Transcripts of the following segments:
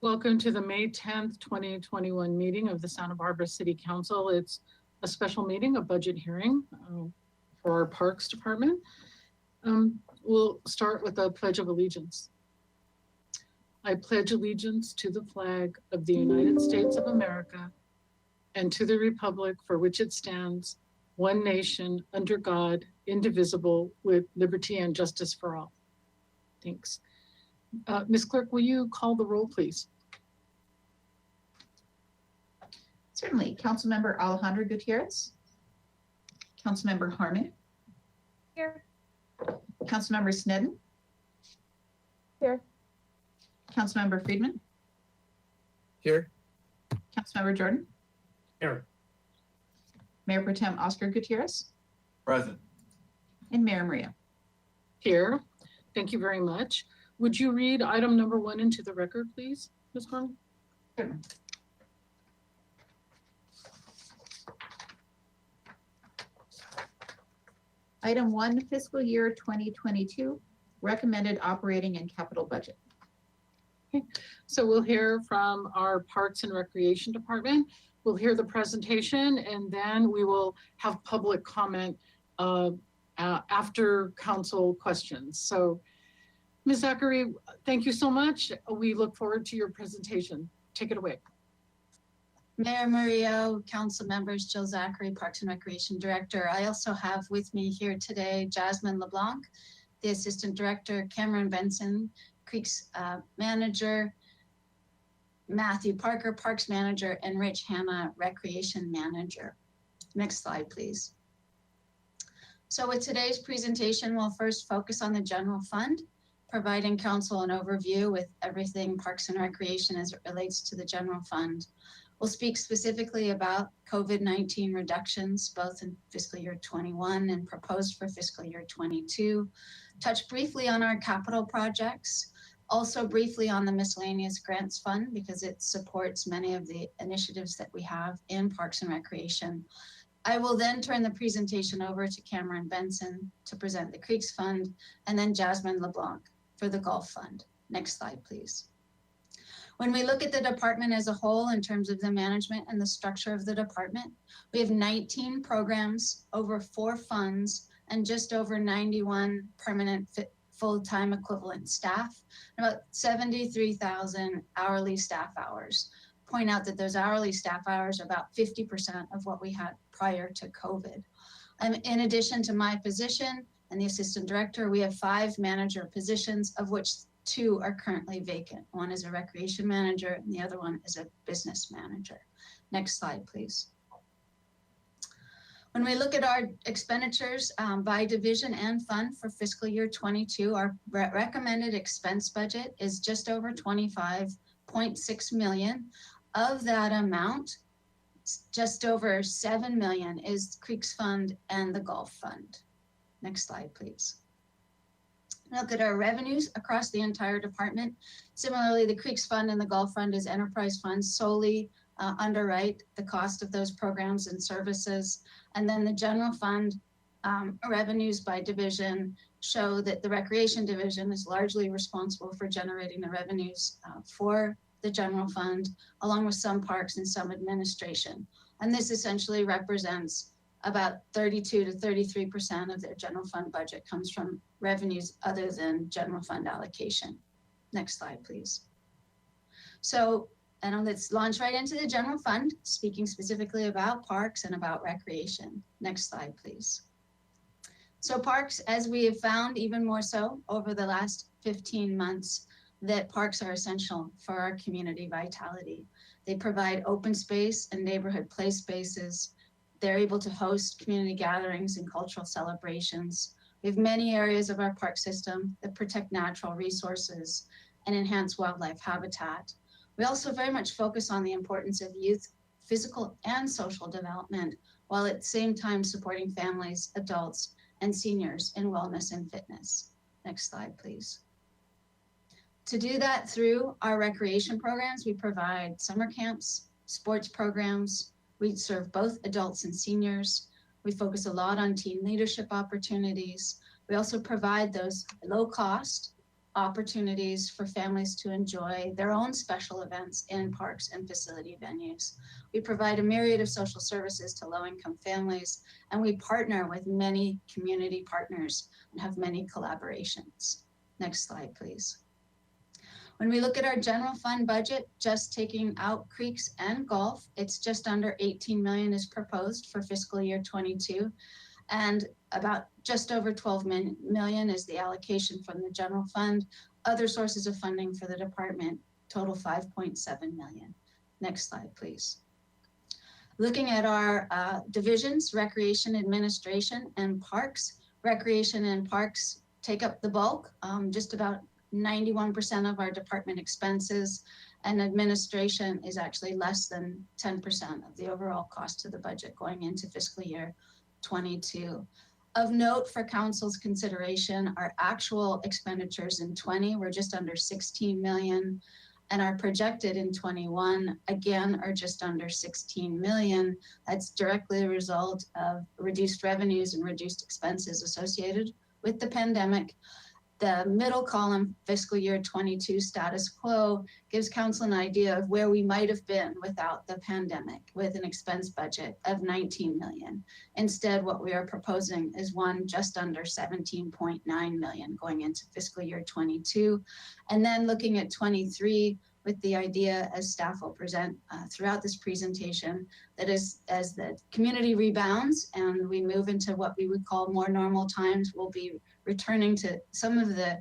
Welcome to the May 10th, 2021 meeting of the Santa Barbara City Council. It's a special meeting, a budget hearing for our Parks Department. We'll start with a Pledge of Allegiance. I pledge allegiance to the flag of the United States of America and to the republic for which it stands, one nation, under God, indivisible, with liberty and justice for all. Thanks. Ms. Clerk, will you call the roll, please? Certainly. Councilmember Alejandro Gutierrez. Councilmember Harmon. Here. Councilmember Snedden. Here. Councilmember Friedman. Here. Councilmember Jordan. Here. Mayor Pro Tem Oscar Gutierrez. Present. And Mayor Maria. Here. Thank you very much. Would you read item number 1 into the record, please, Ms. Carmen? Sure. Item 1, fiscal year 2022, recommended operating and capital budget. Okay. So we'll hear from our Parks and Recreation Department. We'll hear the presentation, and then we will have public comment after council questions. So Ms. Zachary, thank you so much. We look forward to your presentation. Take it away. Mayor Murillo, council members, Jill Zachary, Parks and Recreation Director. I also have with me here today Jasmine LeBlanc, the Assistant Director, Cameron Benson, Creeks Manager, Matthew Parker, Parks Manager, and Rich Hanna, Recreation Manager. Next slide, please. So with today's presentation, we'll first focus on the general fund, providing council an overview with everything Parks and Recreation as it relates to the general fund. We'll speak specifically about COVID-19 reductions, both in fiscal year 21 and proposed for fiscal year 22. Touch briefly on our capital projects, also briefly on the miscellaneous grants fund because it supports many of the initiatives that we have in Parks and Recreation. I will then turn the presentation over to Cameron Benson to present the Creeks Fund, and then Jasmine LeBlanc for the Golf Fund. Next slide, please. When we look at the department as a whole in terms of the management and the structure of the department, we have 19 programs, over 4 funds, and just over 91 permanent full-time equivalent staff, and about 73,000 hourly staff hours. Point out that those hourly staff hours are about 50% of what we had prior to COVID. In addition to my position and the assistant director, we have 5 manager positions, of which 2 are currently vacant. One is a recreation manager and the other one is a business manager. Next slide, please. When we look at our expenditures by division and fund for fiscal year 22, our recommended expense budget is just over 25.6 million. Of that amount, just over 7 million is Creeks Fund and the Golf Fund. Next slide, please. Look at our revenues across the entire department. Similarly, the Creeks Fund and the Golf Fund is enterprise funds solely underwrite the cost of those programs and services. And then the general fund revenues by division show that the recreation division is largely responsible for generating the revenues for the general fund, along with some parks and some administration. And this essentially represents about 32 to 33% of their general fund budget comes from revenues other than general fund allocation. Next slide, please. So, and let's launch right into the general fund, speaking specifically about parks and about recreation. Next slide, please. So parks, as we have found even more so over the last 15 months, that parks are essential for our community vitality. They provide open space and neighborhood play spaces. They're able to host community gatherings and cultural celebrations. We have many areas of our park system that protect natural resources and enhance wildlife habitat. We also very much focus on the importance of youth, physical and social development, while at the same time supporting families, adults, and seniors in wellness and fitness. Next slide, please. To do that through our recreation programs, we provide summer camps, sports programs. We serve both adults and seniors. We focus a lot on teen leadership opportunities. We also provide those low cost opportunities for families to enjoy their own special events in parks and facility venues. We provide a myriad of social services to low-income families, and we partner with many community partners and have many collaborations. Next slide, please. When we look at our general fund budget, just taking out creeks and golf, it's just under 18 million is proposed for fiscal year 22. And about just over 12 million is the allocation from the general fund. Other sources of funding for the department total 5.7 million. Next slide, please. Looking at our divisions, recreation, administration, and parks. Recreation and parks take up the bulk, just about 91% of our department expenses, and administration is actually less than 10% of the overall cost of the budget going into fiscal year 22. Of note for council's consideration, our actual expenditures in 20 were just under 16 million, and our projected in 21 again are just under 16 million. That's directly a result of reduced revenues and reduced expenses associated with the pandemic. The middle column, fiscal year 22 status quo, gives council an idea of where we might have been without the pandemic, with an expense budget of 19 million. Instead, what we are proposing is one just under 17.9 million going into fiscal year 22. And then looking at 23, with the idea, as staff will present throughout this presentation, that as the community rebounds and we move into what we would call more normal times, we'll be returning to some of the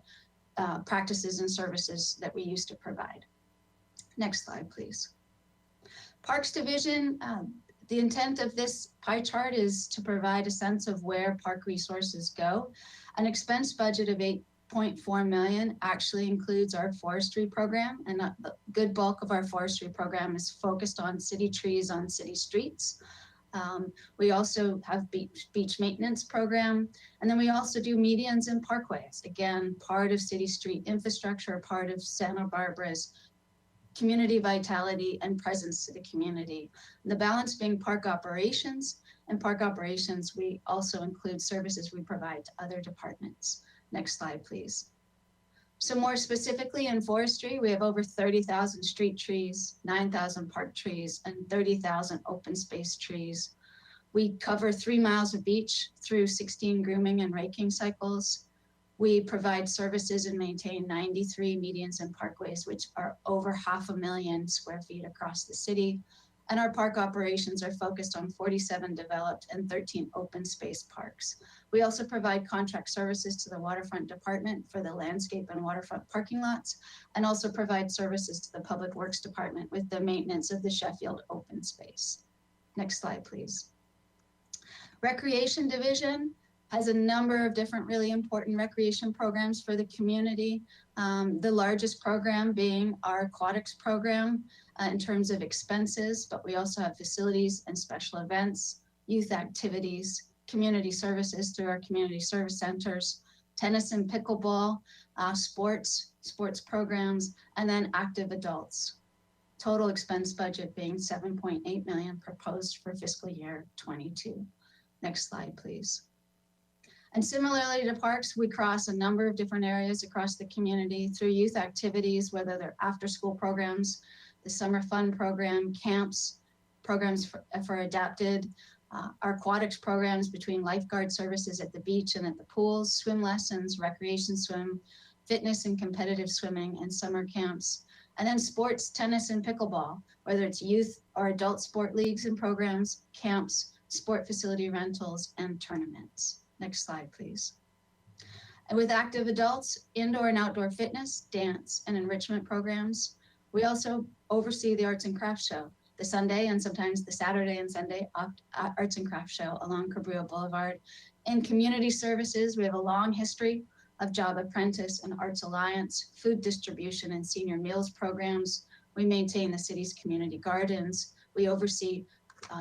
practices and services that we used to provide. Next slide, please. Parks Division, the intent of this pie chart is to provide a sense of where park resources go. An expense budget of 8.4 million actually includes our forestry program, and a good bulk of our forestry program is focused on city trees on city streets. We also have beach maintenance program, and then we also do medians and parkways. Again, part of city street infrastructure, part of Santa Barbara's community vitality and presence to the community. The balance being park operations, and park operations, we also include services we provide to other departments. Next slide, please. So more specifically in forestry, we have over 30,000 street trees, 9,000 park trees, and 30,000 open space trees. We cover 3 miles of beach through 16 grooming and raking cycles. We provide services and maintain 93 medians and parkways, which are over 500,000 square feet across the city. And our park operations are focused on 47 developed and 13 open space parks. We also provide contract services to the waterfront department for the landscape and waterfront parking lots, and also provide services to the public works department with the maintenance of the Sheffield open space. Next slide, please. Recreation Division has a number of different really important recreation programs for the community. The largest program being our aquatics program in terms of expenses, but we also have facilities and special events, youth activities, community services through our community service centers, tennis and pickleball, sports programs, and then active adults. Total expense budget being 7.8 million proposed for fiscal year 22. Next slide, please. And similarly to parks, we cross a number of different areas across the community through youth activities, whether they're after school programs, the summer fun program, camps, programs for adapted, our aquatics programs between lifeguard services at the beach and at the pools, swim lessons, recreation swim, fitness and competitive swimming, and summer camps. And then sports, tennis and pickleball, whether it's youth or adult sport leagues and programs, camps, sport facility rentals, and tournaments. Next slide, please. And with active adults, indoor and outdoor fitness, dance, and enrichment programs. We also oversee the Arts and Crafts Show, the Sunday and sometimes the Saturday and Sunday Arts and Crafts Show along Cabrillo Boulevard. In community services, we have a long history of Job Apprentice and Arts Alliance, food distribution and senior meals programs. We maintain the city's community gardens. We oversee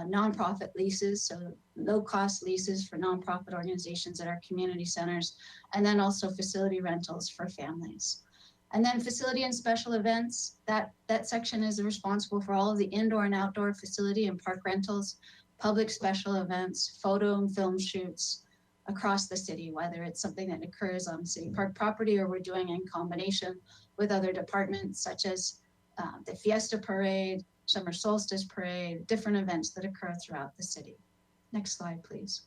nonprofit leases, so low-cost leases for nonprofit organizations at our community centers, and then also facility rentals for families. And then facility and special events, that section is responsible for all of the indoor and outdoor facility and park rentals, public special events, photo and film shoots, across the city, whether it's something that occurs on city park property or we're doing in combination with other departments such as the Fiesta Parade, Summer Solstice Parade, different events that occur throughout the city. Next slide, please.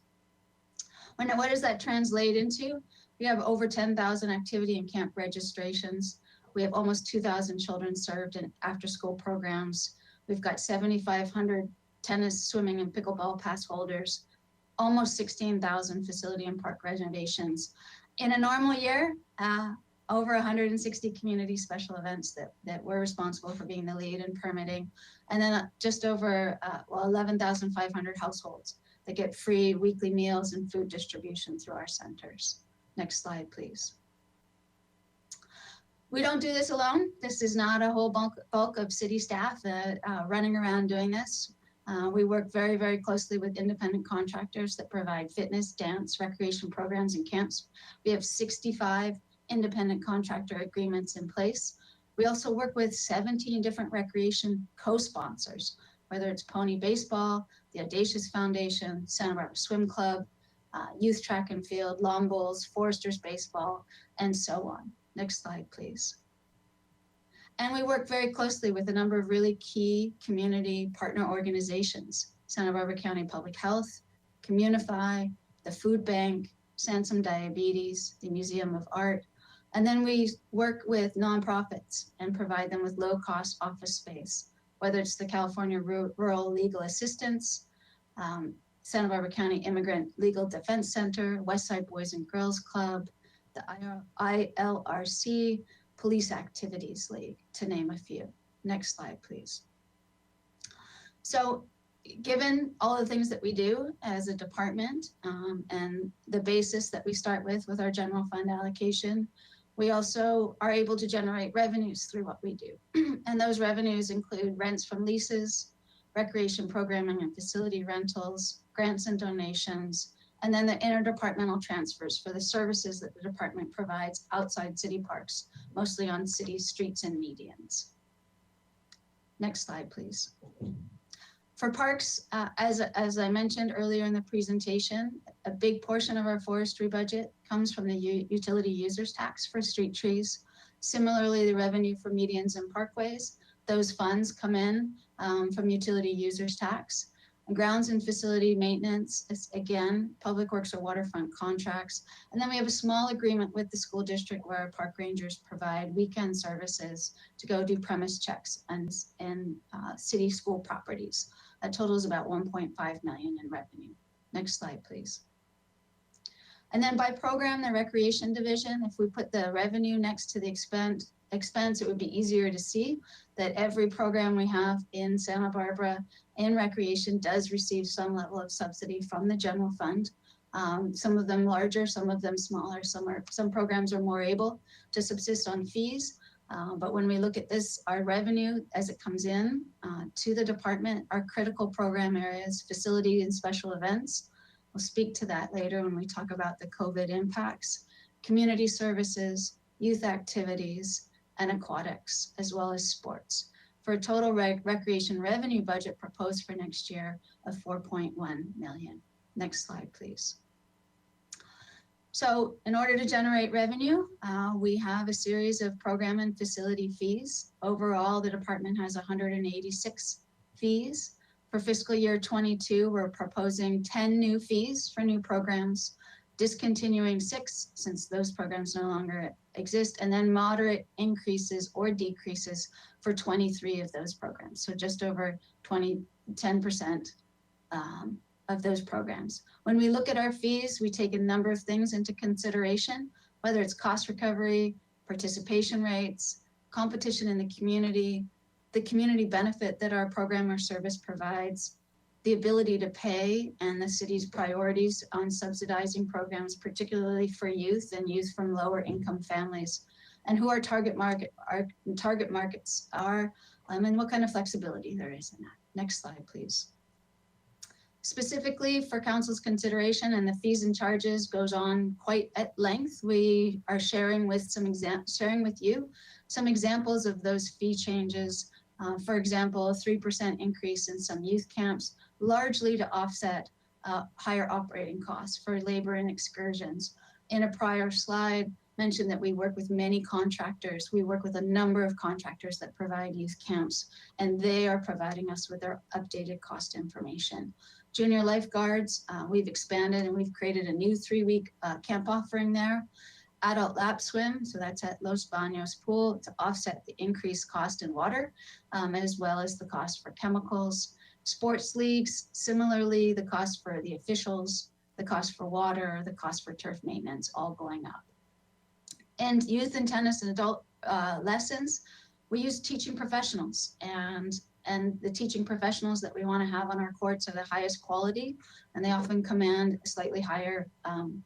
What does that translate into? We have over 10,000 activity and camp registrations. We have almost 2,000 children served in after-school programs. We've got 7,500 tennis, swimming, and pickleball pass holders, almost 16,000 facility and park renovations. In a normal year, over 160 community special events that we're responsible for being the lead in permitting, and then just over 11,500 households that get free weekly meals and food distribution through our centers. Next slide, please. We don't do this alone. This is not a whole bulk of city staff running around doing this. We work very, very closely with independent contractors that provide fitness, dance, recreation programs, and camps. We have 65 independent contractor agreements in place. We also work with 17 different recreation co-sponsors, whether it's Pony Baseball, the Audacious Foundation, Santa Barbara Swim Club, Youth Track and Field, Long Bowls, Foresters Baseball, and so on. Next slide, please. And we work very closely with a number of really key community partner organizations: Santa Barbara County Public Health, Communify, the Food Bank, Sansom Diabetes, the Museum of Art. And then we work with nonprofits and provide them with low-cost office space, whether it's the California Rural Legal Assistance, Santa Barbara County Immigrant Legal Defense Center, Westside Boys and Girls Club, the ILRC, Police Activities League, to name a few. Next slide, please. So given all the things that we do as a department and the basis that we start with our general fund allocation, we also are able to generate revenues through what we do. And those revenues include rents from leases, recreation programming and facility rentals, grants and donations, and then the interdepartmental transfers for the services that the department provides outside city parks, mostly on city streets and medians. Next slide, please. For parks, as I mentioned earlier in the presentation, a big portion of our forestry budget comes from the utility users tax for street trees. Similarly, the revenue for medians and parkways, those funds come in from utility users tax. And grounds and facility maintenance is, again, public works or waterfront contracts. And then we have a small agreement with the school district where our park rangers provide weekend services to go do premise checks and city school properties. That totals about 1.5 million in revenue. Next slide, please. And then by program, the recreation division, if we put the revenue next to the expense, it would be easier to see that every program we have in Santa Barbara in recreation does receive some level of subsidy from the general fund. Some of them larger, some of them smaller. Some programs are more able to subsist on fees. But when we look at this, our revenue as it comes in to the department, our critical program areas, facility and special events. We'll speak to that later when we talk about the COVID impacts, community services, youth activities, and aquatics, as well as sports, for a total recreation revenue budget proposed for next year of 4.1 million. Next slide, please. So in order to generate revenue, we have a series of program and facility fees. Overall, the department has 186 fees. For fiscal year 22, we're proposing 10 new fees for new programs, discontinuing 6 since those programs no longer exist, and then moderate increases or decreases for 23 of those programs. So just over 10% of those programs. When we look at our fees, we take a number of things into consideration, whether it's cost recovery, participation rates, competition in the community benefit that our program or service provides, the ability to pay, and the city's priorities on subsidizing programs, particularly for youth and youth from lower income families, and who our target markets are, and what kind of flexibility there is in that. Next slide, please. Specifically for council's consideration, and the fees and charges goes on quite at length, we are sharing with you some examples of those fee changes. For example, a 3% increase in some youth camps, largely to offset higher operating costs for labor and excursions. In a prior slide, mentioned that we work with many contractors. We work with a number of contractors that provide youth camps, and they are providing us with their updated cost information. Junior lifeguards, we've expanded and we've created a new 3-week camp offering there. Adult lap swim, so that's at Los Baños Pool to offset the increased cost in water, as well as the cost for chemicals. Sports leagues, similarly, the cost for the officials, the cost for water, the cost for turf maintenance, all going up. And youth and tennis and adult lessons, we use teaching professionals, and the teaching professionals that we want to have on our courts are the highest quality, and they often command a slightly higher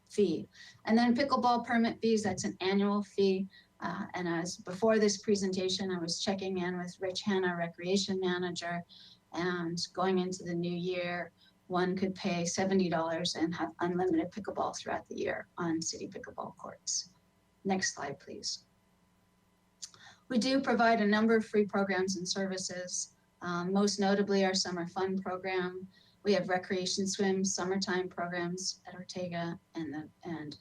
fee. And then pickleball permit fees, that's an annual fee. And as before this presentation, I was checking in with Rich Hanna, recreation manager, and going into the new year, one could pay $70 and have unlimited pickleball throughout the year on city pickleball courts. Next slide, please. We do provide a number of free programs and services, most notably our summer fun program. We have recreation swim, summertime programs at Ortega and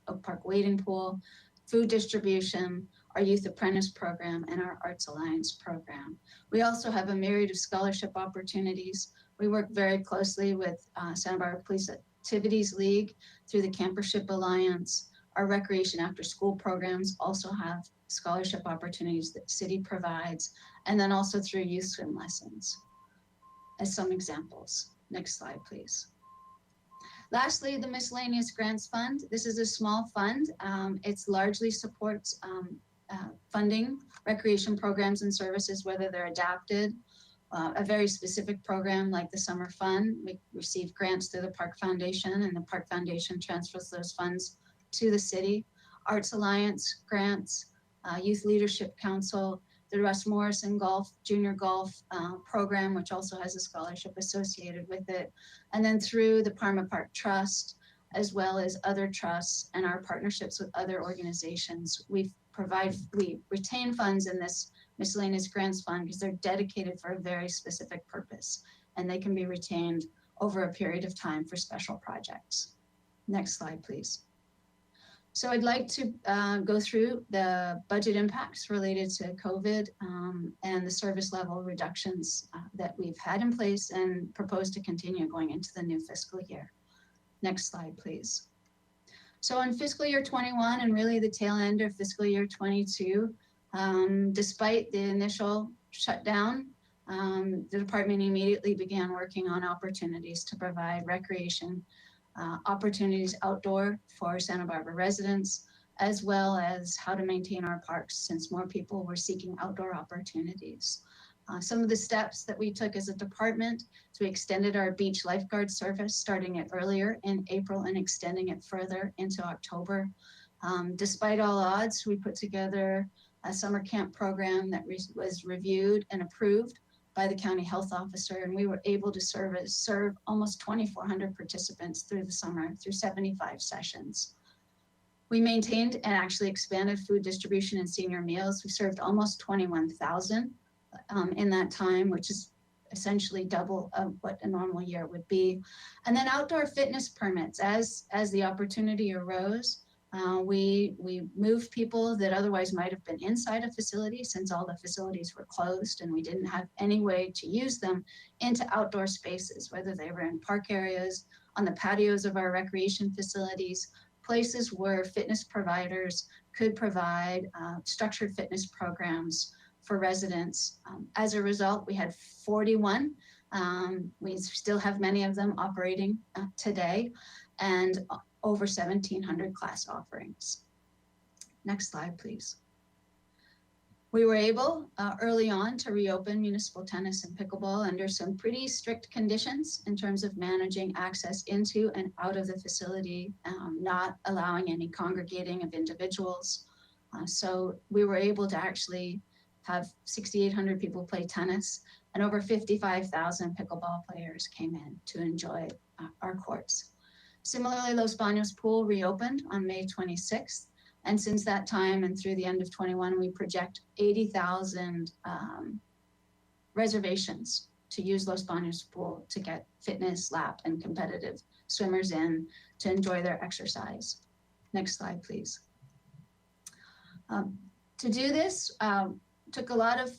Oak Park Wading Pool, food distribution, our youth apprentice program, and our Arts Alliance program. We also have a myriad of scholarship opportunities. We work very closely with Santa Barbara Police Activities League through the Campership Alliance. Our recreation after school programs also have scholarship opportunities that city provides, and then also through youth swim lessons as some examples. Next slide, please. Lastly, the Miscellaneous Grants Fund. This is a small fund. It largely supports funding recreation programs and services, whether they're adapted. A very specific program like the Summer Fun, we receive grants through the Park Foundation, and the Park Foundation transfers those funds to the city. Arts Alliance grants, Youth Leadership Council, the Russ Morrison Junior Golf program, which also has a scholarship associated with it. And then through the Parma Park Trust, as well as other trusts and our partnerships with other organizations, we retain funds in this Miscellaneous Grants Fund because they're dedicated for a very specific purpose, and they can be retained over a period of time for special projects. Next slide, please. So I'd like to go through the budget impacts related to COVID and the service level reductions that we've had in place and propose to continue going into the new fiscal year. Next slide, please. So in fiscal year 21 and really the tail end of fiscal year 22, despite the initial shutdown, the department immediately began working on opportunities to provide recreation opportunities outdoor for Santa Barbara residents, as well as how to maintain our parks since more people were seeking outdoor opportunities. Some of the steps that we took as a department, so we extended our beach lifeguard service, starting it earlier in April and extending it further into October. Despite all odds, we put together a summer camp program that was reviewed and approved by the county health officer, and we were able to serve almost 2,400 participants through the summer through 75 sessions. We maintained and actually expanded food distribution and senior meals. We served almost 21,000 in that time, which is essentially double of what a normal year would be. And then outdoor fitness permits, as the opportunity arose, we moved people that otherwise might have been inside a facility, since all the facilities were closed and we didn't have any way to use them, into outdoor spaces, whether they were in park areas, on the patios of our recreation facilities, places where fitness providers could provide structured fitness programs for residents. As a result, we had 41. We still have many of them operating today, and over 1,700 class offerings. Next slide, please. We were able early on to reopen municipal tennis and pickleball under some pretty strict conditions in terms of managing access into and out of the facility, not allowing any congregating of individuals. So we were able to actually have 6,800 people play tennis, and over 55,000 pickleball players came in to enjoy our courts. Similarly, Los Baños Pool reopened on May 26th. And since that time and through the end of 21, we project 80,000 reservations to use Los Baños Pool to get fitness, lap, and competitive swimmers in to enjoy their exercise. Next slide, please. To do this, took a lot of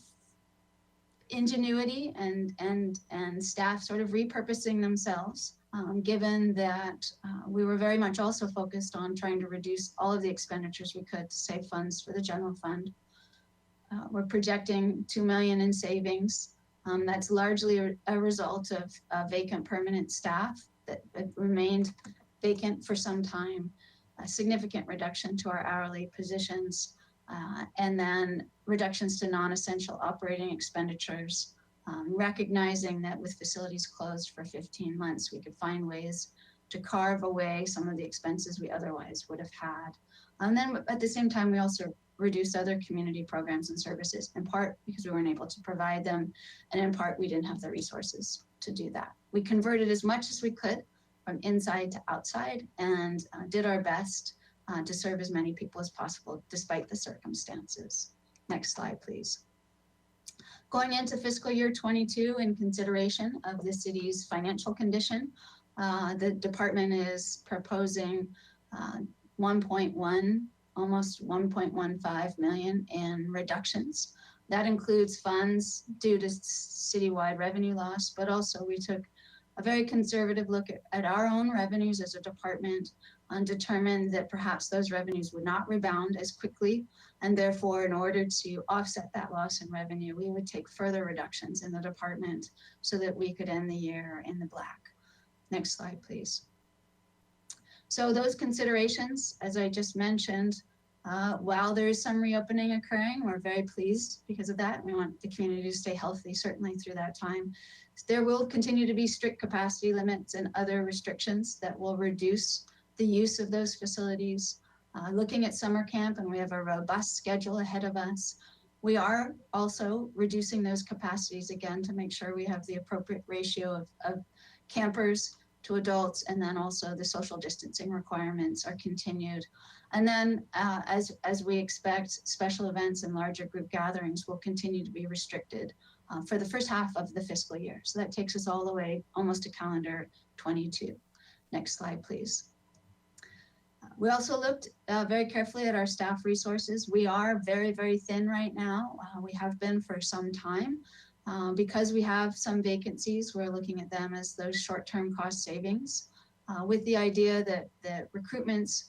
ingenuity and staff sort of repurposing themselves, given that we were very much also focused on trying to reduce all of the expenditures we could to save funds for the general fund. We're projecting $2 million in savings. That's largely a result of vacant permanent staff that remained vacant for some time, a significant reduction to our hourly positions, and then reductions to non-essential operating expenditures, recognizing that with facilities closed for 15 months, we could find ways to carve away some of the expenses we otherwise would have had. And then at the same time, we also reduced other community programs and services, in part because we weren't able to provide them, and in part we didn't have the resources to do that. We converted as much as we could from inside to outside and did our best to serve as many people as possible despite the circumstances. Next slide, please. Going into fiscal year 22, in consideration of the city's financial condition, the department is proposing 1.1, almost 1.15 million in reductions. That includes funds due to citywide revenue loss, but also we took a very conservative look at our own revenues as a department and determined that perhaps those revenues would not rebound as quickly. And therefore, in order to offset that loss in revenue, we would take further reductions in the department so that we could end the year in the black. Next slide, please. So those considerations, as I just mentioned, while there is some reopening occurring, we're very pleased because of that. We want the community to stay healthy, certainly through that time. There will continue to be strict capacity limits and other restrictions that will reduce the use of those facilities. Looking at summer camp, and we have a robust schedule ahead of us. We are also reducing those capacities again to make sure we have the appropriate ratio of campers to adults, and then also the social distancing requirements are continued. And then as we expect, special events and larger group gatherings will continue to be restricted for the first half of the fiscal year. So that takes us all the way almost to calendar 22. Next slide, please. We also looked very carefully at our staff resources. We are very, very thin right now. We have been for some time. Because we have some vacancies, we're looking at them as those short-term cost savings with the idea that recruitments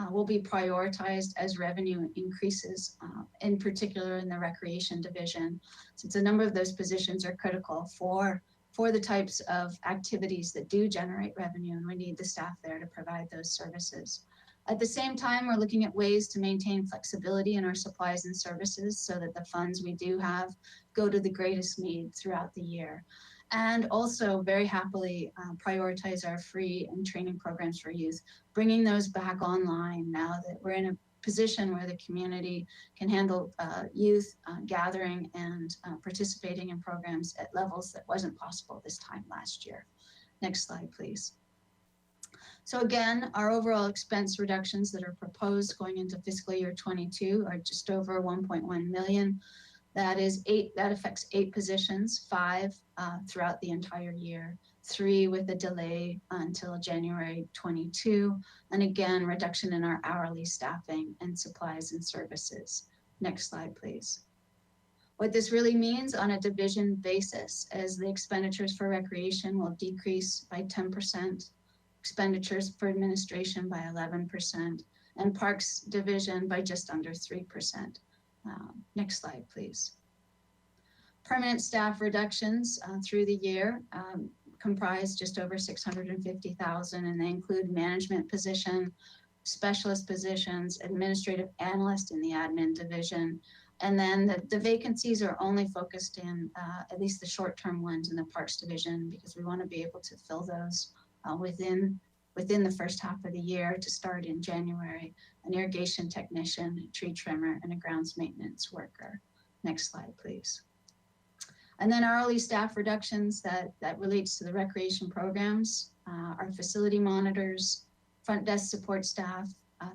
will be prioritized as revenue increases, in particular in the recreation division, since a number of those positions are critical for the types of activities that do generate revenue, and we need the staff there to provide those services. At the same time, we're looking at ways to maintain flexibility in our supplies and services so that the funds we do have go to the greatest need throughout the year. And also very happily prioritize our free and training programs for youth, bringing those back online now that we're in a position where the community can handle youth gathering and participating in programs at levels that wasn't possible this time last year. Next slide, please. So again, our overall expense reductions that are proposed going into fiscal year 22 are just over 1.1 million. That affects 8 positions, 5 throughout the entire year, 3 with a delay until January 22, and again, reduction in our hourly staffing and supplies and services. Next slide, please. What this really means on a division basis is the expenditures for recreation will decrease by 10%, expenditures for administration by 11%, and parks division by just under 3%. Next slide, please. Permanent staff reductions through the year comprise just over 650,000, and they include management position, specialist positions, administrative analyst in the admin division, and then the vacancies are only focused in at least the short-term ones in the parks division, because we want to be able to fill those within the first half of the year to start in January, an irrigation technician, a tree trimmer, and a grounds maintenance worker. Next slide, please. And then hourly staff reductions that relates to the recreation programs, our facility monitors, front desk support staff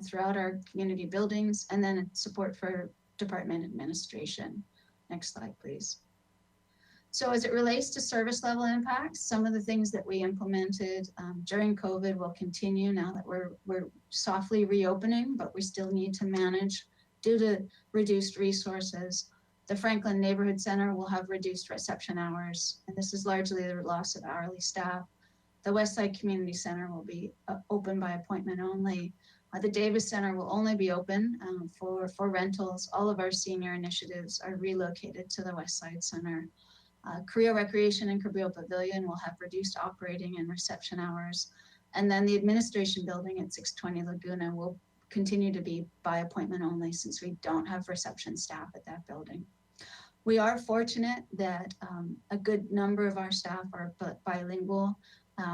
throughout our community buildings, and then support for department administration. Next slide, please. So as it relates to service level impacts, some of the things that we implemented during COVID will continue now that we're softly reopening, but we still need to manage due to reduced resources. The Franklin Neighborhood Center will have reduced reception hours, and this is largely the loss of hourly staff. The Westside Community Center will be open by appointment only. The Davis Center will only be open for rentals. All of our senior initiatives are relocated to the Westside Center. Creo Recreation and Cabrillo Pavilion will have reduced operating and reception hours. And then the administration building at 620 Laguna will continue to be by appointment only since we don't have reception staff at that building. We are fortunate that a good number of our staff are bilingual.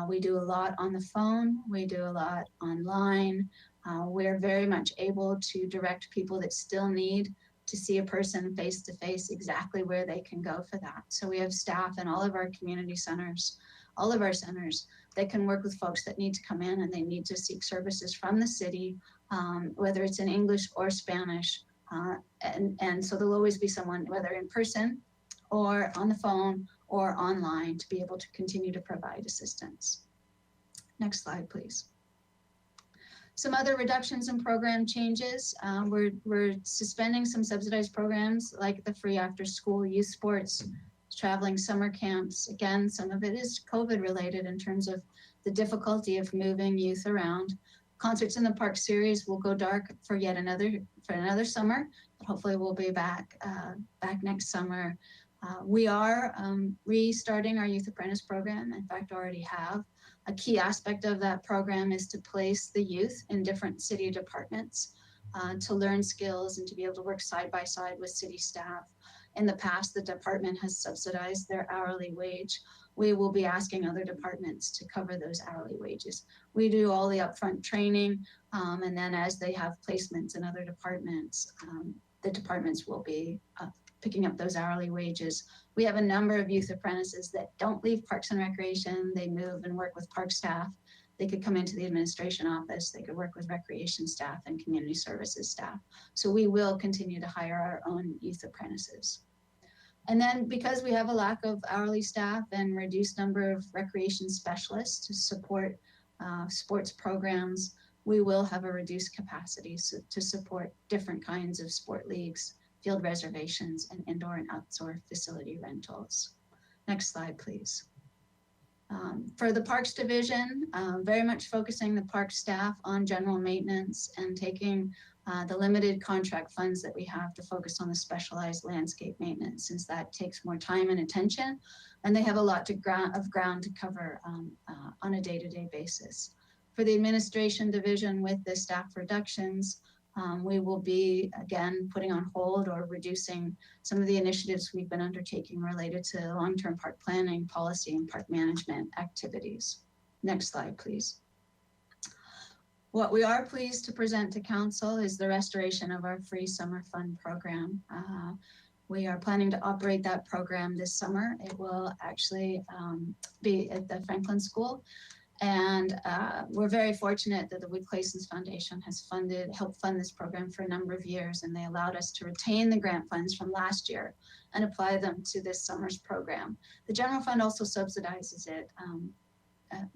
We do a lot on the phone. We do a lot online. We're very much able to direct people that still need to see a person face to face exactly where they can go for that. So we have staff in all of our community centers, all of our centers that can work with folks that need to come in and they need to seek services from the city, whether it's in English or Spanish. And so there'll always be someone, whether in person or on the phone or online, to be able to continue to provide assistance. Next slide, please. Some other reductions in program changes. We're suspending some subsidized programs like the free after school youth sports, traveling summer camps. Again, some of it is COVID related in terms of the difficulty of moving youth around. Concerts in the Park series will go dark for yet another summer, but hopefully we'll be back next summer. We are restarting our Youth Apprentice program. In fact, already have. A key aspect of that program is to place the youth in different city departments to learn skills and to be able to work side by side with city staff. In the past, the department has subsidized their hourly wage. We will be asking other departments to cover those hourly wages. We do all the upfront training, and then as they have placements in other departments, the departments will be picking up those hourly wages. We have a number of youth apprentices that don't leave Parks and Recreation. They move and work with park staff. They could come into the administration office. They could work with recreation staff and community services staff. So we will continue to hire our own youth apprentices. And then because we have a lack of hourly staff and reduced number of recreation specialists to support sports programs, we will have a reduced capacity to support different kinds of sport leagues, field reservations, and indoor and outdoor facility rentals. Next slide, please. For the Parks Division, very much focusing the park staff on general maintenance and taking the limited contract funds that we have to focus on the specialized landscape maintenance, since that takes more time and attention, and they have a lot of ground to cover on a day-to-day basis. For the Administration Division, with the staff reductions, we will be, again, putting on hold or reducing some of the initiatives we've been undertaking related to long-term park planning, policy, and park management activities. Next slide, please. What we are pleased to present to Council is the restoration of our free summer fun program. We are planning to operate that program this summer. It will actually be at the Franklin School. And we're very fortunate that the Wood Clasons Foundation has helped fund this program for a number of years, and they allowed us to retain the grant funds from last year and apply them to this summer's program. The general fund also subsidizes it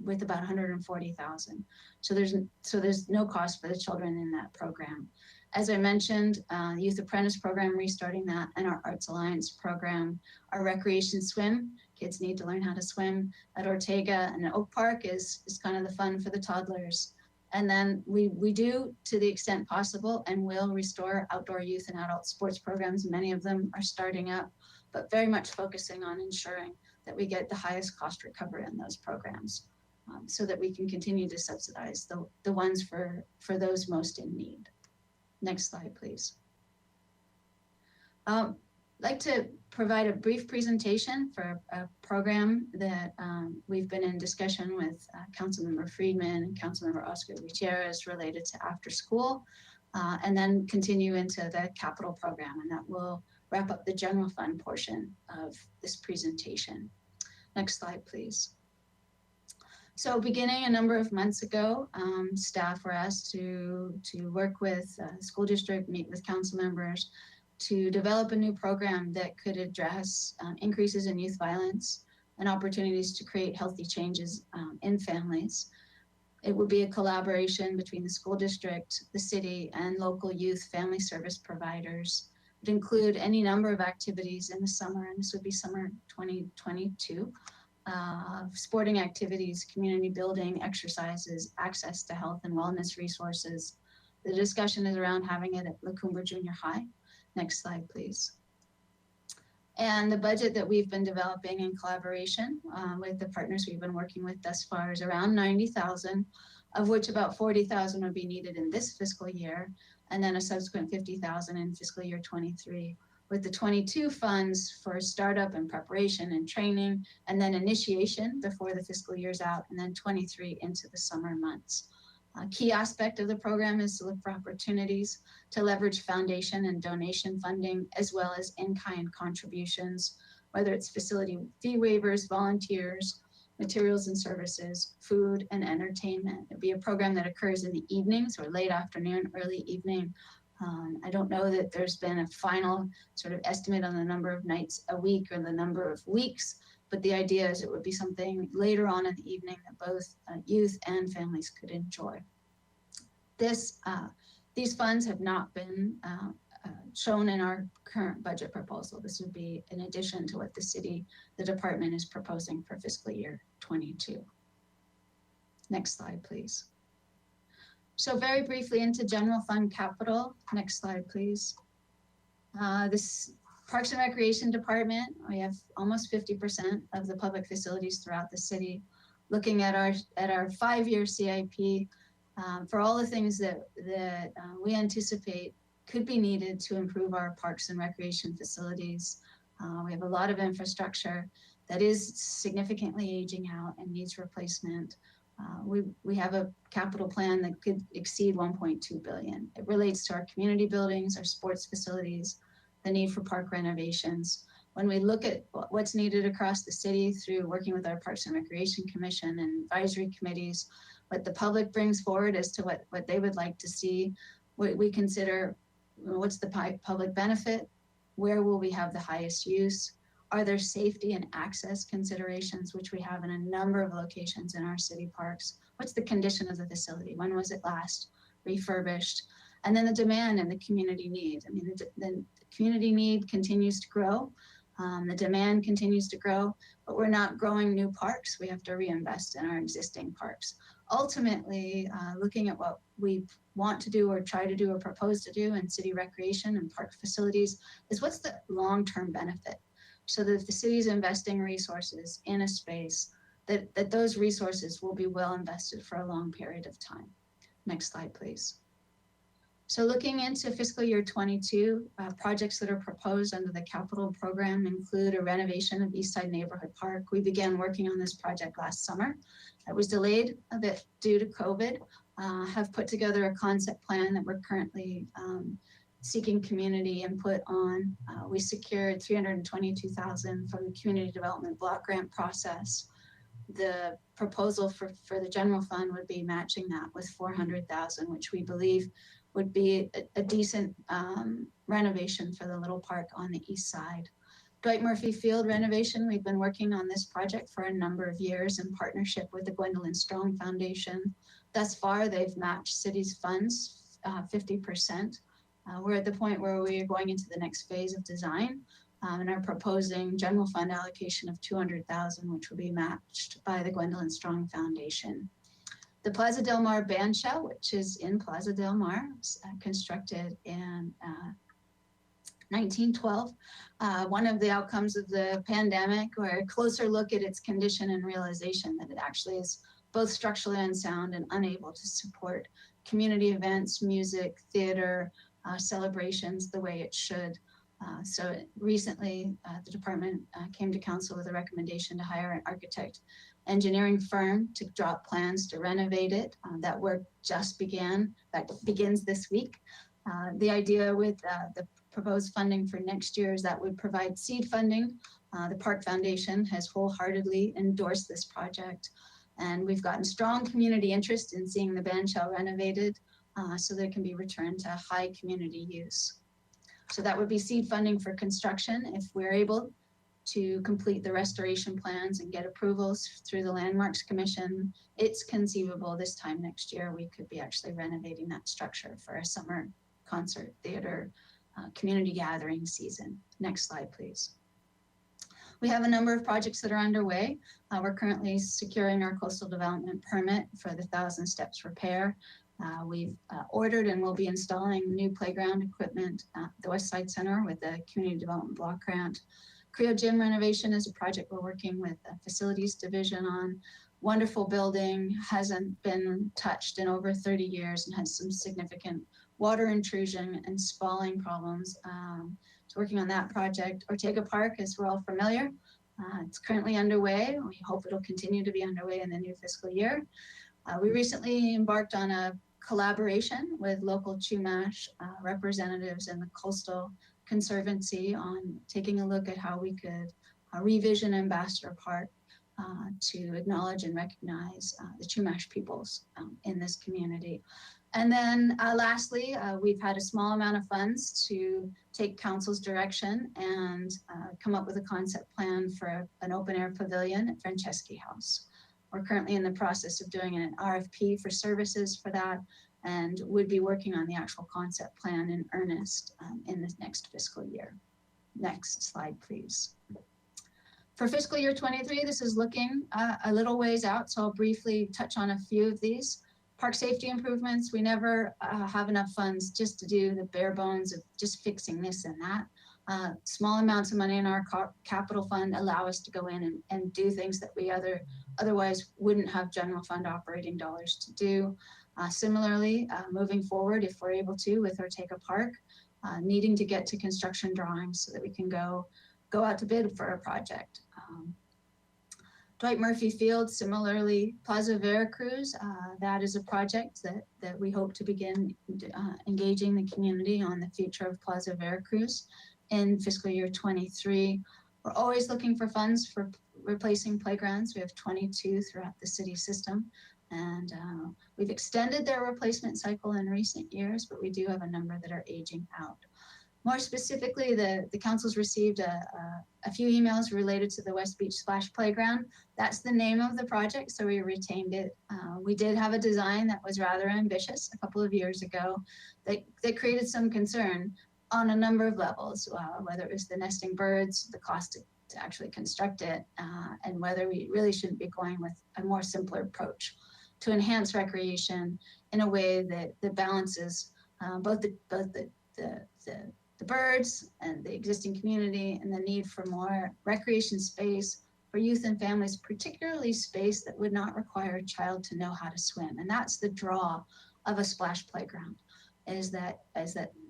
with about $140,000. So there's no cost for the children in that program. As I mentioned, Youth Apprentice program, restarting that, and our Arts Alliance program, our recreation swim. Kids need to learn how to swim at Ortega, and Oak Park is kind of the fun for the toddlers. And then we do, to the extent possible, and will restore outdoor youth and adult sports programs. Many of them are starting up, but very much focusing on ensuring that we get the highest cost recovery in those programs, so that we can continue to subsidize the ones for those most in need. Next slide, please. I'd like to provide a brief presentation for a program that we've been in discussion with Councilmember Friedman and Councilmember Oscar Gutierrez related to after school, and then continue into the capital program, and that will wrap up the general fund portion of this presentation. Next slide, please. So beginning a number of months ago, staff were asked to work with the school district, meet with council members, to develop a new program that could address increases in youth violence and opportunities to create healthy changes in families. It would be a collaboration between the school district, the city, and local youth family service providers. It would include any number of activities in the summer, and this would be summer 2022. Sporting activities, community building, exercises, access to health and wellness resources. The discussion is around having it at Lacumba Junior High. Next slide, please. And the budget that we've been developing in collaboration with the partners we've been working with thus far is around 90,000, of which about 40,000 would be needed in this fiscal year, and then a subsequent 50,000 in fiscal year 23, with the 22 funds for startup and preparation and training, and then initiation before the fiscal year's out, and then 23 into the summer months. A key aspect of the program is to look for opportunities to leverage foundation and donation funding, as well as in-kind contributions, whether it's facility fee waivers, volunteers, materials and services, food, and entertainment. It'd be a program that occurs in the evenings or late afternoon, early evening. I don't know that there's been a final sort of estimate on the number of nights a week or the number of weeks, but the idea is it would be something later on in the evening that both youth and families could enjoy. These funds have not been shown in our current budget proposal. This would be in addition to what the department is proposing for fiscal year 22. Next slide, please. So very briefly into general fund capital. Next slide, please. This Parks and Recreation Department, we have almost 50% of the public facilities throughout the city. Looking at our 5-year CIP, for all the things that we anticipate could be needed to improve our parks and recreation facilities. We have a lot of infrastructure that is significantly aging out and needs replacement. We have a capital plan that could exceed 1.2 billion. It relates to our community buildings, our sports facilities, the need for park renovations. When we look at what's needed across the city through working with our Parks and Recreation Commission and advisory committees, what the public brings forward as to what they would like to see, we consider what's the public benefit, where will we have the highest use, are there safety and access considerations, which we have in a number of locations in our city parks, what's the condition of the facility, when was it last refurbished, and then the demand and the community need. I mean, the community need continues to grow, the demand continues to grow, but we're not growing new parks. We have to reinvest in our existing parks. Ultimately, looking at what we want to do or try to do or propose to do in city recreation and park facilities is what's the long-term benefit, so that if the city's investing resources in a space, that those resources will be well invested for a long period of time. Next slide, please. So looking into fiscal year 22, projects that are proposed under the capital program include a renovation of Eastside Neighborhood Park. We began working on this project last summer. It was delayed a bit due to COVID. Have put together a concept plan that we're currently seeking community input on. We secured $322,000 from the Community Development Block Grant process. The proposal for the general fund would be matching that with $400,000, which we believe would be a decent renovation for the little park on the east side. Dwight Murphy Field renovation, we've been working on this project for a number of years in partnership with the Gwendolyn Strong Foundation. Thus far, they've matched city's funds 50%. We're at the point where we are going into the next phase of design and are proposing general fund allocation of $200,000, which will be matched by the Gwendolyn Strong Foundation. The Plaza Del Mar Bandshell, which is in Plaza Del Mar, constructed in 1912. One of the outcomes of the pandemic, or a closer look at its condition and realization that it actually is both structurally unsound and unable to support community events, music, theater, celebrations the way it should. So recently, the department came to council with a recommendation to hire an architect engineering firm to draw up plans to renovate it. That work just began, that begins this week. The idea with the proposed funding for next year is that would provide seed funding. The Park Foundation has wholeheartedly endorsed this project, and we've gotten strong community interest in seeing the bandshell renovated so that it can be returned to high community use. So that would be seed funding for construction. If we're able to complete the restoration plans and get approvals through the Landmarks Commission, it's conceivable this time next year we could be actually renovating that structure for a summer concert theater community gathering season. Next slide, please. We have a number of projects that are underway. We're currently securing our coastal development permit for the Thousand Steps repair. We've ordered and will be installing new playground equipment at the West Side Center with the Community Development Block Grant. Creo Gym renovation is a project we're working with the Facilities Division on. Wonderful building, hasn't been touched in over 30 years and has some significant water intrusion and spalling problems. So working on that project. Ortega Park, as we're all familiar, it's currently underway. We hope it'll continue to be underway in the new fiscal year. We recently embarked on a collaboration with local Chumash representatives in the Coastal Conservancy on taking a look at how we could revision Ambassador Park to acknowledge and recognize the Chumash peoples in this community. And then lastly, we've had a small amount of funds to take council's direction and come up with a concept plan for an open air pavilion at Franceschi House. We're currently in the process of doing an RFP for services for that and would be working on the actual concept plan in earnest in the next fiscal year. Next slide, please. For fiscal year 23, this is looking a little ways out, so I'll briefly touch on a few of these. Park safety improvements, we never have enough funds just to do the bare bones of just fixing this and that. Small amounts of money in our capital fund allow us to go in and do things that we otherwise wouldn't have general fund operating dollars to do. Similarly, moving forward, if we're able to with Ortega Park, needing to get to construction drawings so that we can go out to bid for a project. Dwight Murphy Field, similarly, Plaza Veracruz, that is a project that we hope to begin engaging the community on the future of Plaza Veracruz in fiscal year 23. We're always looking for funds for replacing playgrounds. We have 22 throughout the city system, and we've extended their replacement cycle in recent years, but we do have a number that are aging out. More specifically, the council's received a few emails related to the West Beach Splash Playground. That's the name of the project, so we retained it. We did have a design that was rather ambitious a couple of years ago that created some concern on a number of levels, whether it was the nesting birds, the cost to actually construct it, and whether we really shouldn't be going with a more simpler approach to enhance recreation in a way that balances both the birds and the existing community and the need for more recreation space for youth and families, particularly space that would not require a child to know how to swim. And that's the draw of a splash playground, is that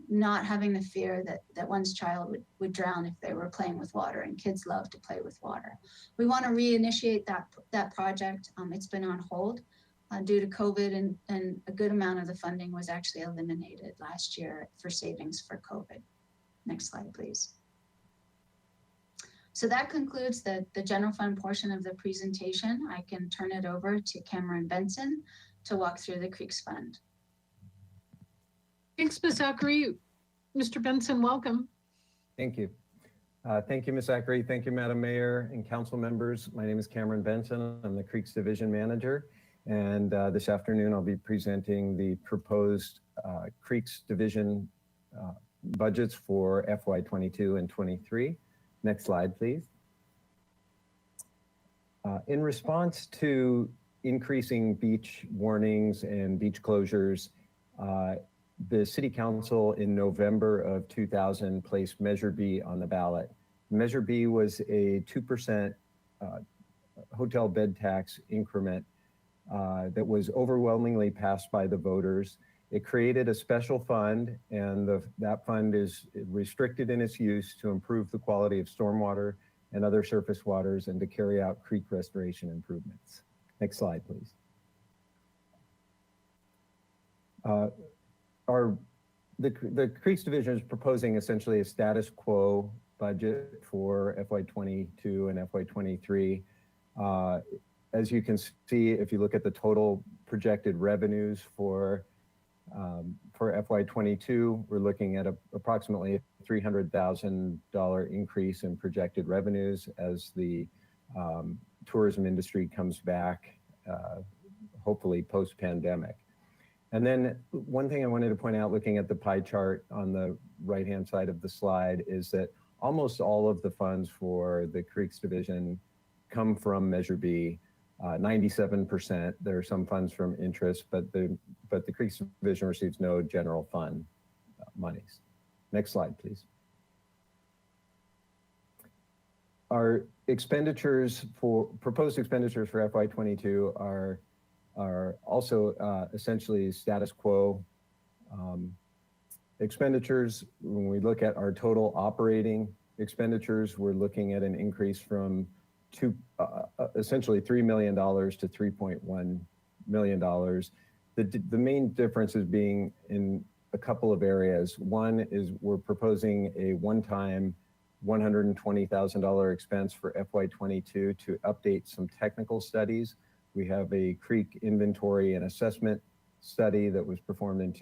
not having the fear that one's child would drown if they were playing with water, and kids love to play with water. We want to reinitiate that project. It's been on hold due to COVID, and a good amount of the funding was actually eliminated last year for savings for COVID. Next slide, please. So that concludes the general fund portion of the presentation. I can turn it over to Cameron Benson to walk through the Creeks Fund. Thanks, Ms. Zachary. Mr. Benson, welcome. Thank you. Thank you, Ms. Zachary. Thank you, Madam Mayor and council members. My name is Cameron Benson. I'm the Creeks Division Manager. And this afternoon, I'll be presenting the proposed Creeks Division budgets for FY22 and 23. Next slide, please. In response to increasing beach warnings and beach closures, the City Council in November of 2000 placed Measure B on the ballot. Measure B was a 2% hotel bed tax increment that was overwhelmingly passed by the voters. It created a special fund, and that fund is restricted in its use to improve the quality of stormwater and other surface waters and to carry out creek restoration improvements. Next slide, please. The Creeks Division is proposing essentially a status quo budget for FY22 and FY23. As you can see, if you look at the total projected revenues for For FY22, we're looking at approximately a $300,000 increase in projected revenues as the tourism industry comes back, hopefully post-pandemic. And then one thing I wanted to point out, looking at the pie chart on the right-hand side of the slide, is that almost all of the funds for the Creeks Division come from Measure B, 97%. There are some funds from interest, but the Creeks Division receives no general fund monies. Next slide, please. Our proposed expenditures for FY22 are also essentially status quo expenditures. When we look at our total operating expenditures, we're looking at an increase from essentially $3 million to $3.1 million. The main differences being in a couple of areas. One is we're proposing a one-time $120,000 expense for FY22 to update some technical studies. We have a creek inventory and assessment study that was performed in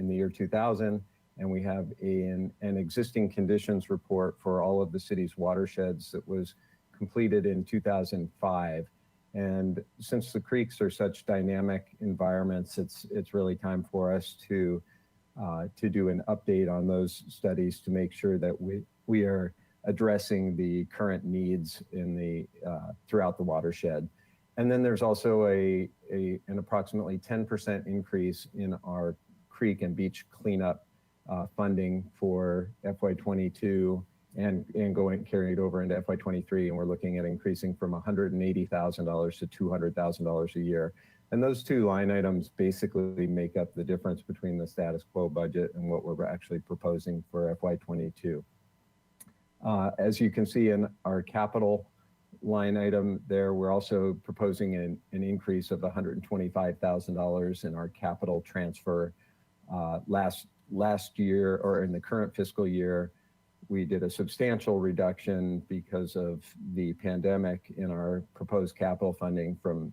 the year 2000, and we have an existing conditions report for all of the city's watersheds that was completed in 2005. And since the creeks are such dynamic environments, it's really time for us to do an update on those studies to make sure that we are addressing the current needs throughout the watershed. And then there's also an approximately 10% increase in our creek and beach cleanup funding for FY22 and carried over into FY23. And we're looking at increasing from $180,000 to $200,000 a year. And those two line items basically make up the difference between the status quo budget and what we're actually proposing for FY22. As you can see in our capital line item there, we're also proposing an increase of $125,000 in our capital transfer. Last year, or in the current fiscal year, we did a substantial reduction because of the pandemic in our proposed capital funding from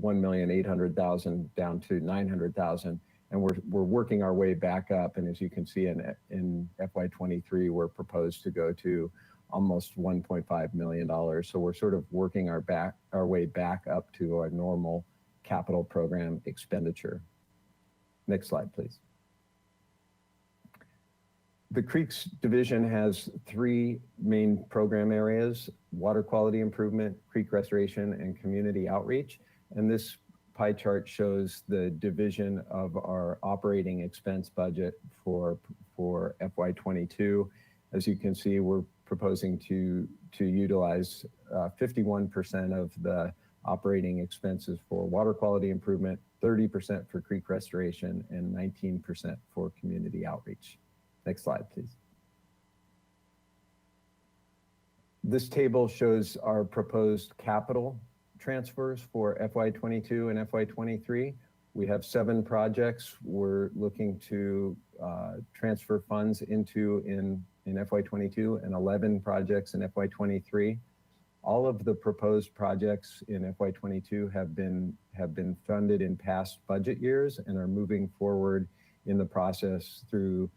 $1,800,000 down to $900,000. And we're working our way back up. And as you can see in FY23, we're proposed to go to almost $1.5 million. So we're sort of working our way back up to our normal capital program expenditure. Next slide, please. The Creeks Division has three main program areas: water quality improvement, creek restoration, and community outreach. And this pie chart shows the division of our operating expense budget for FY22. As you can see, we're proposing to utilize 51% of the operating expenses for water quality improvement, 30% for creek restoration, and 19% for community outreach. Next slide, please. This table shows our proposed capital transfers for FY22 and FY23. We have 7 projects we're looking to transfer funds into in FY22 and 11 projects in FY23. All of the proposed projects in FY22 have been funded in past budget years and are moving forward in the process through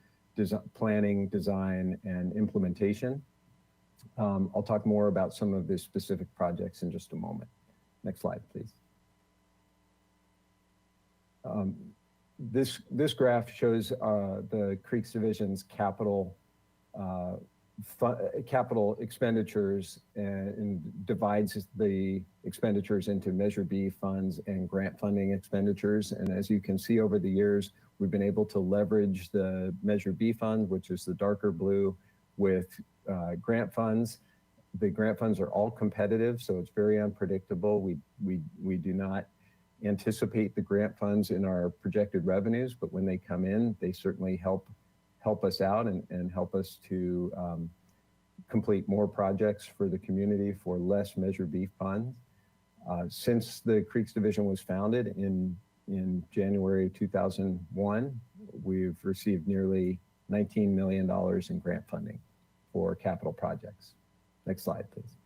planning, design, and implementation. I'll talk more about some of the specific projects in just a moment. Next slide, please. This graph shows the Creeks Division's capital expenditures and divides the expenditures into Measure B funds and grant funding expenditures. And as you can see over the years, we've been able to leverage the Measure B fund, which is the darker blue, with grant funds. The grant funds are all competitive, so it's very unpredictable. We do not anticipate the grant funds in our projected revenues, but when they come in, they certainly help us out and help us to complete more projects for the community for less Measure B funds. Since the Creeks Division was founded in January 2001, we've received nearly $19 million in grant funding for capital projects. Next slide, please.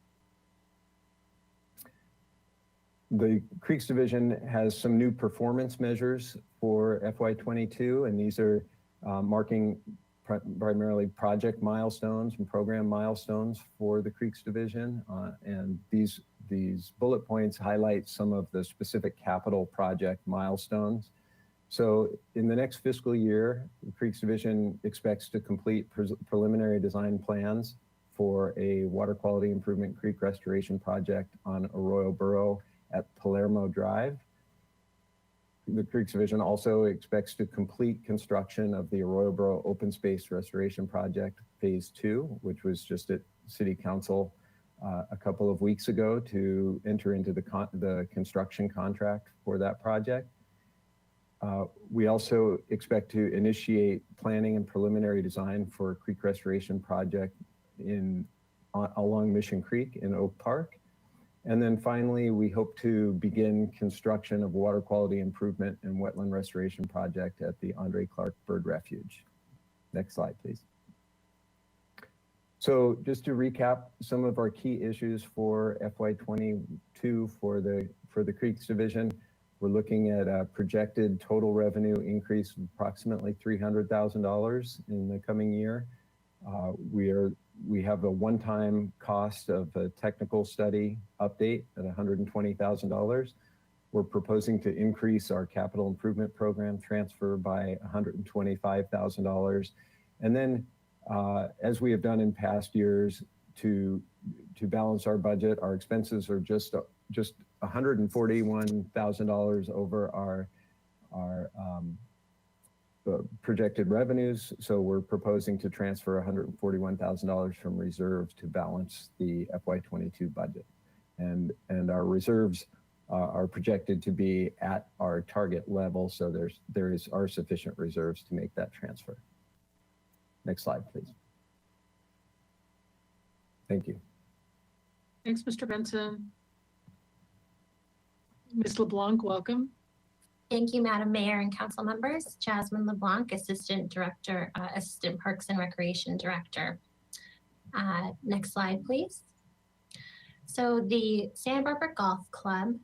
The Creeks Division has some new performance measures for FY22, and these are marking primarily project milestones and program milestones for the Creeks Division. And these bullet points highlight some of the specific capital project milestones. So in the next fiscal year, the Creeks Division expects to complete preliminary design plans for a water quality improvement creek restoration project on Arroyo Burro at Palermo Drive. The Creeks Division also expects to complete construction of the Arroyo Burro Open Space Restoration Project Phase 2, which was just at City Council a couple of weeks ago to enter into the construction contract for that project. We also expect to initiate planning and preliminary design for a creek restoration project along Mission Creek in Oak Park. And then finally, we hope to begin construction of water quality improvement and wetland restoration project at the Andre Clark Bird Refuge. Next slide, please. So just to recap some of our key issues for FY22 for the Creeks Division, we're looking at a projected total revenue increase of approximately $300,000 in the coming year. We have a one-time cost of a technical study update at $120,000. We're proposing to increase our capital improvement program transfer by $125,000. And then, as we have done in past years, to balance our budget, our expenses are just $141,000 over our projected revenues. So we're proposing to transfer $141,000 from reserves to balance the FY22 budget. And our reserves are projected to be at our target level. So there are sufficient reserves to make that transfer. Next slide, please. Thank you. Thanks, Mr. Benson. Ms. LeBlanc, welcome. Thank you, Madam Mayor and council members. Jasmine LeBlanc, Assistant Parks and Recreation Director. Next slide, please. So the Santa Barbara Golf Club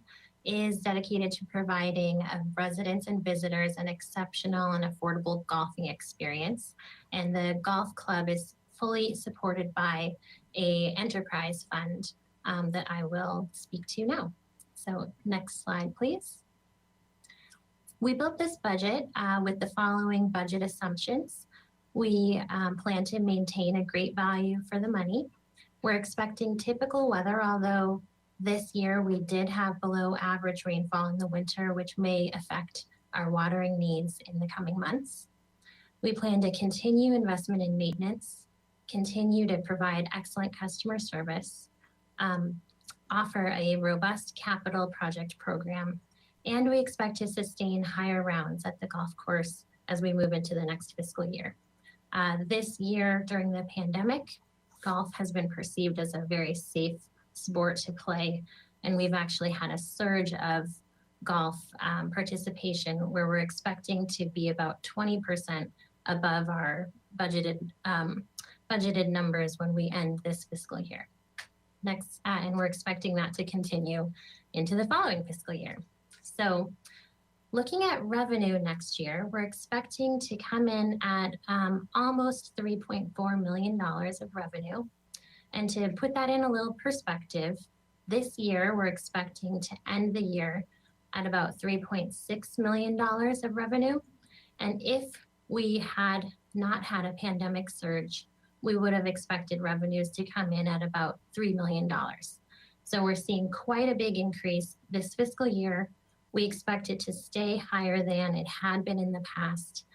is dedicated to providing residents and visitors an exceptional and affordable golfing experience. And the golf club is fully supported by an enterprise fund that I will speak to now. So next slide, please. We built this budget with the following budget assumptions. We plan to maintain a great value for the money. We're expecting typical weather, although this year we did have below average rainfall in the winter, which may affect our watering needs in the coming months. We plan to continue investment in maintenance, continue to provide excellent customer service, offer a robust capital project program, and we expect to sustain higher rounds at the golf course as we move into the next fiscal year. This year, during the pandemic, golf has been perceived as a very safe sport to play, and we've actually had a surge of golf participation where we're expecting to be about 20% above our budgeted numbers when we end this fiscal year. Next, and we're expecting that to continue into the following fiscal year. So looking at revenue next year, we're expecting to come in at almost $3.4 million of revenue. And to put that in a little perspective, this year we're expecting to end the year at about $3.6 million of revenue. And if we had not had a pandemic surge, we would have expected revenues to come in at about $3 million. So we're seeing quite a big increase this fiscal year. We expect it to stay higher than it had been in the past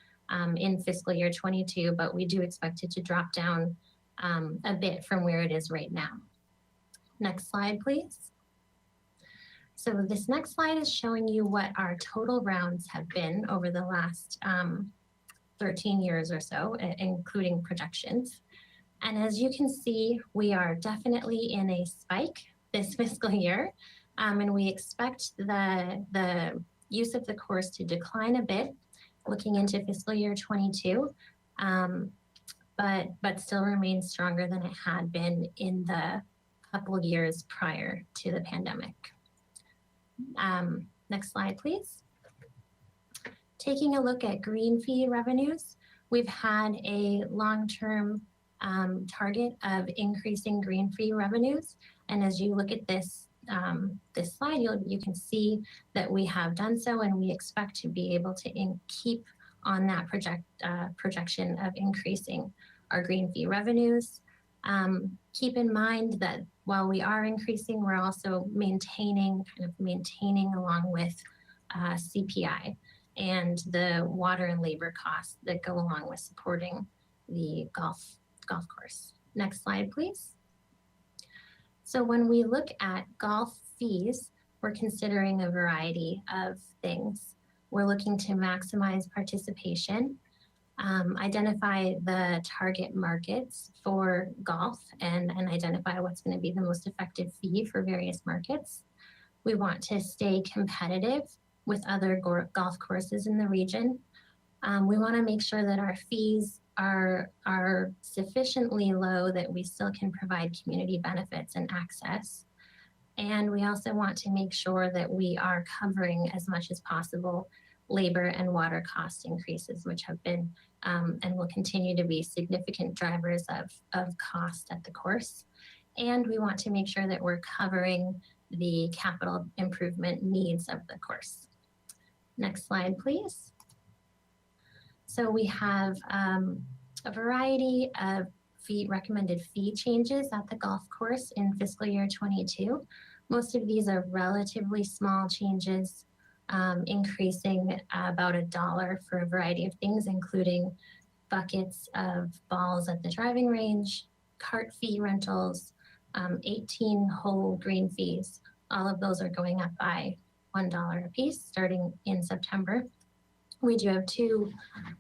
in fiscal year 22, but we do expect it to drop down a bit from where it is right now. Next slide, please. So this next slide is showing you what our total rounds have been over the last 13 years or so, including projections. And as you can see, we are definitely in a spike this fiscal year. And we expect the use of the course to decline a bit looking into fiscal year 22, but still remain stronger than it had been in the couple years prior to the pandemic. Next slide, please. Taking a look at green fee revenues, we've had a long-term target of increasing green fee revenues. And as you look at this this slide, you can see that we have done so, and we expect to be able to keep on that projection of increasing our green fee revenues. Keep in mind that while we are increasing, we're also maintaining along with CPI and the water and labor costs that go along with supporting the golf course. Next slide, please. So when we look at golf fees, we're considering a variety of things. We're looking to maximize participation, identify the target markets for golf, and identify what's going to be the most effective fee for various markets. We want to stay competitive with other golf courses in the region. We want to make sure that our fees are sufficiently low that we still can provide community benefits and access. And we also want to make sure that we are covering as much as possible labor and water cost increases, which have been and will continue to be significant drivers of cost at the course. And we want to make sure that we're covering the capital improvement needs of the course. Next slide, please. So we have a variety of recommended fee changes at the golf course in fiscal year 22. Most of these are relatively small changes, increasing about $1 for a variety of things, including buckets of balls at the driving range, cart fee rentals, 18 whole green fees. All of those are going up by $1 a piece starting in September. We do have 2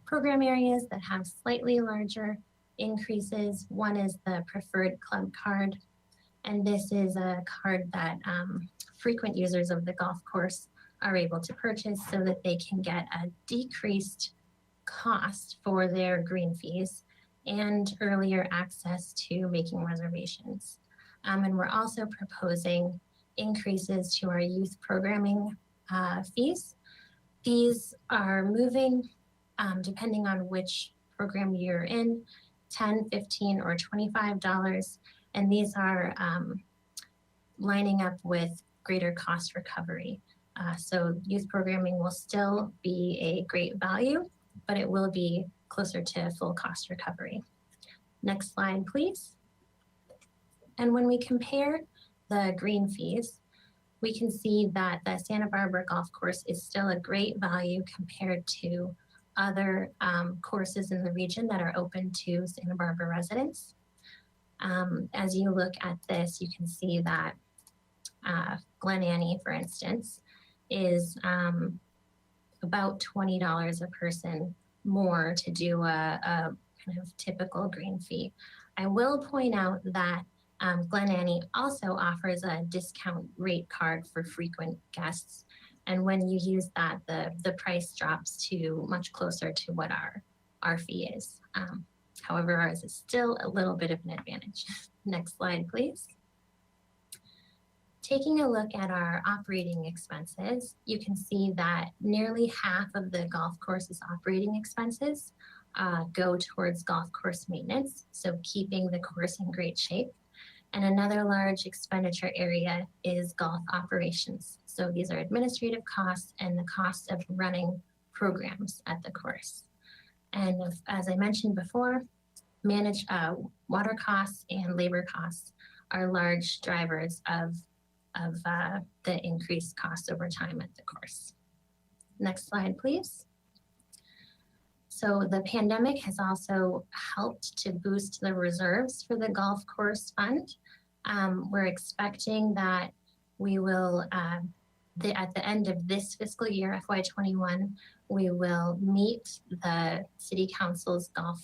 program areas that have slightly larger increases. One is the preferred club card, and this is a card that frequent users of the golf course are able to purchase so that they can get a decreased cost for their green fees and earlier access to making reservations. And we're also proposing increases to our youth programming fees. These are moving depending on which program you're in, $10, $15, or $25. And these are lining up with greater cost recovery. So youth programming will still be a great value, but it will be closer to full cost recovery. Next slide, please. And when we compare the green fees, we can see that the Santa Barbara Golf Course is still a great value compared to other courses in the region that are open to Santa Barbara residents. As you look at this, you can see that Glen Annie, for instance, is about $20 a person more to do a kind of typical green fee. I will point out that Glen Annie also offers a discount rate card for frequent guests. And when you use that, the price drops to much closer to what our fee is. However, ours is still a little bit of an advantage. Next slide, please. Taking a look at our operating expenses, you can see that nearly half of the golf course's operating expenses go towards golf course maintenance, so keeping the course in great shape. And another large expenditure area is golf operations. So these are administrative costs and the cost of running programs at the course. And as I mentioned before, water costs and labor costs are large drivers of the increased costs over time at the course. Next slide, please. So the pandemic has also helped to boost the reserves for the golf course fund. We're expecting that we will, at the end of this fiscal year, FY21, we will meet the City Council's golf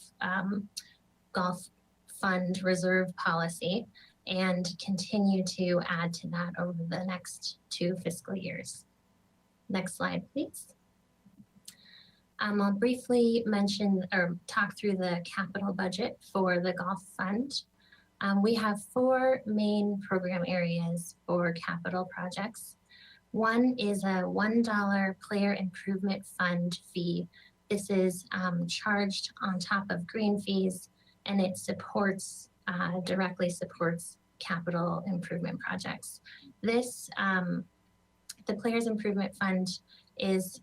fund reserve policy and continue to add to that over the next 2 fiscal years. Next slide, please. I'll briefly mention or talk through the capital budget for the golf fund. We have 4 main program areas for capital projects. One is a $1 player improvement fund fee. This is charged on top of green fees, and it supports directly supports capital improvement projects. This the Players Improvement Fund is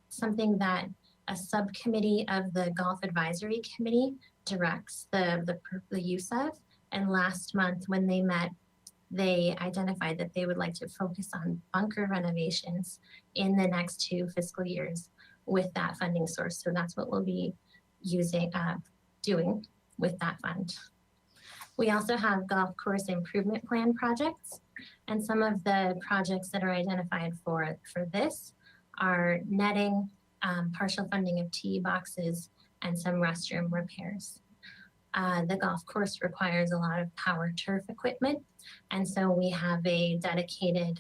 something that a subcommittee of the Golf Advisory Committee directs the use of. And last month when they met, they identified that they would like to focus on bunker renovations in the next 2 fiscal years with that funding source. So that's what we'll be doing with that fund. We also have golf course improvement plan projects, and some of the projects that are identified for this are netting, partial funding of tee boxes, and some restroom repairs. The golf course requires a lot of power turf equipment, and so we have a dedicated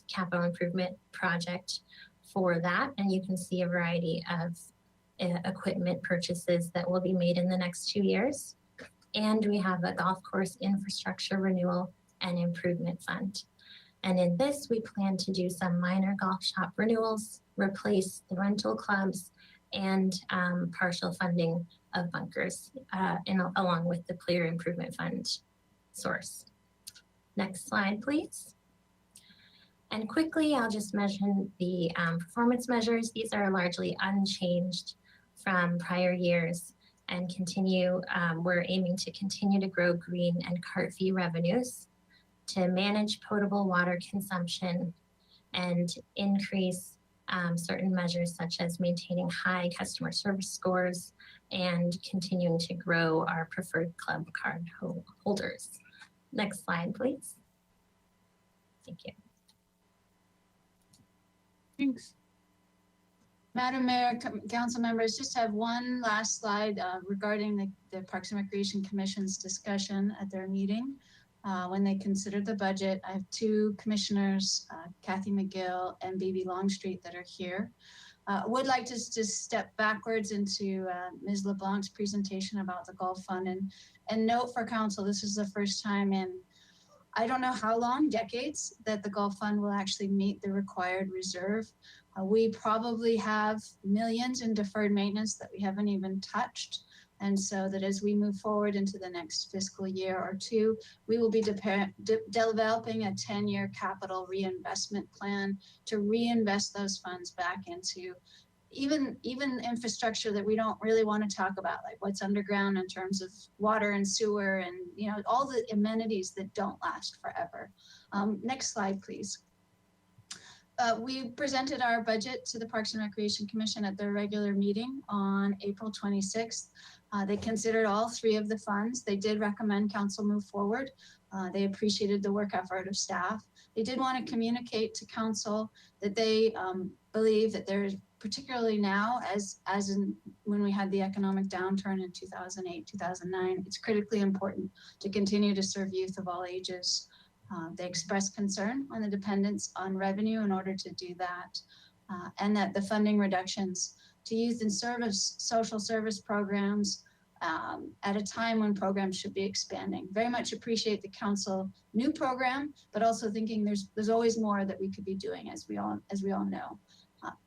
capital improvement project for that, and you can see a variety of equipment purchases that will be made in the next 2 years. And we have a golf course infrastructure renewal and improvement fund. And in this, we plan to do some minor golf shop renewals, replace the rental clubs, and partial funding of bunkers along with the player improvement fund source. Next slide, please. And quickly, I'll just mention the performance measures. These are largely unchanged from prior years and continue. We're aiming to continue to grow green and cart fee revenues, to manage potable water consumption, and increase certain measures such as maintaining high customer service scores and continuing to grow our preferred club card holders. Next slide, please. Thank you. Thanks. Madam Mayor, council members, just have one last slide regarding the Parks and Recreation Commission's discussion at their meeting. When they considered the budget, I have 2 commissioners, Kathy McGill and BB Longstreet, that are here. Would like to just step backwards into Ms. LeBlanc's presentation about the Golf Fund and note for council, this is the first time in I don't know how long, decades, that the Golf Fund will actually meet the required reserve. We probably have millions in deferred maintenance that we haven't even touched. And so that as we move forward into the next fiscal year or 2, we will be developing a 10-year capital reinvestment plan to reinvest those funds back into even infrastructure that we don't really want to talk about, like what's underground in terms of water and sewer and all the amenities that don't last forever. Next slide, please. We presented our budget to the Parks and Recreation Commission at their regular meeting on April 26th. They considered all 3 of the funds. They did recommend council move forward. They appreciated the work effort of staff. They did want to communicate to council that they believe that there's, particularly now, as in when we had the economic downturn in 2008, 2009, it's critically important to continue to serve youth of all ages. They expressed concern on the dependence on revenue in order to do that, and that the funding reductions to youth and social service programs at a time when programs should be expanding. Very much appreciate the council new program, but also thinking there's always more that we could be doing, as we all know.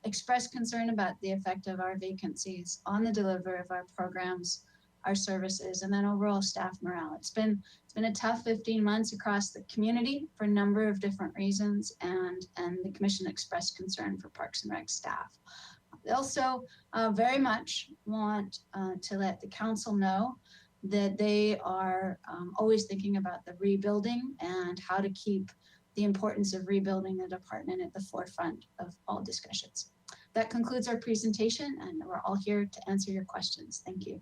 Express concern about the effect of our vacancies on the delivery of our programs, our services, and then overall staff morale. It's been a tough 15 months across the community for a number of different reasons, and the commission expressed concern for Parks and Rec staff. They also very much want to let the council know that they are always thinking about the rebuilding and how to keep the importance of rebuilding the department at the forefront of all discussions. That concludes our presentation, and we're all here to answer your questions. Thank you.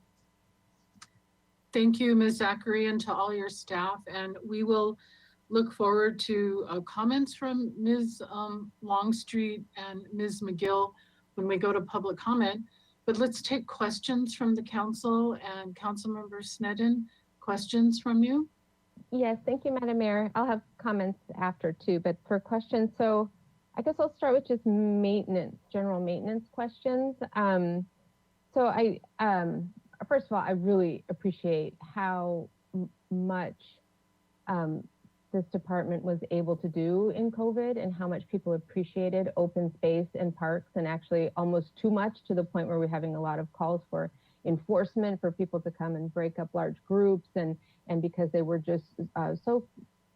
Thank you, Ms. Zachary, and to all your staff. And we will look forward to comments from Ms. Longstreet and Ms. McGill when we go to public comment. But let's take questions from the council. And Councilmember Sneddon, questions from you? Yes, thank you, Madam Mayor. I'll have comments after too, but for questions, so I guess I'll start with just maintenance, general maintenance questions. First of all, I really appreciate how much the this department was able to do in COVID and how much people appreciated open space and parks, and actually almost too much, to the point where we're having a lot of calls for enforcement for people to come and break up large groups, and because they were just so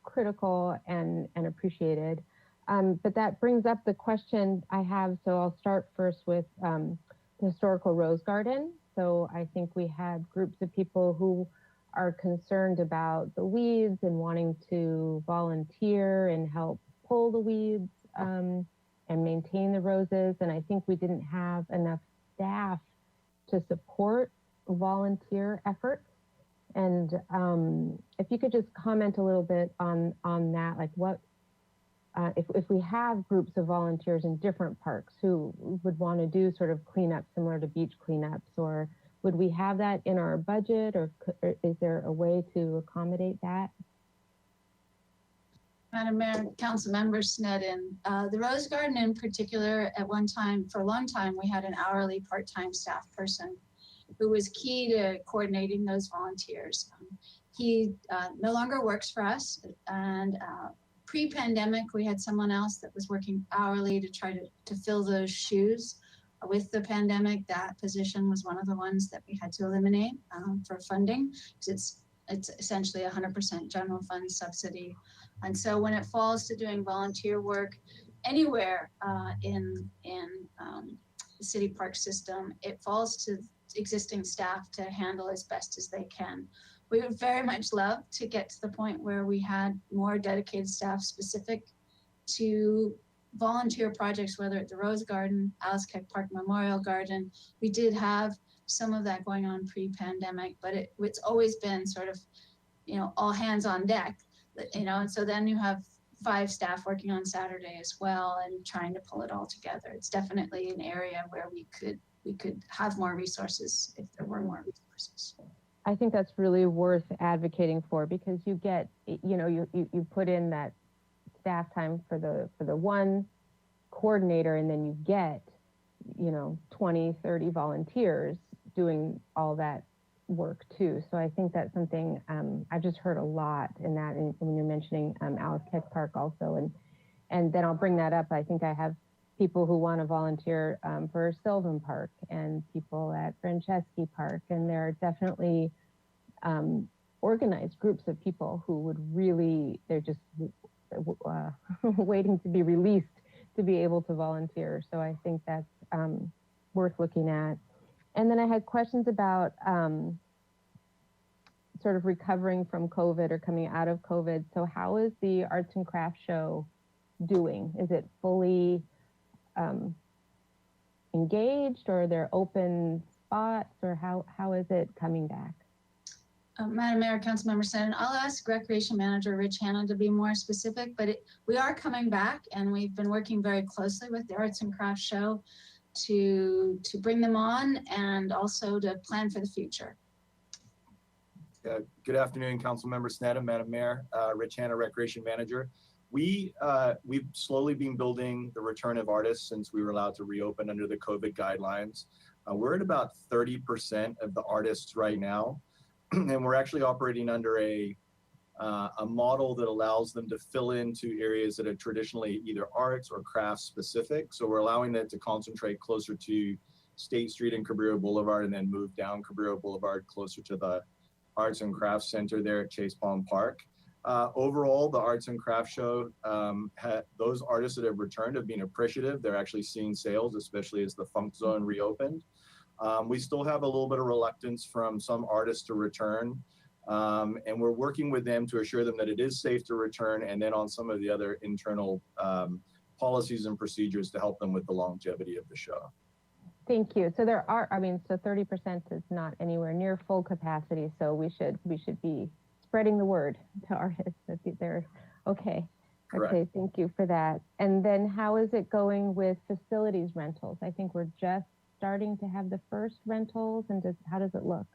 critical and appreciated. But that brings up the question I have. So I'll start first with the historical Rose Garden. So I think we had groups of people who are concerned about the weeds and wanting to volunteer and help pull the weeds and maintain the roses. And I think we didn't have enough staff to support volunteer efforts. And if you could just comment a little bit on that, like what, if we have groups of volunteers in different parks who would want to do sort of cleanup similar to beach cleanups, or would we have that in our budget, or is there a way to accommodate that? Madam Mayor, Council Member Sneddon, the Rose Garden in particular, at one time, for a long time, we had an hourly part-time staff person who was key to coordinating those volunteers. He no longer works for us, and pre-pandemic, we had someone else that was working hourly to try to fill those shoes. With the pandemic, that position was one of the ones that we had to eliminate for funding, because it's essentially 100% general fund subsidy. And so when it falls to doing volunteer work anywhere in the city park system, it falls to existing staff to handle as best as they can. We would very much love to get to the point where we had more dedicated staff specific to volunteer projects, whether at the Rose Garden, Alice Keck Park Memorial Garden. We did have some of that going on pre-pandemic, but it's always been sort of, all hands on deck, and so then you have 5 staff working on Saturday as well and trying to pull it all together. It's definitely an area where we could have more resources if there were more resources. I think that's really worth advocating for, because you get, you put in that staff time for the one coordinator, and then you get 20, 30 volunteers doing all that work too. So I think that's something I've just heard a lot in that, and when you're mentioning Alice Keck Park also, and then I'll bring that up. I think I have people who want to volunteer for Sylvan Park and people at Franceschi Park, and there are definitely organized groups of people who would really, they're just waiting to be released to be able to volunteer. So I think that's worth looking at. And then I had questions about sort of recovering from COVID or coming out of COVID. So how is the arts and crafts show doing? Is it fully engaged, or are there open spots, or how is it coming back? Madam Mayor, Councilmember Sneddon, I'll ask Recreation Manager Rich Hanna to be more specific, but we are coming back, and we've been working very closely with the Arts and Crafts Show to bring them on and also to plan for the future. Good afternoon, Councilmember Sneddon, Madam Mayor, Rich Hanna, Recreation Manager. We've slowly been building the return of artists since we were allowed to reopen under the COVID guidelines. We're at about 30% of the artists right now. And we're actually operating under a model that allows them to fill into areas that are traditionally either arts or crafts specific. So we're allowing them to concentrate closer to State Street and Cabrillo Boulevard, and then move down Cabrillo Boulevard closer to the Arts and Crafts Center there at Chase Palm Park. Overall, the Arts and Crafts Show, those artists that have returned have been appreciative. They're actually seeing sales, especially as the Funk Zone reopened. We still have a little bit of reluctance from some artists to return, and we're working with them to assure them that it is safe to return, and then on some of the other internal policies and procedures to help them with the longevity of the show. Thank you. So there are, so 30% is not anywhere near full capacity, so we should be spreading the word to artists that they're okay. Correct. Okay, thank you for that. And then how is it going with facilities rentals? I think we're just starting to have the first rentals, and how does it look?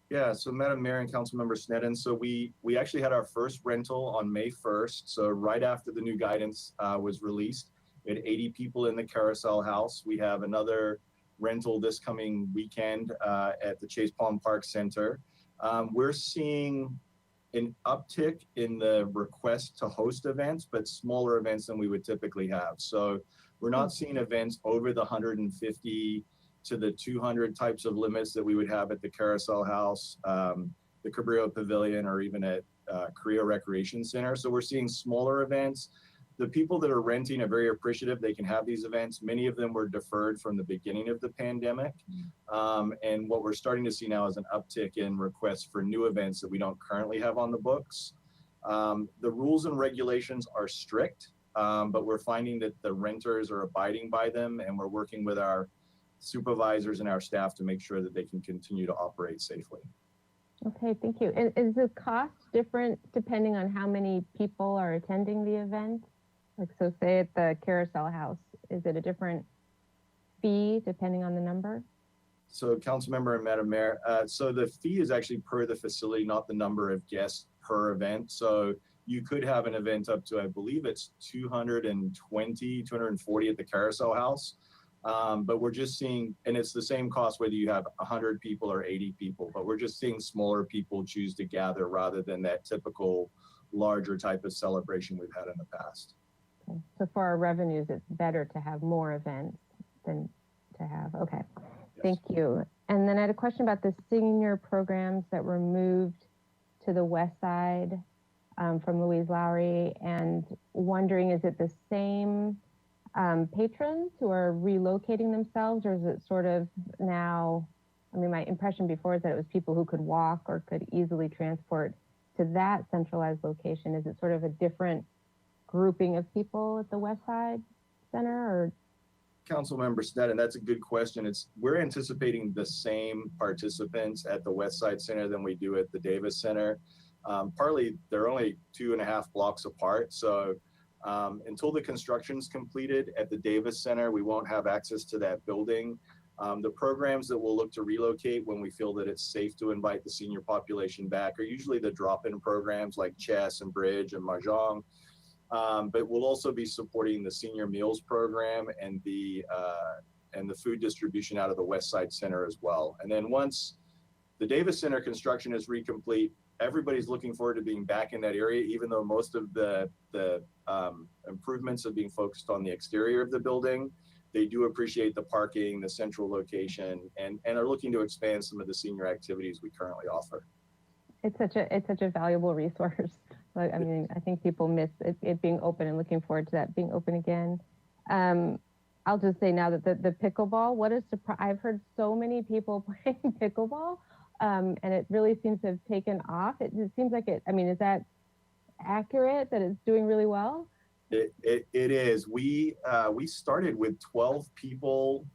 Yeah, so Madam Mayor and Councilmember Sneddon, so we actually had our first rental on May 1st. So right after the new guidance was released, we had 80 people in the Carousel House. We have another rental this coming weekend at the Chase Palm Park Center. We're seeing an uptick in the request to host events, but smaller events than we would typically have. So we're not seeing events over the 150 to the 200 types of limits that we would have at the Carousel House, the Cabrillo Pavilion, or even at Korea Recreation Center. So we're seeing smaller events. The people that are renting are very appreciative. They can have these events. Many of them were deferred from the beginning of the pandemic. And what we're starting to see now is an uptick in requests for new events that we don't currently have on the books. The rules and regulations are strict, but we're finding that the renters are abiding by them, and we're working with our supervisors and our staff to make sure that they can continue to operate safely. Okay, thank you. And is the cost different depending on how many people are attending the event? Like, so say at the Carousel House, is it a different fee depending on the number? So Councilmember and Madam Mayor, so the fee is actually per the facility, not the number of guests per event. So you could have an event up to, I believe it's 220, 240 at the Carousel House. But we're just seeing, and it's the same cost whether you have 100 people or 80 people, but we're just seeing smaller people choose to gather rather than that typical larger type of celebration we've had in the past. Okay. So for our revenues, it's better to have more events than to have, okay. Yes. Thank you. And then I had a question about the senior programs that were moved to the west side from Louise Lowry, and wondering, is it the same patrons who are relocating themselves, or is it sort of now, I mean, my impression before is that it was people who could walk or could easily transport to that centralized location. Is it sort of a different grouping of people at the West Side Center, or? Councilmember Sneddon, that's a good question. We're anticipating the same participants at the West Side Center than we do at the Davis Center. Partly, they're only 2.5 blocks apart. So until the construction's completed at the Davis Center, we won't have access to that building. The programs that we'll look to relocate when we feel that it's safe to invite the senior population back are usually the drop-in programs like chess and bridge and mahjong. But we'll also be supporting the senior meals program and the food distribution out of the West Side Center as well. And then once the Davis Center construction is recomplete, everybody's looking forward to being back in that area, even though most of the improvements are being focused on the exterior of the building. They do appreciate the parking, the central location, and are looking to expand some of the senior activities we currently offer. It's such a valuable resource. I mean, I think people miss it being open, and looking forward to that being open again. I'll just say now that the pickleball, what a surprise. I've heard so many people playing pickleball, and it really seems to have taken off. It seems like it, I mean, is that accurate that it's doing really well? It is. We started with 12 people,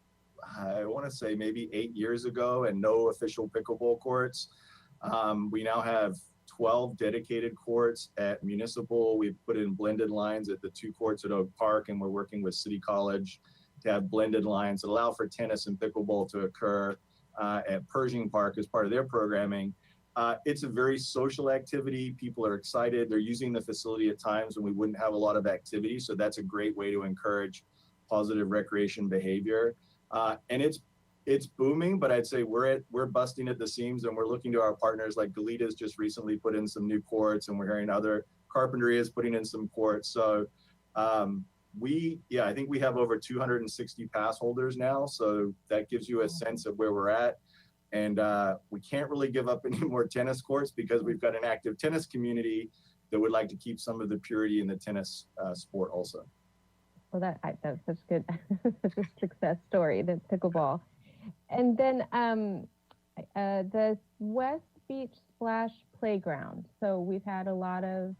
I want to say maybe 8 years ago, and no official pickleball courts. We now have 12 dedicated courts at Municipal. We've put in blended lines at the 2 courts at Oak Park, and we're working with City College to have blended lines that allow for tennis and pickleball to occur at Pershing Park as part of their programming. It's a very social activity. People are excited. They're using the facility at times when we wouldn't have a lot of activity. So that's a great way to encourage positive recreation behavior. And it's booming, but I'd say we're busting at the seams, and we're looking to our partners like Galitas just recently put in some new courts, and we're hearing other Carpinteria is putting in some courts. So I think we have over 260 pass holders now. So that gives you a sense of where we're at. And we can't really give up any more tennis courts because we've got an active tennis community that would like to keep some of the purity in the tennis sport also. Well, that's such good, such a success story, the pickleball. And then the West Beach Splash Playground. So we've had a lot of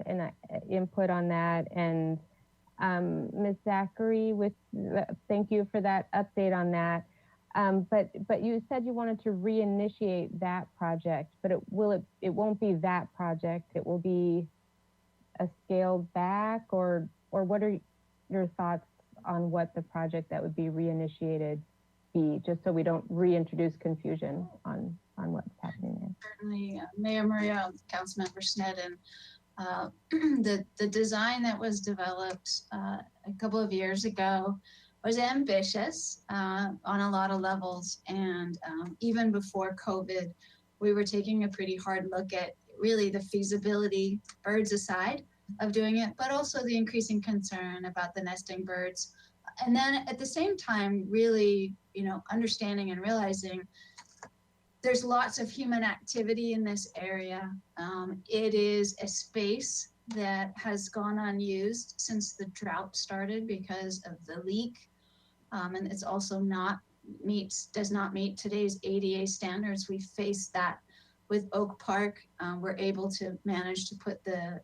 input on that, and Ms. Zachary, thank you for that update on that. But you said you wanted to reinitiate that project, but it won't be that project. It will be a scaled back, or what are your thoughts on what the project that would be reinitiated be, just so we don't reintroduce confusion on what's happening there? Certainly, Mayor Murillo, Councilmember Sneddon, the design that was developed a couple of years ago was ambitious on a lot of levels. And even before COVID, we were taking a pretty hard look at really the feasibility, birds aside, of doing it, but also the increasing concern about the nesting birds. And then at the same time, really, understanding and realizing there's lots of human activity in this area. It is a space that has gone unused since the drought started because of the leak. And it's also does not meet today's ADA standards. We faced that with Oak Park. We're able to manage to put the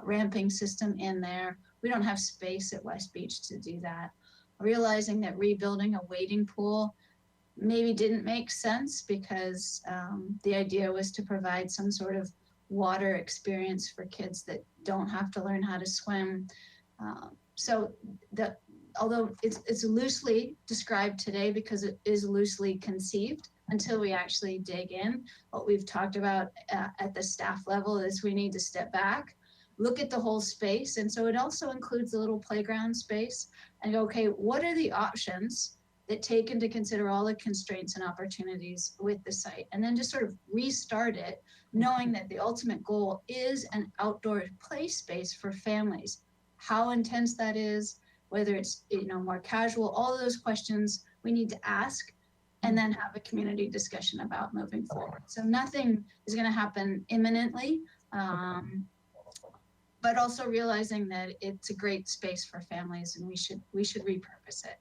ramping system in there. We don't have space at West Beach to do that. Realizing that rebuilding a wading pool maybe didn't make sense because the idea was to provide some sort of water experience for kids that don't have to learn how to swim. Although it's loosely described today because it is loosely conceived, until we actually dig in, what we've talked about at the staff level is we need to step back, look at the whole space. And so it also includes the little playground space and go, okay, what are the options that take into consider all the constraints and opportunities with the site? And then just sort of restart it, knowing that the ultimate goal is an outdoor play space for families. How intense that is, whether it's more casual, all of those questions we need to ask and then have a community discussion about moving forward. So nothing is going to happen imminently, but also realizing that it's a great space for families and we should repurpose it.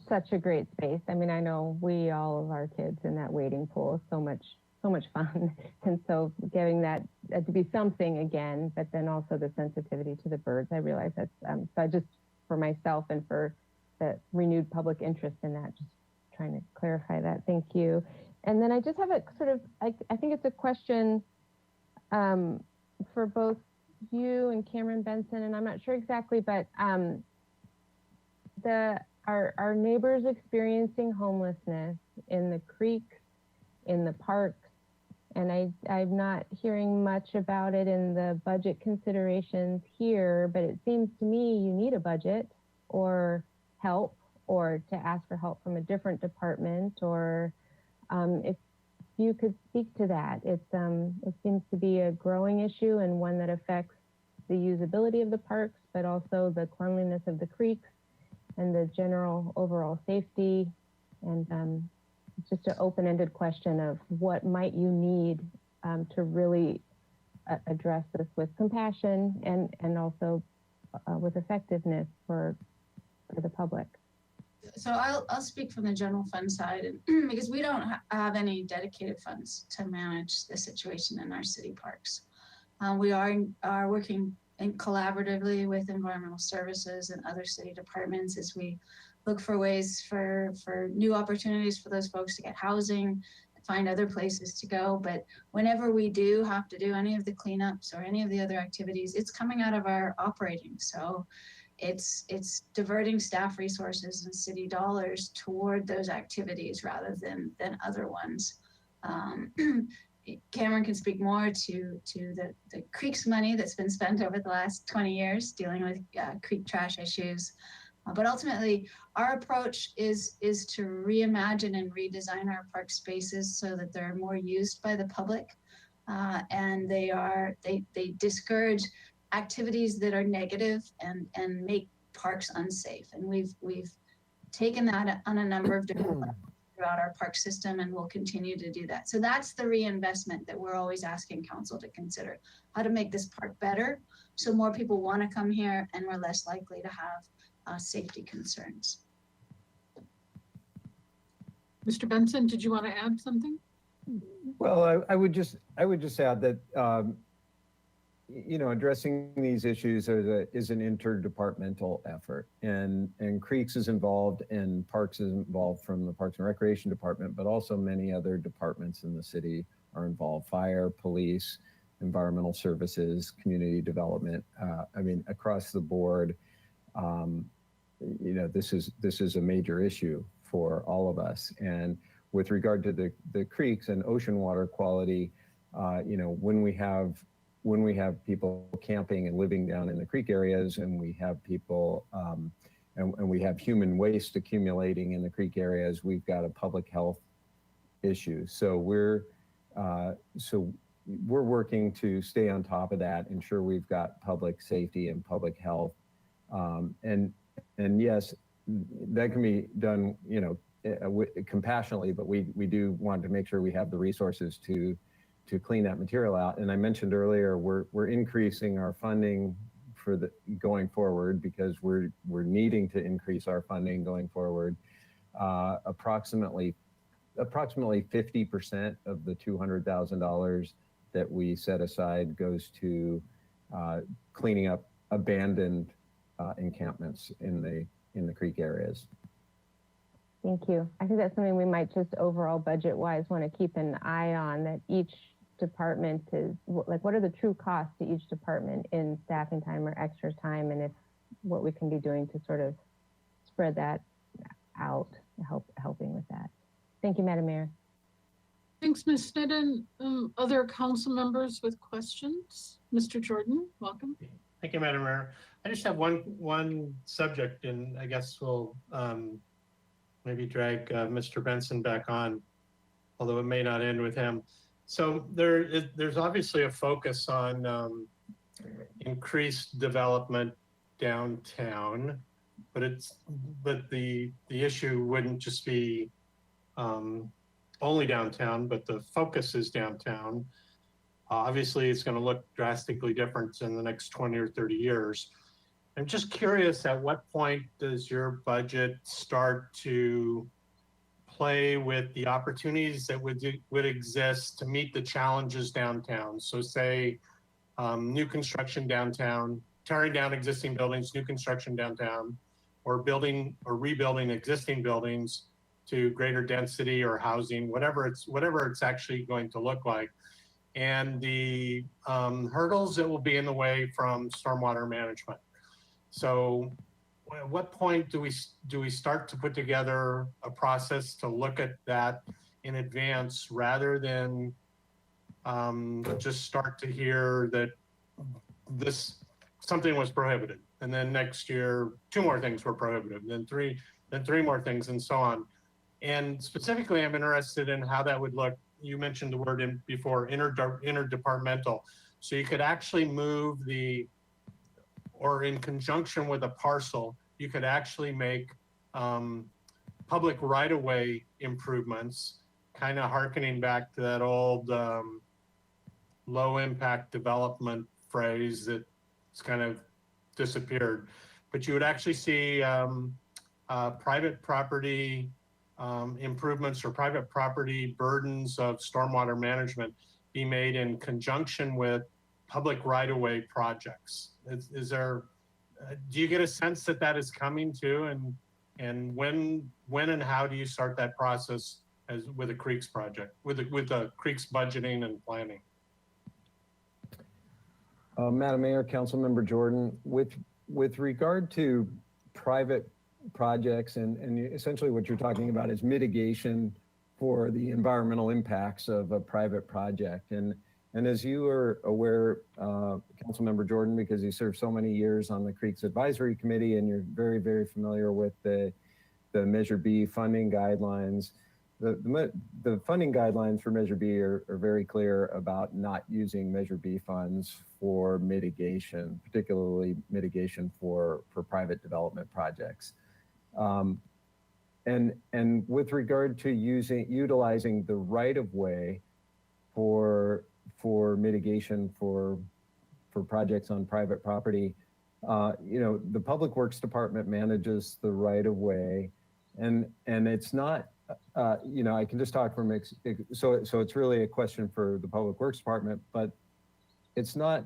Such a great space. I mean, I know all of our kids in that wading pool is so much fun. And so getting that to be something again, but then also the sensitivity to the birds, I realize that's, so I just, for myself and for the renewed public interest in that, just trying to clarify that. Thank you. And then I just have a sort of, I think it's a question for both you and Cameron Benson, and I'm not sure exactly, but our neighbors experiencing homelessness in the creeks, in the parks, and I'm not hearing much about it in the budget considerations here, but it seems to me you need a budget or help, or to ask for help from a different department, or if you could speak to that. It seems to be a growing issue and one that affects the usability of the parks, but also the cleanliness of the creeks and the general overall safety. And just an open-ended question of what might you need to really address this with compassion and also with effectiveness for the public. So I'll speak from the general fund side, and because we don't have any dedicated funds to manage the situation in our city parks. We are working collaboratively with environmental services and other city departments as we look for ways for new opportunities for those folks to get housing, find other places to go. But whenever we do have to do any of the cleanups or any of the other activities, it's coming out of our operating. So it's diverting staff resources and city dollars toward those activities rather than other ones. Cameron can speak more to the creeks money that's been spent over the last 20 years dealing with creek trash issues. But ultimately, our approach is to reimagine and redesign our park spaces so that they're more used by the public, and they discourage activities that are negative and make parks unsafe. And we've taken that on a number of different levels throughout our park system, and we'll continue to do that. So that's the reinvestment that we're always asking council to consider: how to make this park better so more people want to come here and we're less likely to have safety concerns. Mr. Benson, did you want to add something? Well, I would just add that addressing these issues is an interdepartmental effort, and Creeks is involved and Parks is involved from the Parks and Recreation Department, but also many other departments in the city are involved: fire, police, environmental services, community development. I mean, across the board. This is a major issue for all of us. And with regard to the creeks and ocean water quality, when we have people camping and living down in the creek areas, and we have people and we have human waste accumulating in the creek areas, we've got a public health issue. So we're working to stay on top of that, ensure we've got public safety and public health. And yes, that can be done, compassionately, but we do want to make sure we have the resources to clean that material out. And I mentioned earlier, we're increasing our funding for the going forward because we're needing to increase our funding going forward. Approximately 50% of the $200,000 that we set aside goes to cleaning up abandoned encampments in the creek areas. Thank you. I think that's something we might just overall budget-wise want to keep an eye on, that each department is, like, what are the true costs to each department in staffing time or extra time, and if what we can be doing to sort of spread that out, helping with that. Thank you, Madam Mayor. Thanks, Ms. Sneddon. Other council members with questions? Mr. Jordan, welcome. Thank you, Madam Mayor. I just have one subject, and I guess we'll maybe drag Mr. Benson back on, although it may not end with him. So there's obviously a focus on increased development downtown, but the issue wouldn't just be only downtown, but the focus is downtown. Obviously, it's going to look drastically different in the next 20 or 30 years. I'm just curious, at what point does your budget start to play with the opportunities that would exist to meet the challenges downtown? So say new construction downtown, tearing down existing buildings, new construction downtown, or building or rebuilding existing buildings to greater density or housing, whatever it's actually going to look like, and the hurdles that will be in the way from stormwater management. So at what point do we start to put together a process to look at that in advance, rather than just start to hear that something was prohibited, and then next year 2 more things were prohibited, then three more things, and so on. And specifically, I'm interested in how that would look. You mentioned the word before, interdepartmental. So you could actually move or in conjunction with a parcel, you could actually make public right-of-way improvements, kind of hearkening back to that old low-impact development phrase that's kind of disappeared. But you would actually see private property improvements or private property burdens of stormwater management be made in conjunction with public right-of-way projects. Is there, do you get a sense that that is coming too? And when and how do you start that process with the Creeks project, with the Creeks budgeting and planning? Madam Mayor, Councilmember Jordan, with regard to private projects and essentially what you're talking about is mitigation for the environmental impacts of a private project. And as you are aware, Councilmember Jordan, because you served so many years on the Creeks Advisory Committee and you're very, very familiar with the Measure B funding guidelines, the funding guidelines for Measure B are very clear about not using Measure B funds for mitigation, particularly mitigation for private development projects. And with regard to utilizing the right-of-way for mitigation for projects on private property, the Public Works Department manages the right-of-way, and it's not, I can just talk from, so it's really a question for the Public Works Department, but it's not,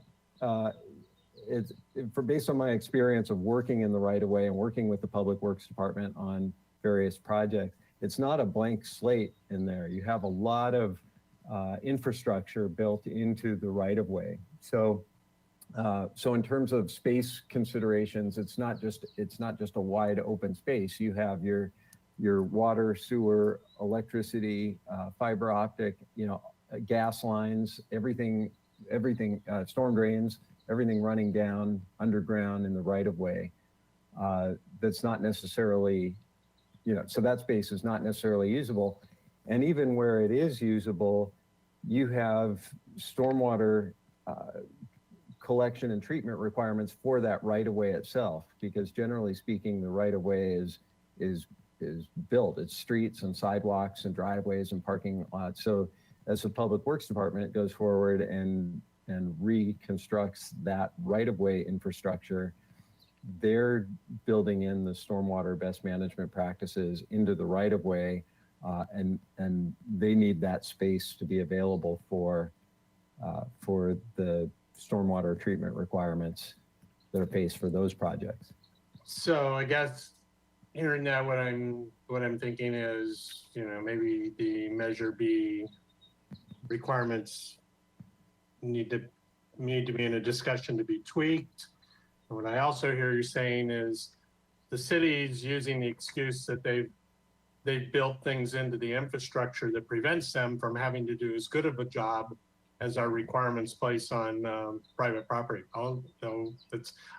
based on my experience of working in the right-of-way and working with the Public Works Department on various projects, it's not a blank slate in there. You have a lot of infrastructure built into the right-of-way. So in terms of space considerations, it's not just a wide open space. You have your water, sewer, electricity, fiber optic, gas lines, everything, storm drains, everything running down underground in the right-of-way. That's not necessarily, so that space is not necessarily usable. And even where it is usable, you have stormwater collection and treatment requirements for that right of way itself, because generally speaking, the right of way is built. It's streets and sidewalks and driveways and parking lots. So as the Public Works Department goes forward and reconstructs that right of way infrastructure, they're building in the stormwater best management practices into the right of way, and they need that space to be available for the stormwater treatment requirements that are faced for those projects. So I guess hearing that, what I'm thinking is, maybe the Measure B requirements need to be in a discussion to be tweaked. And what I also hear you saying is the city's using the excuse that they've built things into the infrastructure that prevents them from having to do as good of a job as our requirements place on private property. Although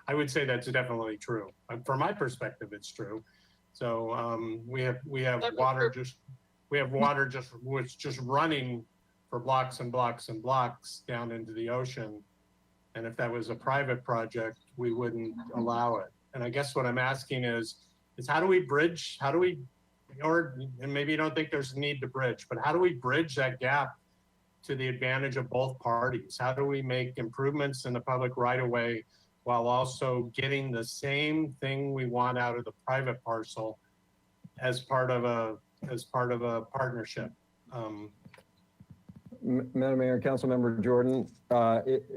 I would say that's definitely true. From my perspective, it's true. So we have water just running for blocks and blocks and blocks down into the ocean. And if that was a private project, we wouldn't allow it. And I guess what I'm asking is how do we bridge? And maybe you don't think there's a need to bridge, but how do we bridge that gap to the advantage of both parties? How do we make improvements in the public right of way while also getting the same thing we want out of the private parcel as part of a partnership? Madam Mayor, Councilmember Jordan,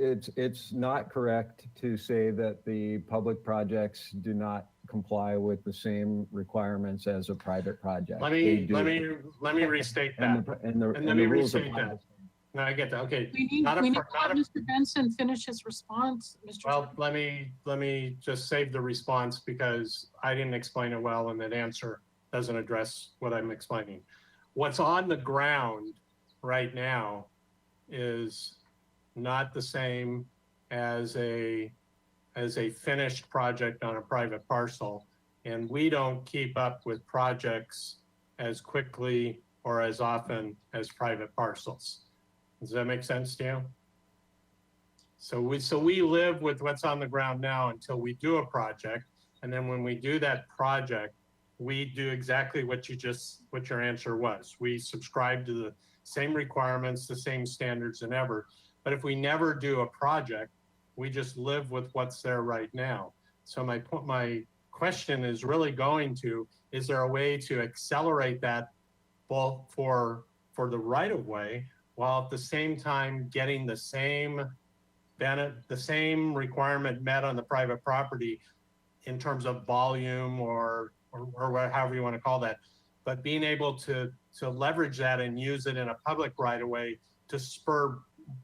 it's not correct to say that the public projects do not comply with the same requirements as a private project. Let They me do. restate that. And the let me rules restate apply. that. No, I get that. Okay. We need Not a- to not let a- Mr. Benson finish his response, Mr. Well, Jordan. let me just save the response because I didn't explain it well and that answer doesn't address what I'm explaining. What's on the ground right now is not the same as a finished project on a private parcel. And we don't keep up with projects as quickly or as often as private parcels. Does that make sense to you? So we live with what's on the ground now until we do a project. And then when we do that project, we do exactly what your answer was. We subscribe to the same requirements, the same standards than ever. But if we never do a project, we just live with what's there right now. So my question is really going to, is there a way to accelerate that both for the right of way, while at the same time getting the same requirement met on the private property in terms of volume or however you want to call that, but being able to leverage that and use it in a public right of way to spur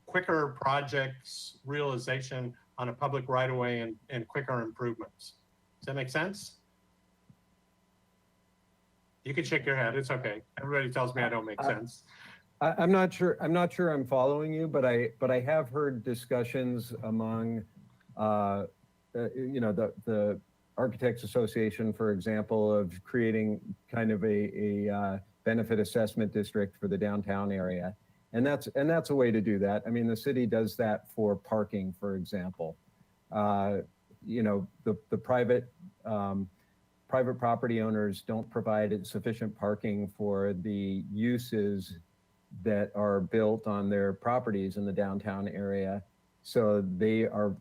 quicker projects realization on a public right of way and quicker improvements. Does that make sense? You can shake your head. It's okay. Everybody tells me I don't make sense. I'm not sure I'm following you, but I have heard discussions among, the Architects Association, for example, of creating kind of a benefit assessment district for the downtown area. And that's a way to do that. I mean, the city does that for parking, for example. The private property owners don't provide sufficient parking for the uses that are built on their properties in the downtown area. So they are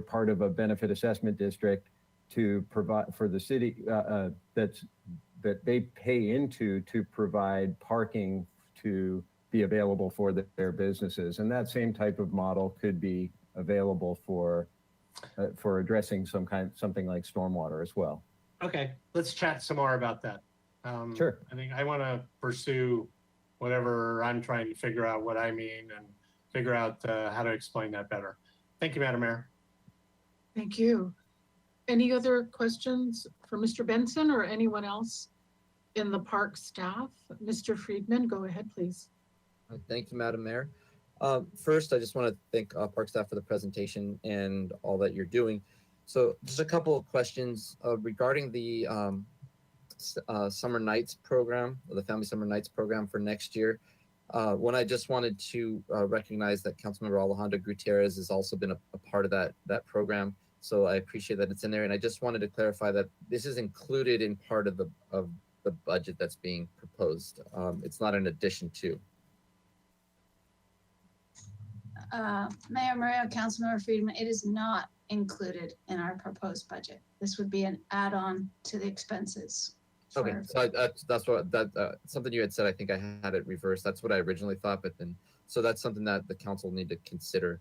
part of a benefit assessment district to provide for the city that they pay into to provide parking to be available for their businesses. And that same type of model could be available for addressing something like stormwater as well. Okay, let's chat some more about that. Sure. I think I want to pursue whatever I'm trying to figure out what I mean and figure out how to explain that better. Thank you, Madam Mayor. Thank you. Any other questions for Mr. Benson or anyone else in the park staff? Mr. Friedman, go ahead, please. Thank you, Madam Mayor. First, I just want to thank park staff for the presentation and all that you're doing. So just a couple of questions regarding the Summer Nights program, or the Family Summer Nights program for next year. One, I just wanted to recognize that Councilmember Alejandro Gutierrez has also been a part of that program. So I appreciate that it's in there. And I just wanted to clarify that this is included in part of the budget that's being proposed. It's not an addition to. Mayor Murillo, Councilmember Friedman, it is not included in our proposed budget. This would be an add-on to the expenses. Okay, for- so that's what something you had said. I think I had it reversed. That's what I originally thought, but then so that's something that the council need to consider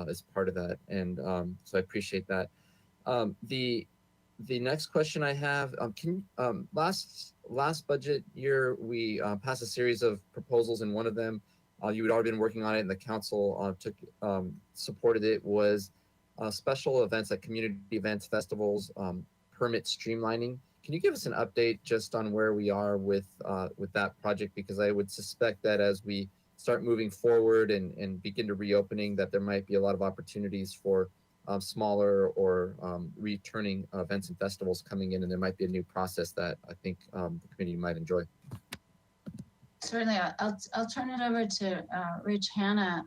as part of that. And so I appreciate that. The next question I have, last budget year we passed a series of proposals, and one of them you had already been working on it, and the council supported it, was special events like community events, festivals, permit streamlining. Can you give us an update just on where we are with that project? Because I would suspect that as we start moving forward and begin to reopening, that there might be a lot of opportunities for smaller or returning events and festivals coming in, and there might be a new process that I think the community might enjoy. Certainly, I'll turn it over to Rich Hanna,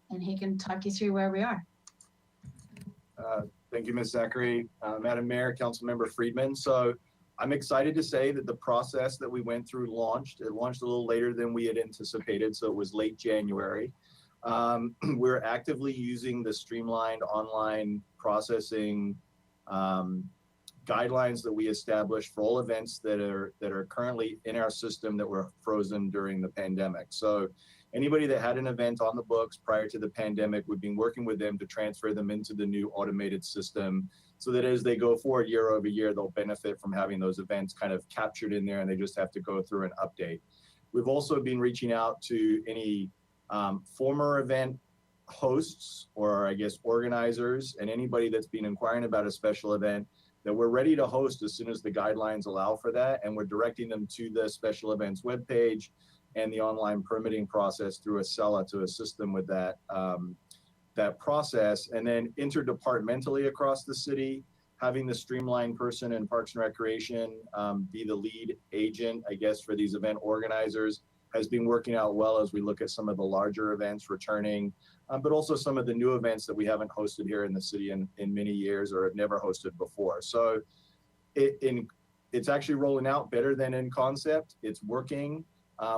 and he can talk you through where we are. Thank you, Ms. Zachary. Madam Mayor, Councilmember Friedman. So I'm excited to say that the process that we went through launched. It launched a little later than we had anticipated, so it was late January. We're actively using the streamlined online processing guidelines that we established for all events that are currently in our system that were frozen during the pandemic. So anybody that had an event on the books prior to the pandemic, we've been working with them to transfer them into the new automated system so that as they go forward year over year, they'll benefit from having those events kind of captured in there, and they just have to go through an update. We've also been reaching out to any former event hosts, or I guess organizers, and anybody that's been inquiring about a special event that we're ready to host as soon as the guidelines allow for that. And we're directing them to the special events webpage and the online permitting process through Acela to assist them with that, that process. And then interdepartmentally across the city, having the streamlined person in Parks and Recreation be the lead agent, I guess, for these event organizers has been working out well as we look at some of the larger events returning, but also some of the new events that we haven't hosted here in the city in many years or have never hosted before. So it's actually rolling out better than in concept. It's working.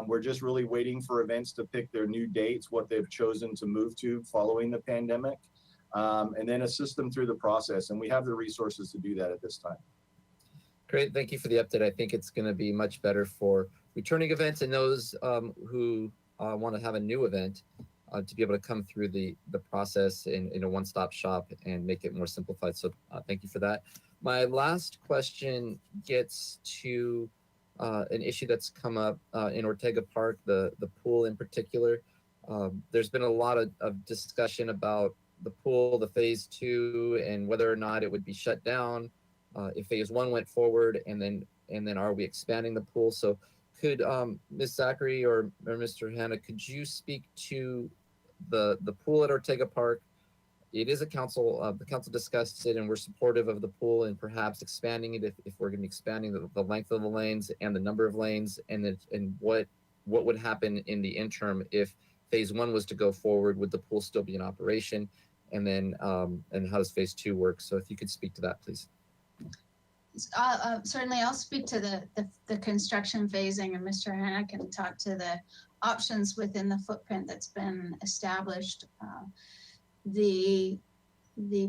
We're just really waiting for events to pick their new dates, what they've chosen to move to following the pandemic, and then assist them through the process. And we have the resources to do that at this time. Great, thank you for the update. I think it's going to be much better for returning events and those who want to have a new event to be able to come through the process in a one-stop shop and make it more simplified. So thank you for that. My last question gets to an issue that's come up in Ortega Park, the pool in particular. There's been a lot of discussion about the pool, the phase 2, and whether or not it would be shut down if phase 1 went forward, and then are we expanding the pool? So could Ms. Zachary or Mr. Hanna, could you speak to the pool at Ortega Park? It is a council, the council discussed it, and we're supportive of the pool and perhaps expanding it if we're going to be expanding the length of the lanes and the number of lanes, and what would happen in the interim if phase 1 was to go forward. Would the pool still be in operation? And then and how does phase 2 work? So if you could speak to that, please. Certainly, I'll speak to the construction phasing, and Mr. Hanna can talk to the options within the footprint that's been established. The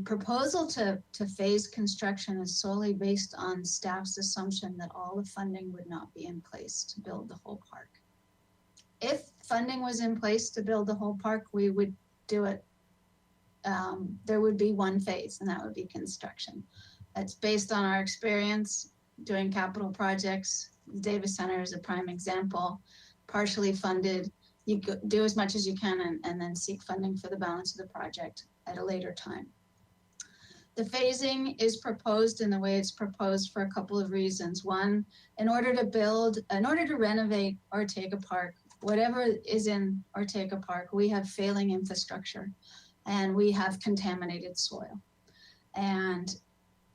proposal to phase construction is solely based on staff's assumption that all the funding would not be in place to build the whole park. If funding was in place to build the whole park, we would do it. There would be one phase, and that would be construction. That's based on our experience doing capital projects. The Davis Center is a prime example, partially funded. You do as much as you can and then seek funding for the balance of the project at a later time. The phasing is proposed in the way it's proposed for a couple of reasons. One, in order to renovate Ortega Park, whatever is in Ortega Park, we have failing infrastructure and we have contaminated soil. And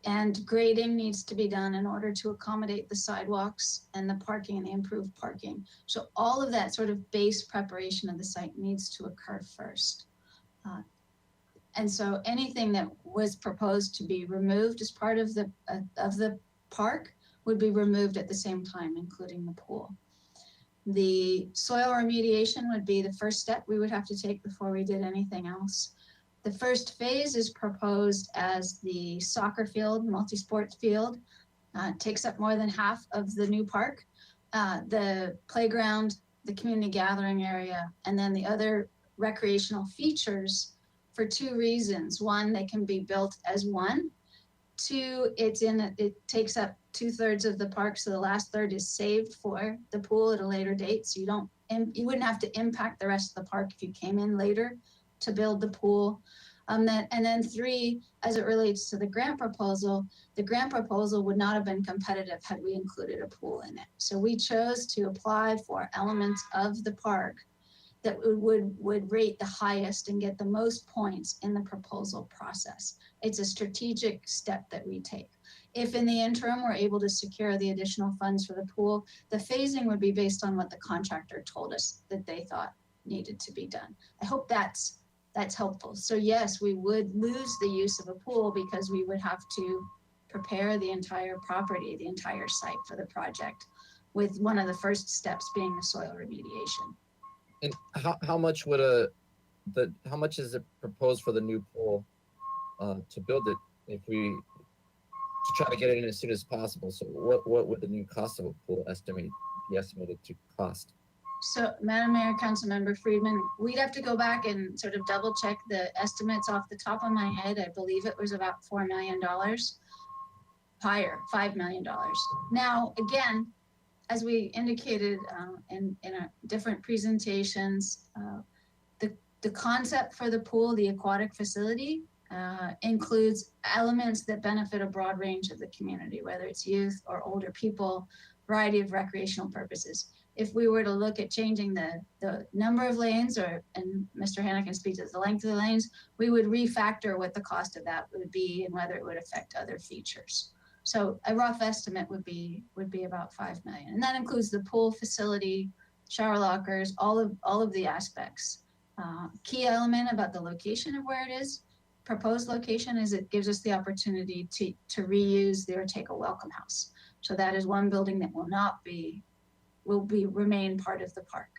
And grading needs to be done in order to accommodate the sidewalks and the parking and the improved parking. So all of that sort of base preparation of the site needs to occur first. And so anything that was proposed to be removed as part of the park would be removed at the same time, including the pool. The soil remediation would be the first step we would have to take before we did anything else. The first phase is proposed as the soccer field, multi-sports field. Takes up more than half of the new park. The playground, the community gathering area, and then the other recreational features for two reasons. One, they can be built as one. Two, it takes up 2/3 of the park, so the last third is saved for the pool at a later date. So you wouldn't have to impact the rest of the park if you came in later to build the pool. And then three, as it relates to the grant proposal would not have been competitive had we included a pool in it. So we chose to apply for elements of the park that would rate the highest and get the most points in the proposal process. It's a strategic step that we take. If in the interim we're able to secure the additional funds for the pool, the phasing would be based on what the contractor told us that they thought needed to be done. I hope that's helpful. So yes, we would lose the use of a pool because we would have to prepare the entire property, the entire site for the project, with one of the first steps being the soil remediation. And how much would how much is it proposed for the new pool to build it if we to try to get it in as soon as possible? So what would the new cost of a pool be estimated to cost? So Madam Mayor, Councilmember Friedman, we'd have to go back and sort of double check the estimates off the top of my head. I believe it was about $4 million, higher, $5 million. Now, again, as we indicated in our different presentations, the concept for the pool, the aquatic facility, includes elements that benefit a broad range of the community, whether it's youth or older people, variety of recreational purposes. If we were to look at changing the number of lanes, and Mr. Hanna can speak to the length of the lanes, we would refactor what the cost of that would be and whether it would affect other features. So a rough estimate would be about $5 million. And that includes the pool facility, shower lockers, all of the aspects. Key element about the location of where it is, proposed location, is it gives us the opportunity to reuse the Ortega Welcome House. So that is one building that will remain part of the park.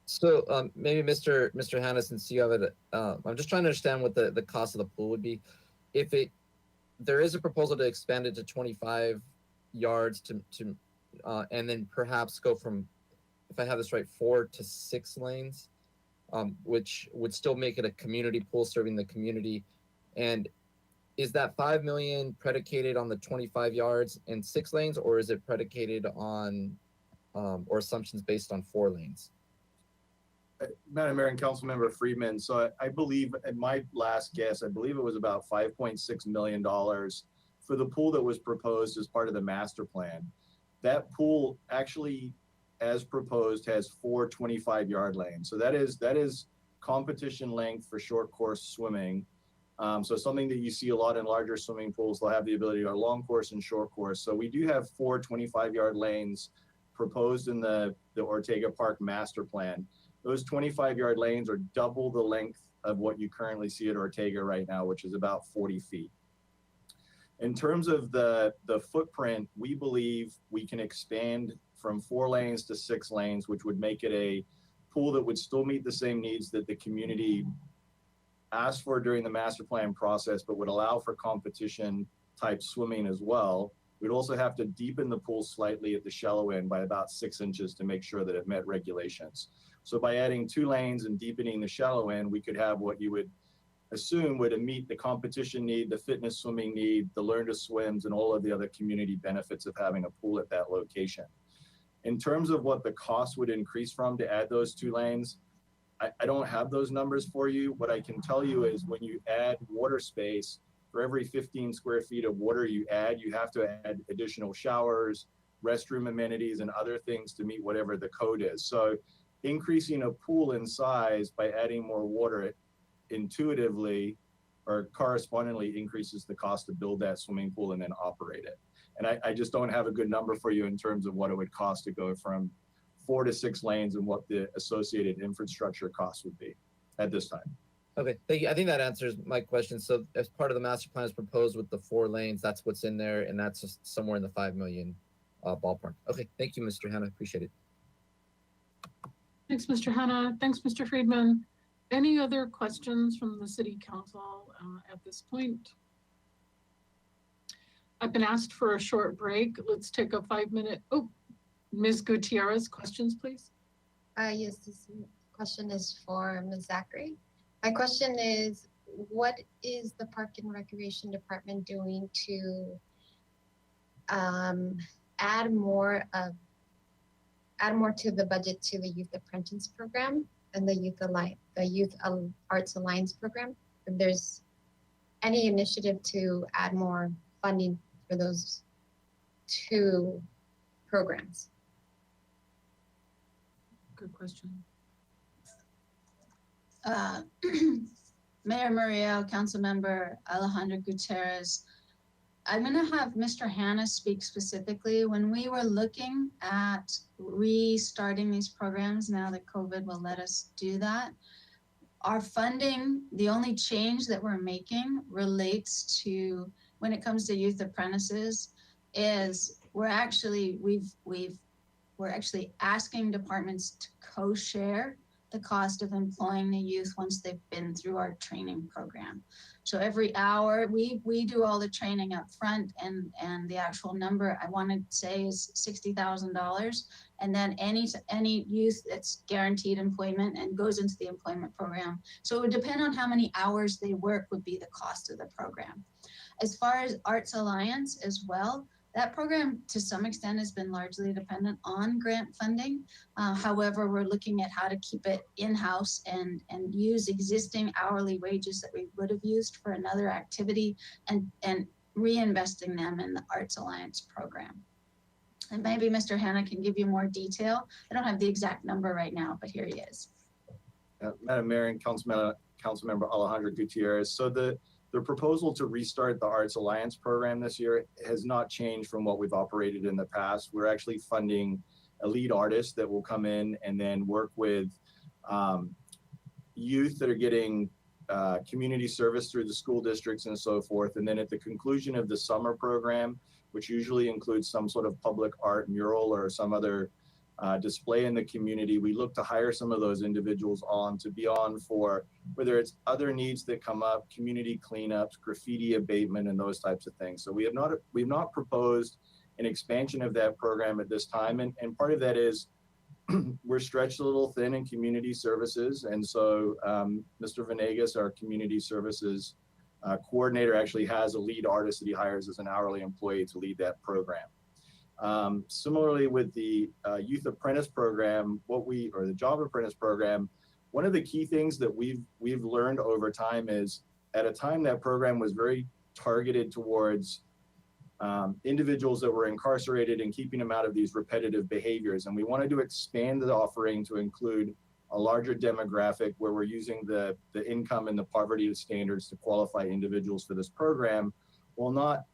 So maybe Mr. Hanna, since you have it, I'm just trying to understand what the cost of the pool would be. If there is a proposal to expand it to 25 yards and then perhaps go from, if I have this right, 4 to 6 lanes, which would still make it a community pool serving the community. And is that $5 million predicated on the 25 yards and 6 lanes, or is it predicated on or assumptions based on 4 lanes? Madam Mayor and Councilmember Friedman, so I believe, at my last guess, I believe it was about $5.6 million for the pool that was proposed as part of the master plan. That pool actually, as proposed, has 4 25-yard lanes. So that is competition length for short course swimming. So something that you see a lot in larger swimming pools, they'll have the ability to go long course and short course. So we do have 4 25-yard lanes proposed in the Ortega Park master plan. Those 25-yard lanes are double the length of what you currently see at Ortega right now, which is about 40 feet. In terms of the footprint, we believe we can expand from 4 lanes to 6 lanes, which would make it a pool that would still meet the same needs that the community asked for during the master plan process, but would allow for competition type swimming as well. We'd also have to deepen the pool slightly at the shallow end by about 6 inches to make sure that it met regulations. So by adding 2 lanes and deepening the shallow end, we could have what you would assume would meet the competition need, the fitness swimming need, the learn to swims, and all of the other community benefits of having a pool at that location. In terms of what the cost would increase from to add those 2 lanes, I don't have those numbers for you. What I can tell you is when you add water space, for every 15 square feet of water you add, you have to add additional showers, restroom amenities, and other things to meet whatever the code is. So increasing a pool in size by adding more water intuitively or correspondingly increases the cost to build that swimming pool and then operate it. And I just don't have a good number for you in terms of what it would cost to go from 4 to 6 lanes and what the associated infrastructure costs would be at this time. Okay, thank you. I think that answers my question. So as part of the master plan is proposed with the 4 lanes, that's what's in there, and that's just somewhere in the 5 million ballpark. Okay, thank you, Mr. Hanna. Appreciate it. Thanks, Mr. Hanna. Thanks, Mr. Friedman. Any other questions from the city council at this point? I've been asked for a short break. Let's take a 5-minute. Oh, Ms. Gutierrez, questions, please. Yes, this question is for Ms. Zachary. My question is, what is the Park and Recreation Department doing to add more to the budget to the Youth Apprentice Program and the Youth Arts Alliance Program? If there's any initiative to add more funding for those 2 programs? Good question. Mayor Muriel, Councilmember Alejandra Gutierrez, I'm going to have Mr. Hanna speak specifically. When we were looking at restarting these programs, now that COVID will let us do that, our funding, the only change that we're making relates to when it comes to youth apprentices is we're actually asking departments to co-share the cost of employing the youth once they've been through our training program. So every hour we do all the training up front, and the actual number I want to say is $60,000. And then any youth that's guaranteed employment and goes into the employment program. So it would depend on how many hours they work would be the cost of the program. As far as Arts Alliance as well, that program to some extent has been largely dependent on grant funding. However, we're looking at how to keep it in-house and use existing hourly wages that we would have used for another activity and reinvesting them in the Arts Alliance program. And maybe Mr. Hanna can give you more detail. I don't have the exact number right now, but here he is. Madam Mayor and Councilmember Alejandra Gutierrez. So the proposal to restart the Arts Alliance program this year has not changed from what we've operated in the past. We're actually funding a lead artist that will come in and then work with youth that are getting community service through the school districts and so forth. And then at the conclusion of the summer program, which usually includes some sort of public art mural or some other display in the community, we look to hire some of those individuals on to be on for whether it's other needs that come up, community cleanups, graffiti abatement, and those types of things. So we've not proposed an expansion of that program at this time. And part of that is we're stretched a little thin in community services. And so Mr. Venegas, our community services coordinator, actually has a lead artist that he hires as an hourly employee to lead that program. Similarly with the Youth Apprentice Program, the Job Apprentice Program, one of the key things that we've learned over time is at a time that program was very targeted towards individuals that were incarcerated and keeping them out of these repetitive behaviors. And we wanted to expand the offering to include a larger demographic where we're using the income and the poverty standards to qualify individuals for this program, while not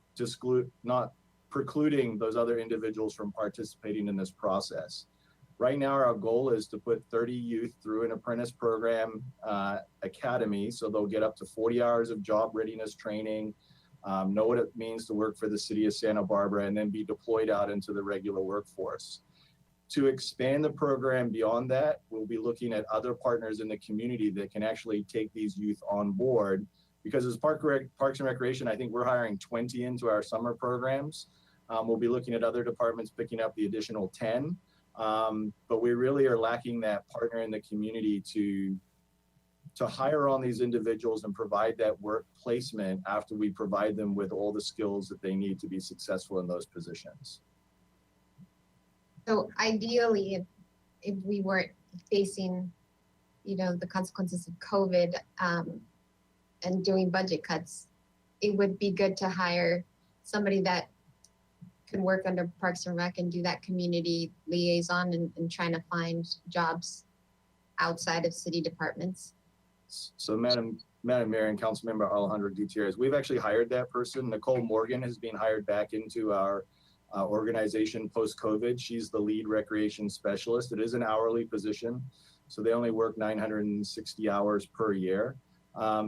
precluding those other individuals from participating in this process. Right now, our goal is to put 30 youth through an apprentice program academy, so they'll get up to 40 hours of job readiness training, know what it means to work for the city of Santa Barbara, and then be deployed out into the regular workforce. To expand the program beyond that, we'll be looking at other partners in the community that can actually take these youth on board. Because as Parks and Recreation, I think we're hiring 20 into our summer programs. We'll be looking at other departments picking up the additional 10. But we really are lacking that partner in the community to hire on these individuals and provide that work placement after we provide them with all the skills that they need to be successful in those positions. So ideally, if we weren't facing, the consequences of COVID and doing budget cuts, it would be good to hire somebody that could work under Parks and Rec and do that community liaison and trying to find jobs outside of city departments. So Madam Madam Mayor and Councilmember Alejandro Gutierrez, we've actually hired that person. Nicole Morgan has been hired back into our organization post-COVID. She's the lead recreation specialist. It is an hourly position, so they only work 960 hours per year.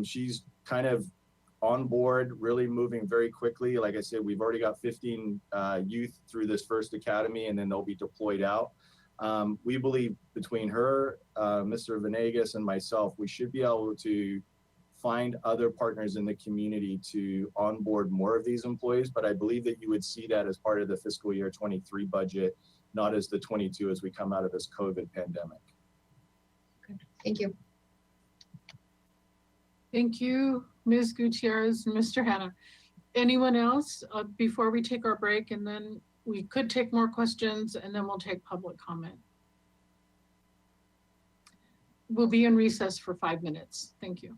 She's kind of on board, really moving very quickly. Like I said, we've already got 15 youth through this first academy, and then they'll be deployed out. We believe between her, Mr. Venegas, and myself, we should be able to find other partners in the community to onboard more of these employees. But I believe that you would see that as part of the fiscal year 23 budget, not as the 22 as we come out of this COVID pandemic. Thank you. Thank you, Ms. Gutierrez and Mr. Hanna. Anyone else before we take our break, and then we could take more questions and then we'll take public comment. We'll be in recess for 5 minutes. Thank you.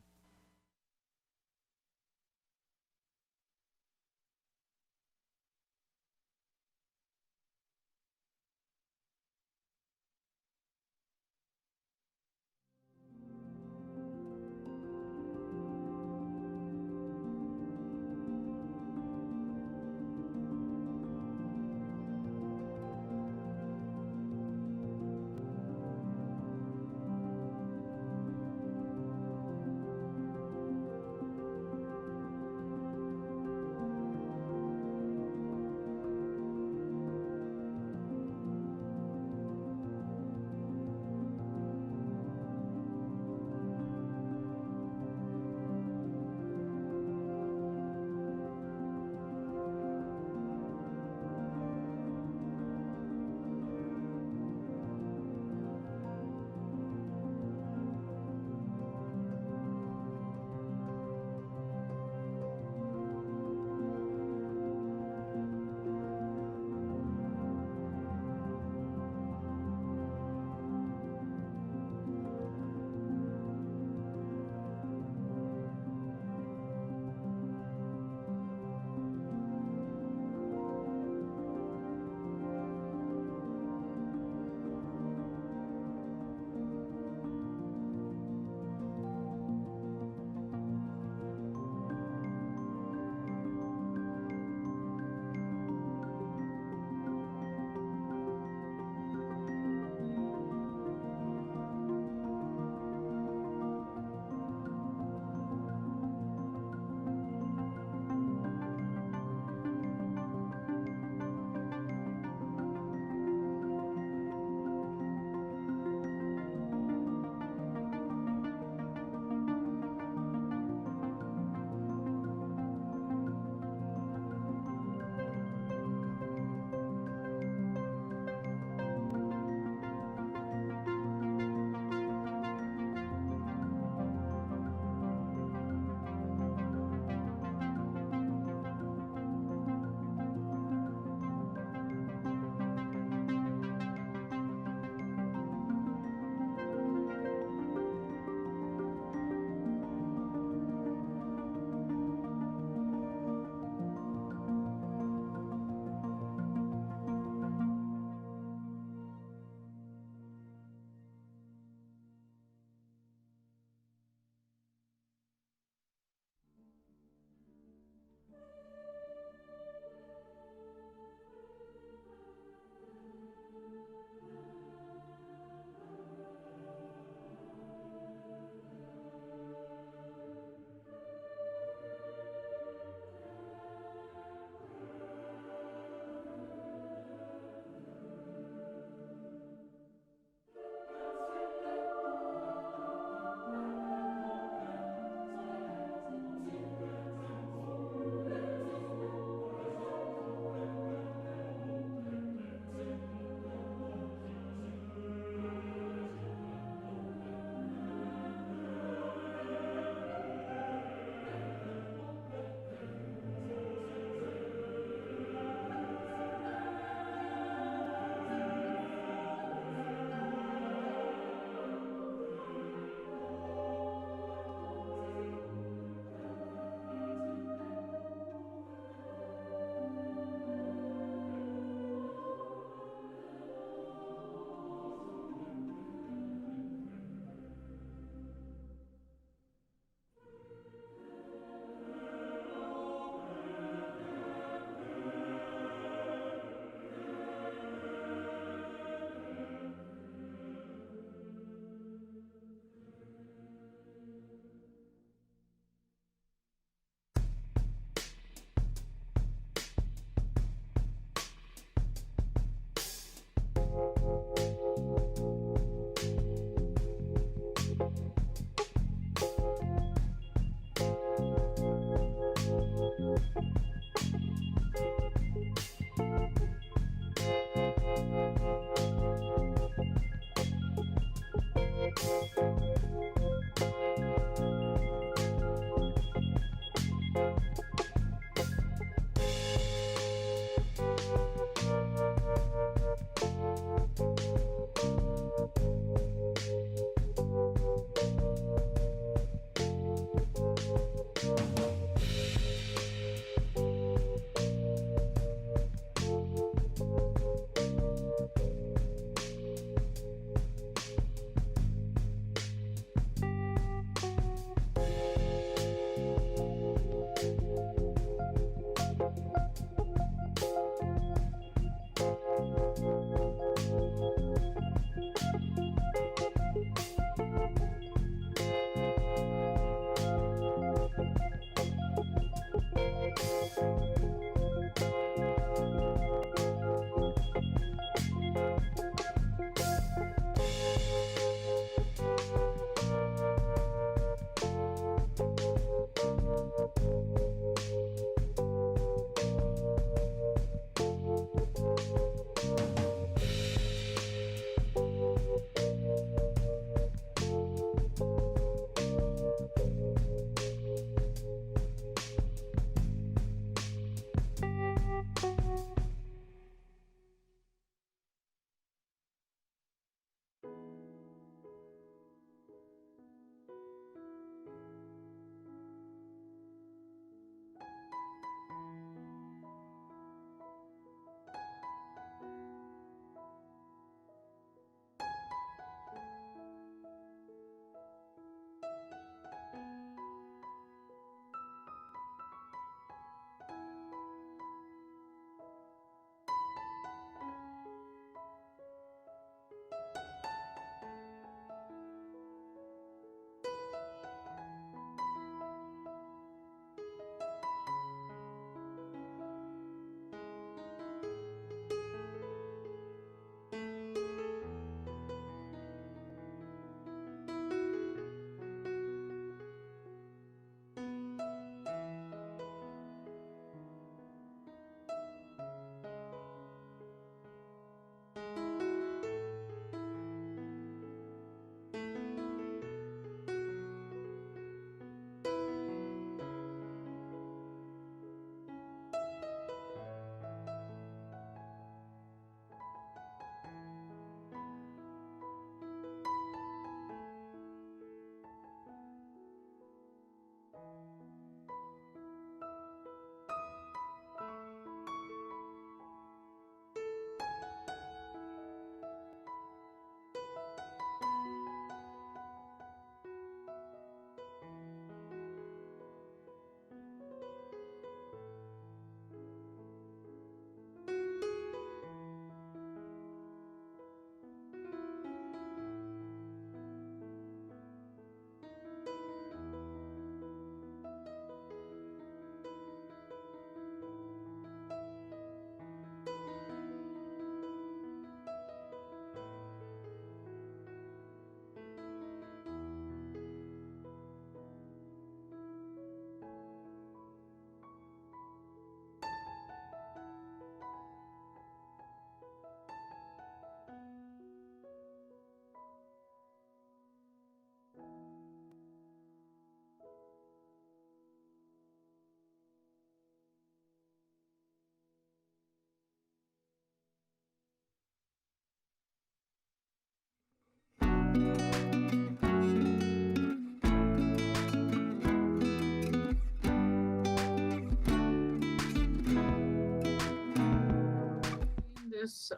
This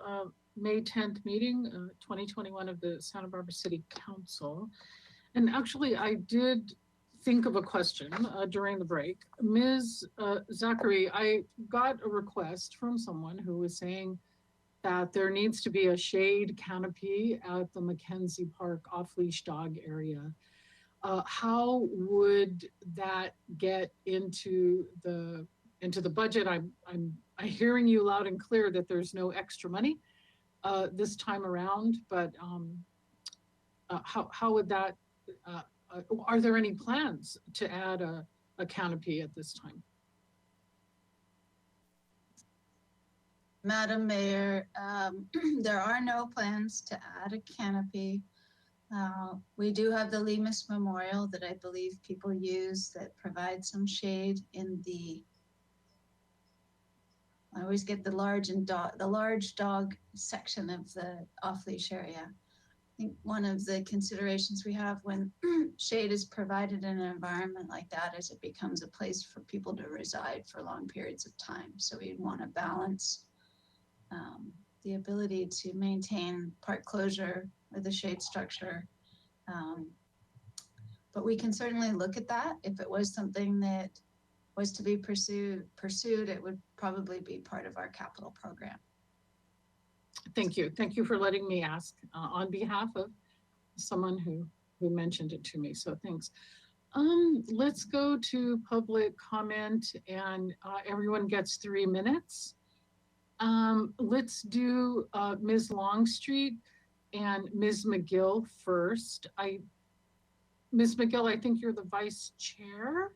May 10th meeting, 2021 of the Santa Barbara City Council. And actually, I did think of a question during the break. Ms. Zachary, I got a request from someone who was saying that there needs to be a shade canopy at the Mackenzie Park off-leash dog area. How would that get into the budget? I'm hearing you loud and clear that there's no extra money this time around, but how would that, are there any plans to add a canopy at this time? Madam Mayor, there are no plans to add a canopy. We do have the Lemus Memorial that I believe people use that provides some shade in the, I always get the large dog section of the off-leash area. I think one of the considerations we have when shade is provided in an environment like that is it becomes a place for people to reside for long periods of time. So we'd want to balance the ability to maintain park closure with a shade structure. But we can certainly look at that. If it was something that was to be pursued, it would probably be part of our capital program. Thank you. Thank you for letting me ask on behalf of someone who mentioned it to me. So thanks. Let's go to public comment, and everyone gets 3 minutes. Let's do Ms. Longstreet and Ms. McGill first. Ms. McGill, I think you're the vice chair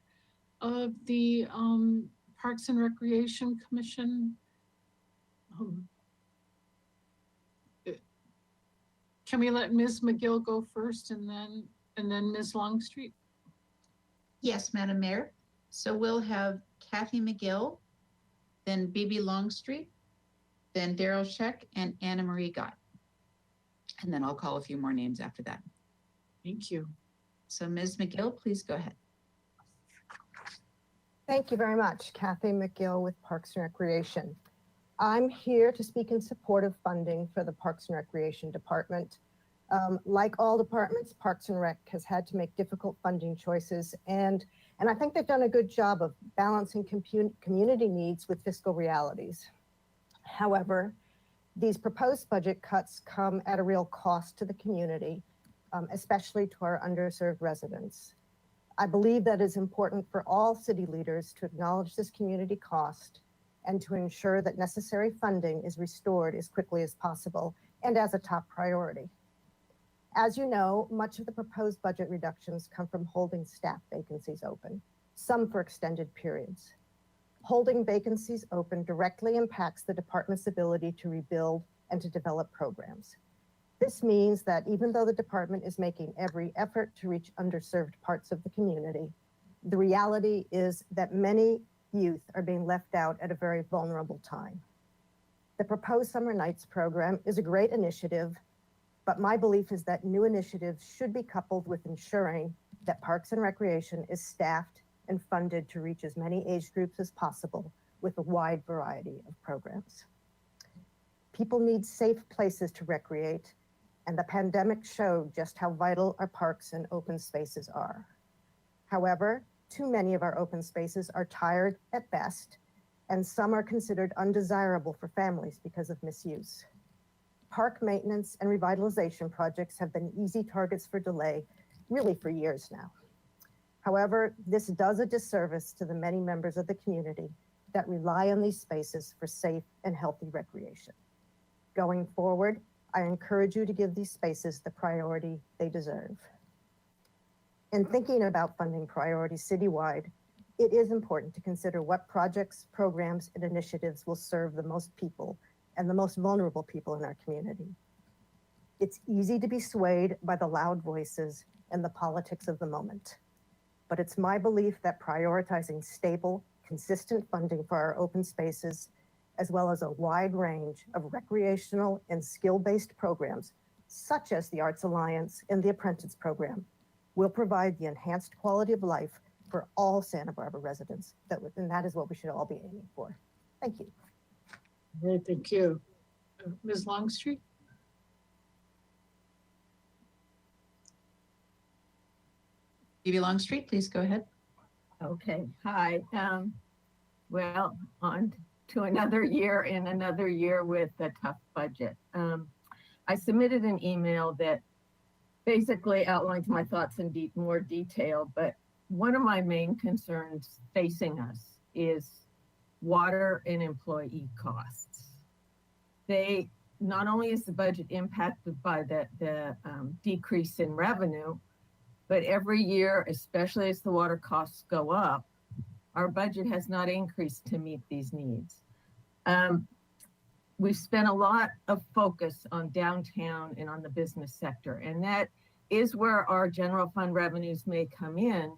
of the Parks and Recreation Commission. Can we let Ms. McGill go first and then Ms. Longstreet? Yes, Madam Mayor. So we'll have Kathy McGill, then Bibi Longstreet, then Daryl Sheck, and Anna Marie Gott. And then I'll call a few more names after that. Thank you. So Ms. McGill, please go ahead. Thank you very much. Kathy McGill with Parks and Recreation. I'm here to speak in support of funding for the Parks and Recreation Department. Like all departments, Parks and Rec has had to make difficult funding choices, and I think they've done a good job of balancing community needs with fiscal realities. However, these proposed budget cuts come at a real cost to the community, especially to our underserved residents. I believe that it's important for all city leaders to acknowledge this community cost and to ensure that necessary funding is restored as quickly as possible and as a top priority. As you know, much of the proposed budget reductions come from holding staff vacancies open, some for extended periods. Holding vacancies open directly impacts the department's ability to rebuild and to develop programs. This means that even though the department is making every effort to reach underserved parts of the community, the reality is that many youth are being left out at a very vulnerable time. The proposed Summer Nights program is a great initiative, but my belief is that new initiatives should be coupled with ensuring that Parks and Recreation is staffed and funded to reach as many age groups as possible with a wide variety of programs. People need safe places to recreate, and the pandemic showed just how vital our parks and open spaces are. However, too many of our open spaces are tired at best, and some are considered undesirable for families because of misuse. Park maintenance and revitalization projects have been easy targets for delay, really for years now. However, this does a disservice to the many members of the community that rely on these spaces for safe and healthy recreation. Going forward, I encourage you to give these spaces the priority they deserve. In thinking about funding priorities citywide, it is important to consider what projects, programs, and initiatives will serve the most people and the most vulnerable people in our community. It's easy to be swayed by the loud voices and the politics of the moment. But it's my belief that prioritizing stable, consistent funding for our open spaces, as well as a wide range of recreational and skill-based programs, such as the Arts Alliance and the Apprentice Program, will provide the enhanced quality of life for all Santa Barbara residents. And that is what we should all be aiming for. Thank you. Great, thank you. Ms. Longstreet? Phoebe Longstreet, please go ahead. Okay, hi. Well, on to another year and another year with a tough budget. I submitted an email that basically outlines my thoughts in more detail, but one of my main concerns facing us is water and employee costs. They, not only is the budget impacted by the decrease in revenue, but every year, especially as the water costs go up, our budget has not increased to meet these needs. We've spent a lot of focus on downtown and on the business sector, and that is where our general fund revenues may come in,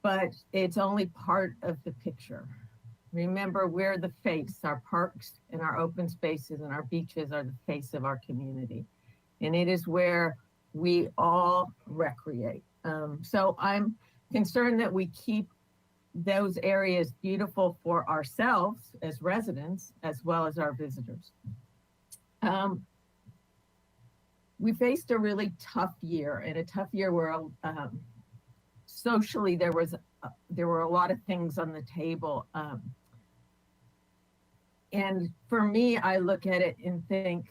but it's only part of the picture. Remember, we're the face. Our parks and our open spaces and our beaches are the face of our community, and it is where we all recreate. So I'm concerned that we keep those areas beautiful for ourselves as residents, as well as our visitors. We faced a really tough year, and a tough year where socially there were a lot of things on the table. And for me, I look at it and think,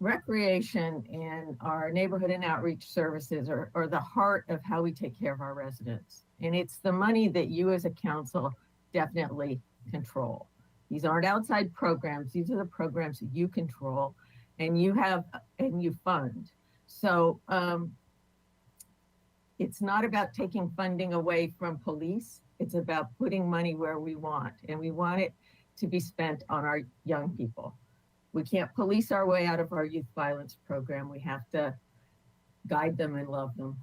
recreation and our neighborhood and outreach services are the heart of how we take care of our residents. And it's the money that you as a council definitely control. These aren't outside programs. These are the programs that you control and you fund. So it's not about taking funding away from police. It's about putting money where we want, and we want it to be spent on our young people. We can't police our way out of our youth violence program. We have to guide them and love them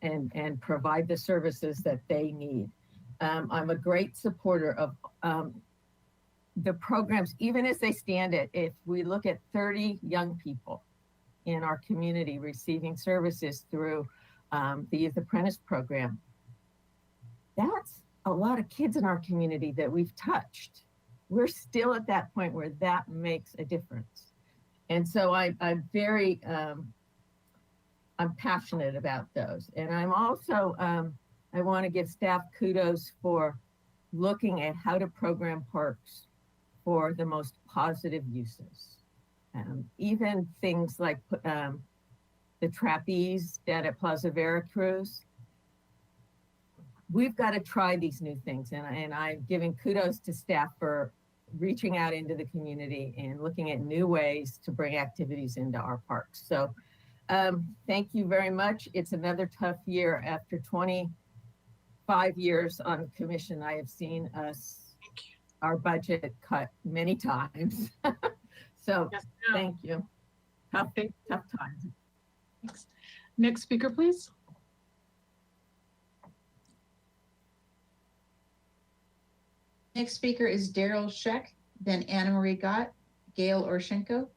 and provide the services that they need. I'm a great supporter of the programs, even as they stand it. If we look at 30 young people in our community receiving services through the Youth Apprentice Program, that's a lot of kids in our community that we've touched. We're still at that point where that makes a difference. And so I'm very, I'm passionate about those. And I'm also, I want to give staff kudos for looking at how to program parks for the most positive uses. Even things like the trapeze down at Plaza Veracruz. We've got to try these new things, and I'm giving kudos to staff for reaching out into the community and looking at new ways to bring activities into our parks. So thank you very much. It's another tough year. After 25 years on commission, I have seen our budget cut many times. So Yes, thank you. Tough times. Thanks. Next speaker, please. Next speaker is Daryl Sheck, then Anna Marie Gott, Gail Orshenko,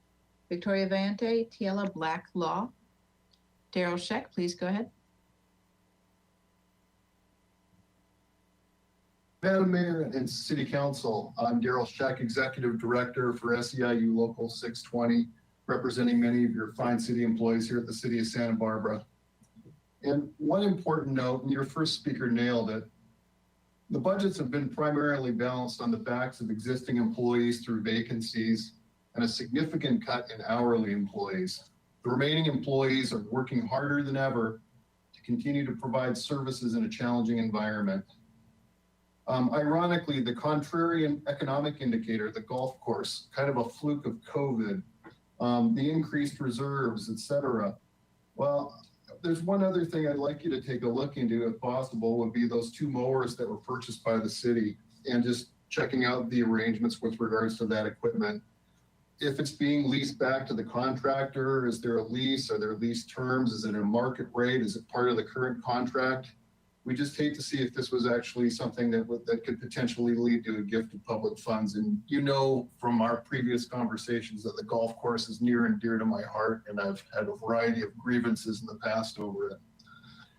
Victoria Valiente, Tiela Black Law. Daryl Sheck, please go ahead. Madam Mayor and City Council, I'm Daryl Sheck, Executive Director for SEIU Local 620, representing many of your fine city employees here at the City of Santa Barbara. And one important note, and your first speaker nailed it, the budgets have been primarily balanced on the backs of existing employees through vacancies and a significant cut in hourly employees. The remaining employees are working harder than ever to continue to provide services in a challenging environment. Ironically, the contrarian economic indicator, the golf course, kind of a fluke of COVID, the increased reserves, et cetera. Well, there's one other thing I'd like you to take a look into, if possible, would be those 2 mowers that were purchased by the city, and just checking out the arrangements with regards to that equipment. If it's being leased back to the contractor, is there a lease? Are there lease terms? Is it a market rate? Is it part of the current contract? We just hate to see if this was actually something that could potentially lead to a gift of public funds. And you know from our previous conversations that the golf course is near and dear to my heart, and I've had a variety of grievances in the past over it.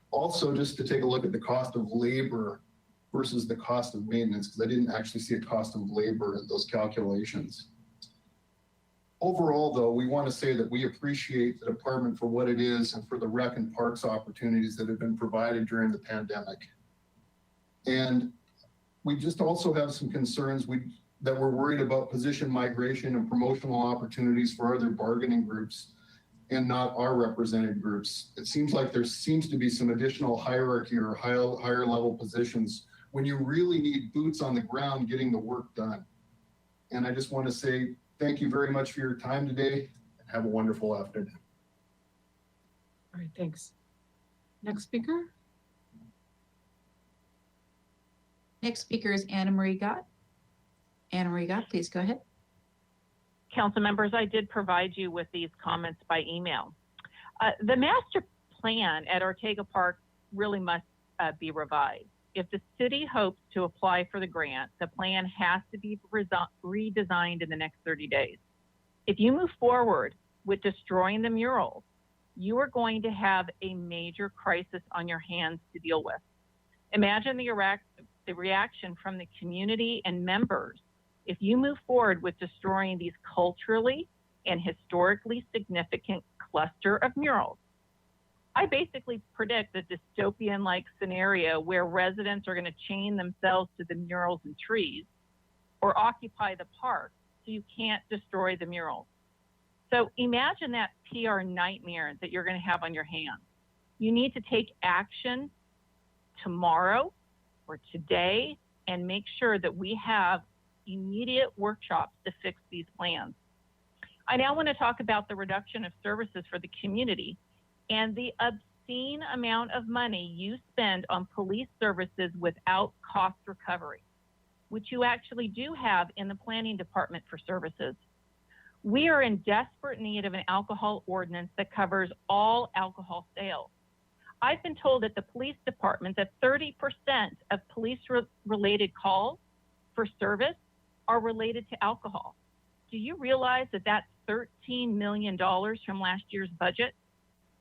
Also, just to take a look at the cost of labor versus the cost of maintenance, because I didn't actually see a cost of labor in those calculations. Overall, though, we want to say that we appreciate the department for what it is and for the rec and parks opportunities that have been provided during the pandemic. And we just also have some concerns that we're worried about position migration and promotional opportunities for other bargaining groups and not our represented groups. It seems like there seems to be some additional hierarchy or higher level positions when you really need boots on the ground getting the work done. And I just want to say, thank you very much for your time today and have a wonderful afternoon. All right, thanks. Next speaker. Next speaker is Anna Marie Gott. Anna Marie Gott, please go ahead. Council members, I did provide you with these comments by email. The master plan at Ortega Park really must be revised. If the city hopes to apply for the grant, the plan has to be redesigned in the next 30 days. If you move forward with destroying the murals, you are going to have a major crisis on your hands to deal with. Imagine the reaction from the community and members if you move forward with destroying these culturally and historically significant cluster of murals. I basically predict a dystopian-like scenario where residents are going to chain themselves to the murals and trees or occupy the park so you can't destroy the murals. So imagine that PR nightmare that you're going to have on your hands. You need to take action tomorrow or today and make sure that we have immediate workshops to fix these plans. I now want to talk about the reduction of services for the community and the obscene amount of money you spend on police services without cost recovery, which you actually do have in the planning department for services. We are in desperate need of an alcohol ordinance that covers all alcohol sales. I've been told at the police department that 30% of police-related calls for service are related to alcohol. Do you realize that that's $13 million from last year's budget?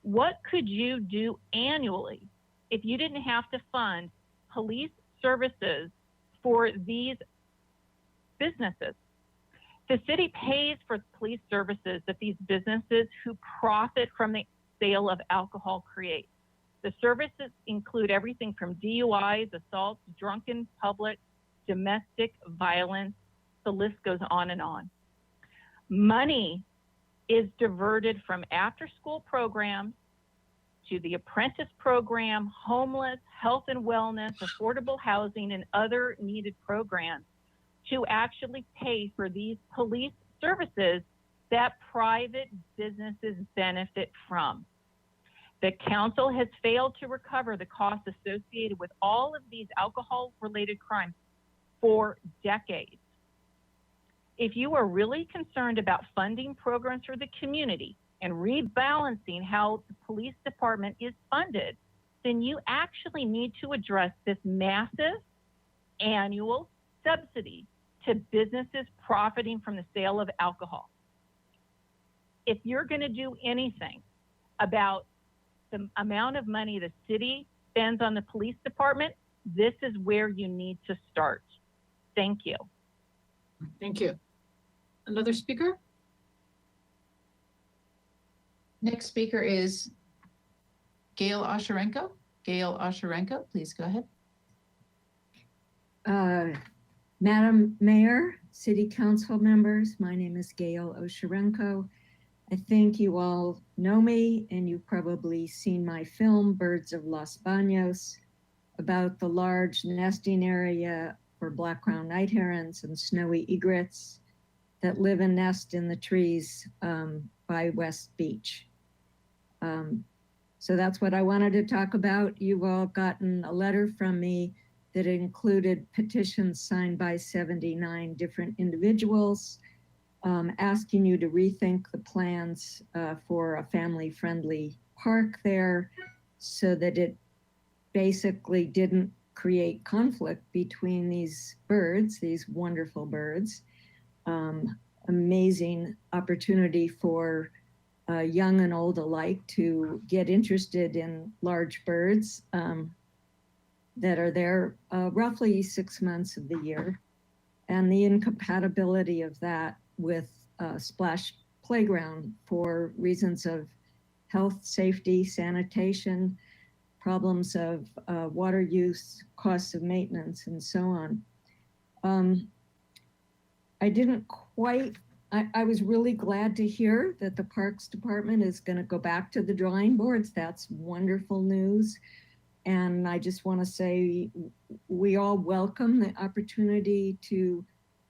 What could you do annually if you didn't have to fund police services for these businesses? The city pays for police services that these businesses who profit from the sale of alcohol create. The services include everything from DUIs, assaults, drunken public, domestic violence. The list goes on and on. Money is diverted from after-school programs to the apprentice program, homeless, health and wellness, affordable housing, and other needed programs to actually pay for these police services that private businesses benefit from. The council has failed to recover the costs associated with all of these alcohol-related crimes for decades. If you are really concerned about funding programs for the community and rebalancing how the police department is funded, then you actually need to address this massive annual subsidy to businesses profiting from the sale of alcohol. If you're going to do anything about the amount of money the city spends on the police department, this is where you need to start. Thank you. Thank you. Another speaker? Next speaker is Gail Osherenko. Gail Osherenko, please go ahead. Madam Mayor, City Council members, my name is Gail Osherenko. I think you all know me and you've probably seen my film, Birds of Los Baños, about the large nesting area for black-crowned night herons and snowy egrets that live and nest in the trees by West Beach. So that's what I wanted to talk about. You've all gotten a letter from me that included petitions signed by 79 different individuals asking you to rethink the plans for a family-friendly park there so that it basically didn't create conflict between these birds, these wonderful birds. Amazing opportunity for young and old alike to get interested in large birds that are there roughly 6 months of the year. And the incompatibility of that with Splash Playground for reasons of health, safety, sanitation, problems of water use, costs of maintenance, and so on. I didn't quite, I was really glad to hear that the Parks Department is going to go back to the drawing boards. That's wonderful news. And I just want to say we all welcome the opportunity to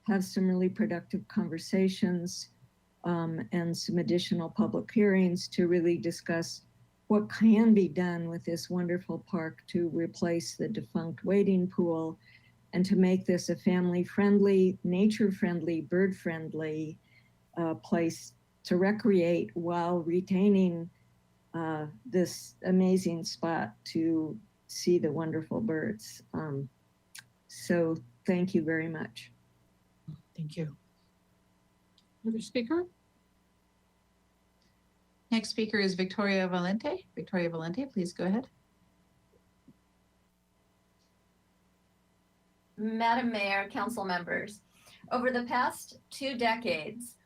have some really productive conversations and some additional public hearings to really discuss what can be done with this wonderful park to replace the defunct wading pool and to make this a family-friendly, nature-friendly, bird-friendly place to recreate while retaining this amazing spot to see the wonderful birds. So thank you very much. Thank you. Another speaker? Next speaker is Victoria Valente. Victoria Valente, please go ahead. Madam Mayor, council members, over the past 2 decades,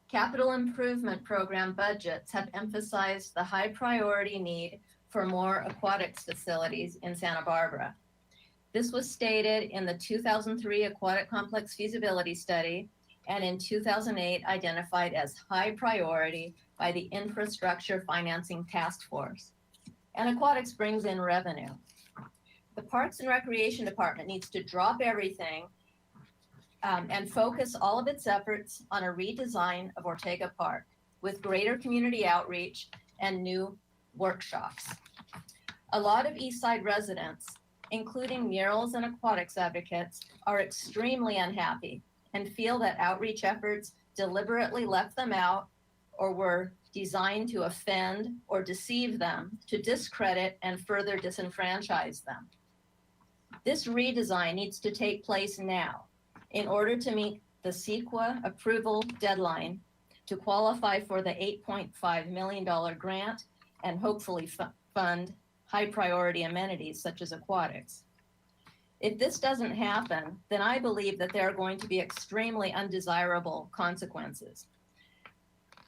capital improvement program budgets have emphasized the high priority need for more aquatics facilities in Santa Barbara. This was stated in the 2003 Aquatic Complex Feasibility Study and in 2008 identified as high priority by the Infrastructure Financing Task Force. And aquatics brings in revenue. The Parks and Recreation Department needs to drop everything and focus all of its efforts on a redesign of Ortega Park with greater community outreach and new workshops. A lot of East Side residents, including murals and aquatics advocates, are extremely unhappy and feel that outreach efforts deliberately left them out or were designed to offend or deceive them, to discredit and further disenfranchise them. This redesign needs to take place now in order to meet the CEQA approval deadline to qualify for the $8.5 million grant and hopefully fund high priority amenities such as aquatics. If this doesn't happen, then I believe that there are going to be extremely undesirable consequences.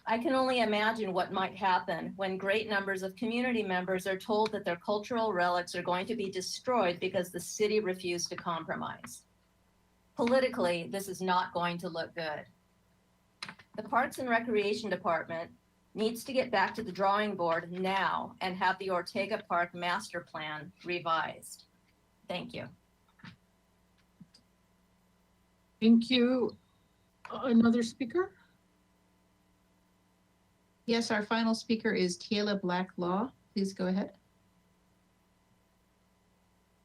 I can only imagine what might happen when great numbers of community members are told that their cultural relics are going to be destroyed because the city refused to compromise. Politically, this is not going to look good. The Parks and Recreation Department needs to get back to the drawing board now and have the Ortega Park Master Plan revised. Thank you. Thank you. Another speaker? Yes, our final speaker is Tiela Blacklaw. Please go ahead.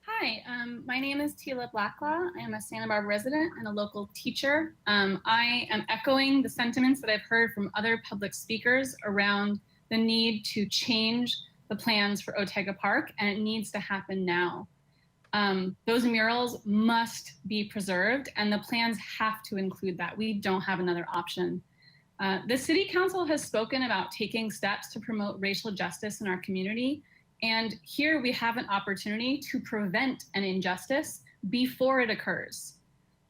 Hi, my name is Tiela Blacklaw. I am a Santa Barbara resident and a local teacher. I am echoing the sentiments that I've heard from other public speakers around the need to change the plans for Ortega Park, and it needs to happen now. Those murals must be preserved, and the plans have to include that. We don't have another option. The City Council has spoken about taking steps to promote racial justice in our community. And here we have an opportunity to prevent an injustice before it occurs.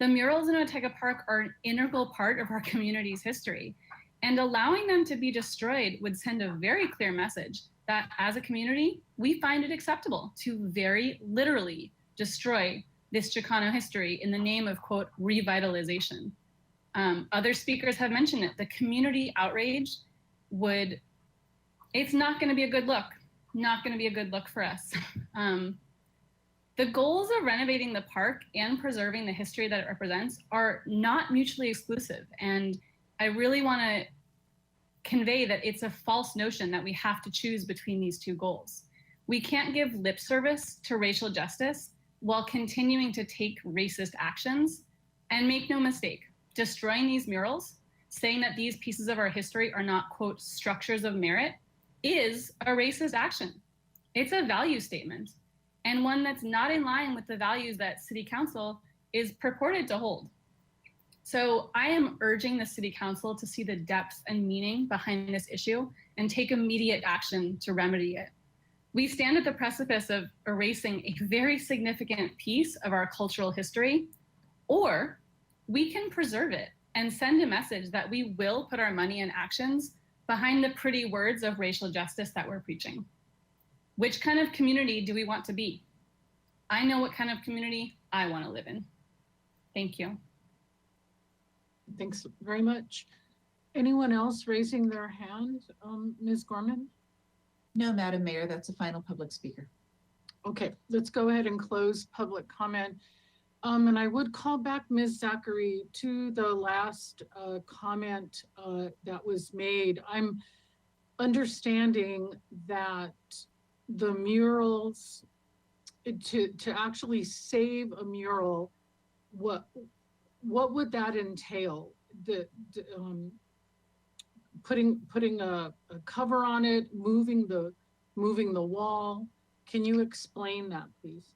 The murals in Ortega Park are an integral part of our community's history, and allowing them to be destroyed would send a very clear message that as a community, we find it acceptable to very literally destroy this Chicano history in the name of, quote, revitalization. Other speakers have mentioned it. The community outrage it's not gonna be a good look. Not going to be a good look for us. The goals of renovating the park and preserving the history that it represents are not mutually exclusive. And I really want to convey that it's a false notion that we have to choose between these two goals. We can't give lip service to racial justice while continuing to take racist actions. And make no mistake, destroying these murals, saying that these pieces of our history are not, quote, structures of merit, is a racist action. It's a value statement. and one that's not in line with the values that City Council is purported to hold. So I am urging the City Council to see the depth and meaning behind this issue and take immediate action to remedy it. We stand at the precipice of erasing a very significant piece of our cultural history, or we can preserve it and send a message that we will put our money and actions behind the pretty words of racial justice that we're preaching. Which kind of community do we want to be? I know what kind of community I want to live in. Thank you. Thanks very much. Anyone else raising their hand? Ms. Gorman? No, Madam Mayor, that's a final public speaker. Okay, let's go ahead and close public comment. And I would call back Ms. Zachary to the last comment that was made. I'm understanding that the murals, to actually save a mural, what would that entail? Putting a cover on it, moving the wall. Can you explain that, please?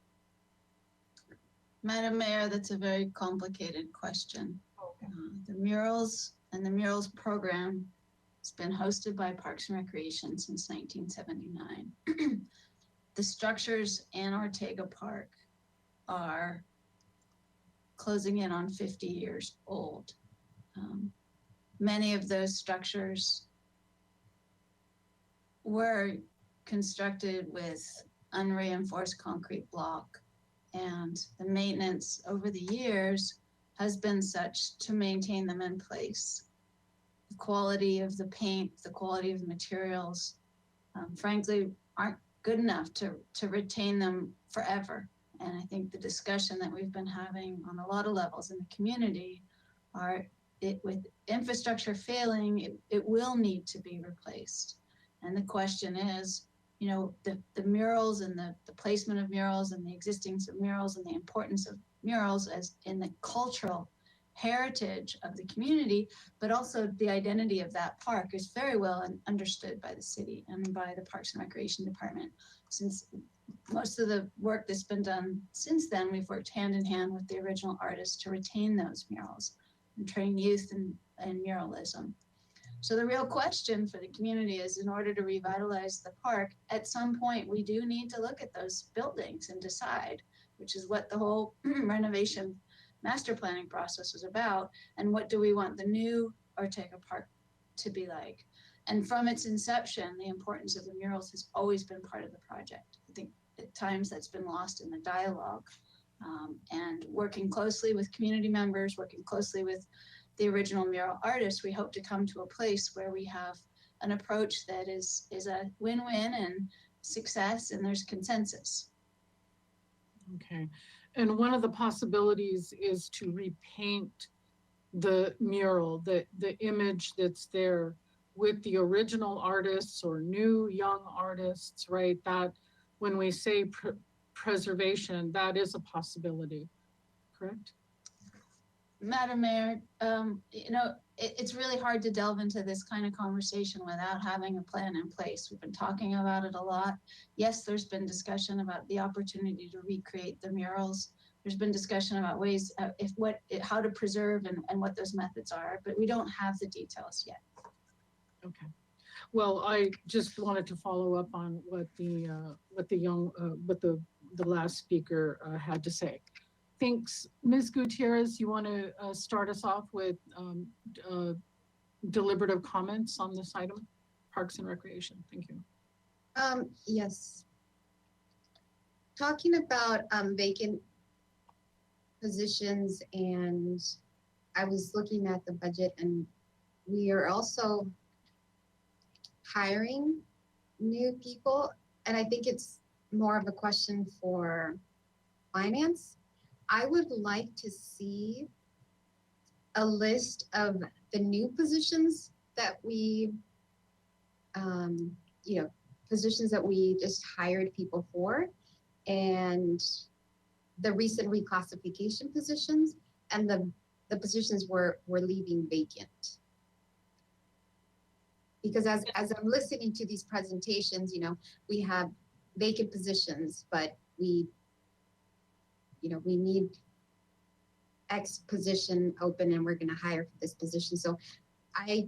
Madam Mayor, that's a very complicated question. The murals and the murals program has been hosted by Parks and Recreation since 1979. The structures in Ortega Park are closing in on 50 years old. Many of those structures were constructed with unreinforced concrete block, and the maintenance over the years has been such to maintain them in place. The quality of the paint, the quality of the materials, frankly, aren't good enough to retain them forever. And I think the discussion that we've been having on a lot of levels in the community are with infrastructure failing, it will need to be replaced. And the question is, you know, the murals and the placement of murals and the existence of murals and the importance of murals as in the cultural heritage of the community, but also the identity of that park is very well understood by the city and by the Parks and Recreation Department. Since most of the work that's been done since then, we've worked hand in hand with the original artists to retain those murals and train youth in muralism. So the real question for the community is, in order to revitalize the park, at some point we do need to look at those buildings and decide, which is what the whole renovation master planning process was about, and what do we want the new Ortega Park to be like. And from its inception, the importance of the murals has always been part of the project. I think at times that's been lost in the dialogue. And working closely with community members, working closely with the original mural artists, we hope to come to a place where we have an approach that is a win-win and success, and there's consensus. Okay, and one of the possibilities is to repaint the mural, the image that's there with the original artists or new young artists, right? That when we say preservation, that is a possibility, correct? Madam Mayor, you know, it's really hard to delve into this kind of conversation without having a plan in place. We've been talking about it a lot. Yes, there's been discussion about the opportunity to recreate the murals. There's been discussion about ways how to preserve and what those methods are, but we don't have the details yet. Okay. Well, I just wanted to follow up on what the last speaker had to say. Thanks. Ms. Gutierrez, you want to start us off with deliberative comments on this item? Parks and Recreation. Thank you. Yes. Talking about vacant positions, and I was looking at the budget, and we are also hiring new people, and I think it's more of a question for finance. I would like to see a list of the new positions that we, positions that we just hired people for, and the recent reclassification positions, and the positions we're leaving vacant. Because as I'm listening to these presentations, you know, we have vacant positions, but we need X position open and we're going to hire for this position. So I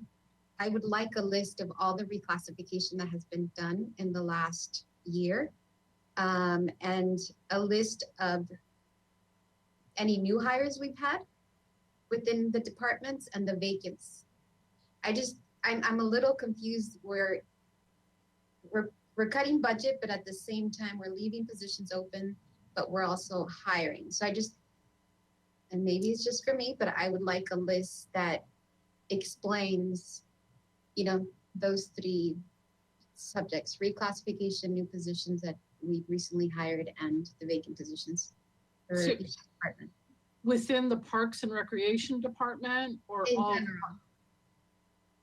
would like a list of all the reclassification that has been done in the last year, and a list of any new hires we've had within the departments and the vacants. I'm a little confused where we're cutting budget, but at the same time we're leaving positions open, but we're also hiring. So and maybe it's just for me, but I would like a list that explains, those three subjects: reclassification, new positions that we've recently hired, and the vacant positions for So- each department. Within the Parks and Recreation Department or In all? general.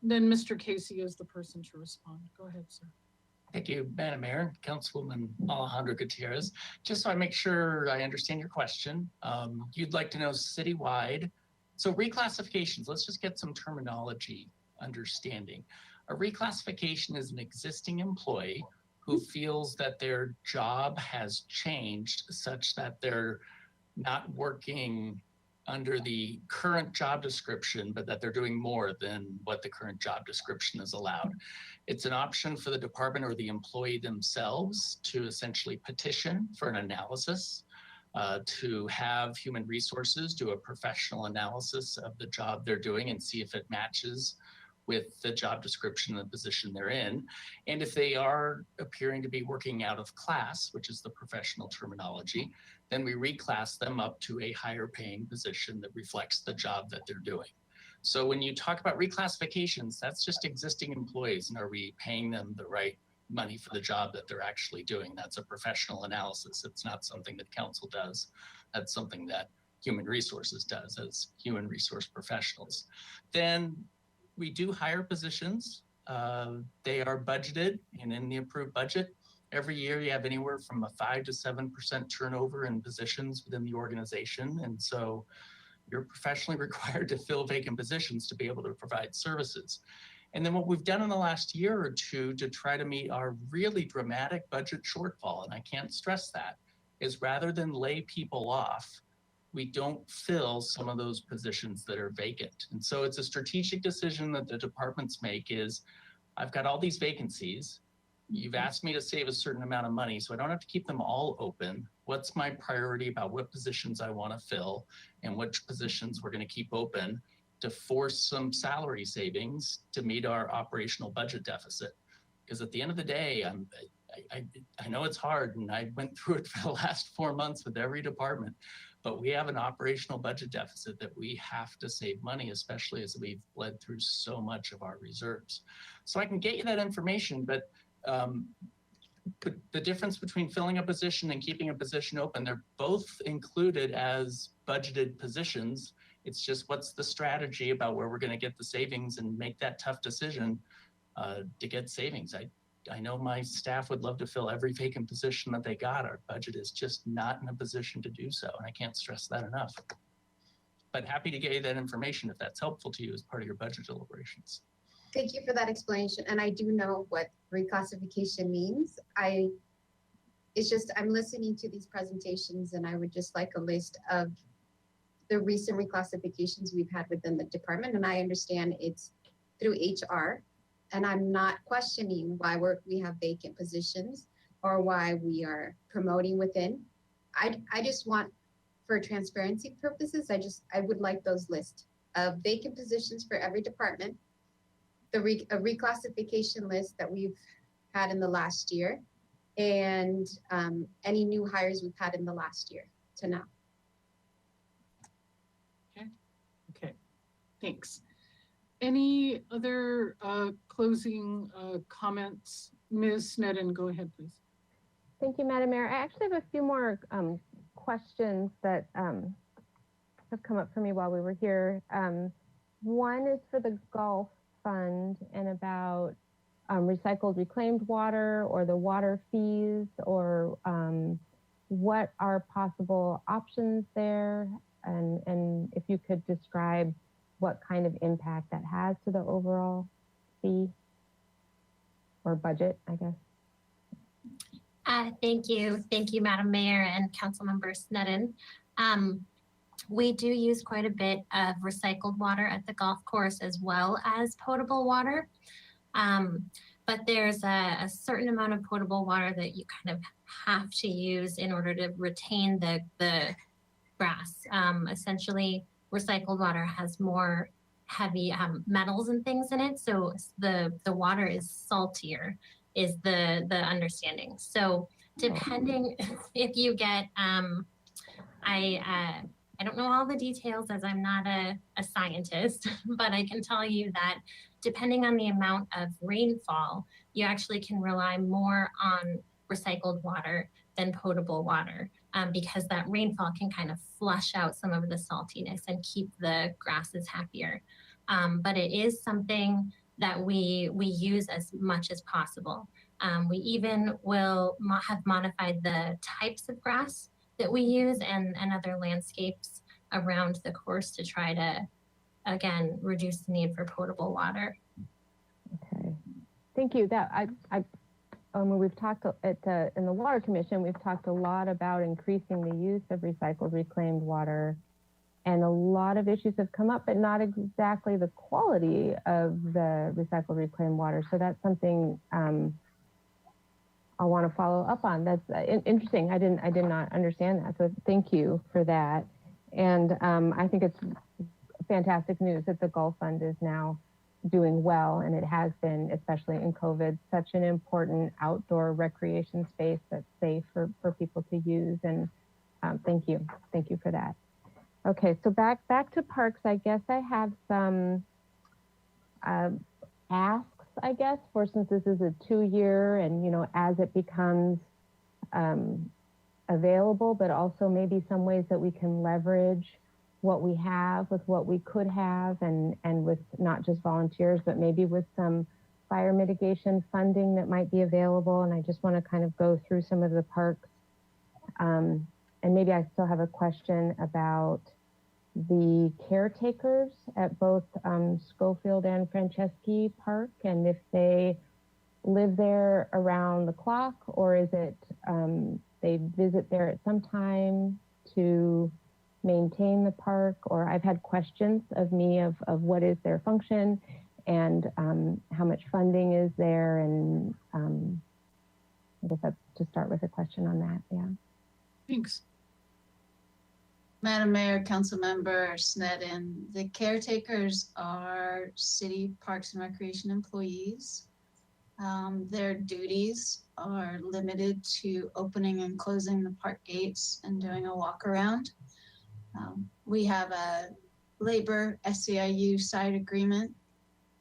Then Mr. Casey is the person to respond. Go ahead, sir. Thank you, Madam Mayor, Councilwoman Alejandra Gutierrez. Just so I make sure I understand your question, you'd like to know citywide. So reclassifications, let's just get some terminology understanding. A reclassification is an existing employee who feels that their job has changed such that they're not working under the current job description, but that they're doing more than what the current job description is allowed. It's an option for the department or the employee themselves to essentially petition for an analysis, to have human resources do a professional analysis of the job they're doing and see if it matches with the job description and the position they're in. And if they are appearing to be working out of class, which is the professional terminology, then we reclass them up to a higher paying position that reflects the job that they're doing. So when you talk about reclassifications, that's just existing employees, and are we paying them the right money for the job that they're actually doing? That's a professional analysis. It's not something that council does. That's something that human resources does as human resource professionals. Then we do hire positions. They are budgeted and in the approved budget. Every year you have anywhere from a 5 to 7% turnover in positions within the organization. And so you're professionally required to fill vacant positions to be able to provide services. And then what we've done in the last year or two to try to meet our really dramatic budget shortfall, and I can't stress that, is rather than lay people off, we don't fill some of those positions that are vacant. And so it's a strategic decision that the departments make is, I've got all these vacancies. You've asked me to save a certain amount of money, so I don't have to keep them all open. What's my priority about what positions I want to fill and which positions we're going to keep open to force some salary savings to meet our operational budget deficit? Because at the end of the day, I know it's hard, and I went through it for the last 4 months with every department, but we have an operational budget deficit that we have to save money, especially as we've bled through so much of our reserves. So I can get you that information, but the difference between filling a position and keeping a position open, they're both included as budgeted positions. It's just what's the strategy about where we're going to get the savings and make that tough decision to get savings. I know my staff would love to fill every vacant position that they got. Our budget is just not in a position to do so, and I can't stress that enough. But happy to get you that information if that's helpful to you as part of your budget deliberations. Thank you for that explanation. And I do know what reclassification means. It's just, I'm listening to these presentations and I would just like a list of the recent reclassifications we've had within the department. And I understand it's through HR, and I'm not questioning why we have vacant positions or why we are promoting within. I just want, for transparency purposes, I would like those lists of vacant positions for every department, a reclassification list that we've had in the last year, and any new hires we've had in the last year to now. Okay, thanks. Any other closing comments? Ms. Sneddon, go ahead, please. Thank you, Madam Mayor. I actually have a few more questions that have come up for me while we were here. One is for the Gulf Fund and about recycled reclaimed water or the water fees, or what are possible options there, and if you could describe what kind of impact that has to the overall fee or budget, I guess. Thank you. Thank you, Madam Mayor and Councilmember Sneddon. We do use quite a bit of recycled water at the golf course as well as potable water. But there's a certain amount of potable water that you kind of have to use in order to retain the grass. Essentially, recycled water has more heavy metals and things in it, so the water is saltier, is the understanding. So depending if you get, I don't know all the details as I'm not a scientist, but I can tell you that depending on the amount of rainfall, you actually can rely more on recycled water than potable water, because that rainfall can kind of flush out some of the saltiness and keep the grasses happier. But it is something that we use as much as possible. We even will have modified the types of grass that we use and other landscapes around the course to try to, again, reduce the need for potable water. Okay, thank you. We've talked in the Water Commission, we've talked a lot about increasing the use of recycled reclaimed water, and a lot of issues have come up, but not exactly the quality of the recycled reclaimed water. So that's something I want to follow up on. That's interesting. I did not understand that. So thank you for that. And I think it's fantastic news that the Gulf Fund is now doing well, and it has been, especially in COVID, such an important outdoor recreation space that's safe for people to use. And thank you for that. Okay, so back to parks. I guess I have some asks, I guess, for, since this is a 2-year, and as it becomes available, but also maybe some ways that we can leverage what we have with what we could have, and with not just volunteers, but maybe with some fire mitigation funding that might be available. And I just want to kind of go through some of the parks. And maybe I still have a question about the caretakers at both Schofield and Franceschi Park, and if they live there around the clock, or is it they visit there at some time to maintain the park? Or I've had questions of what is their function, and how much funding is there, and I guess that's to start with a question on that. Yeah. Thanks. Madam Mayor, Councilmember Sneddon, the caretakers are city parks and recreation employees. Their duties are limited to opening and closing the park gates and doing a walk around. We have a labor SEIU side agreement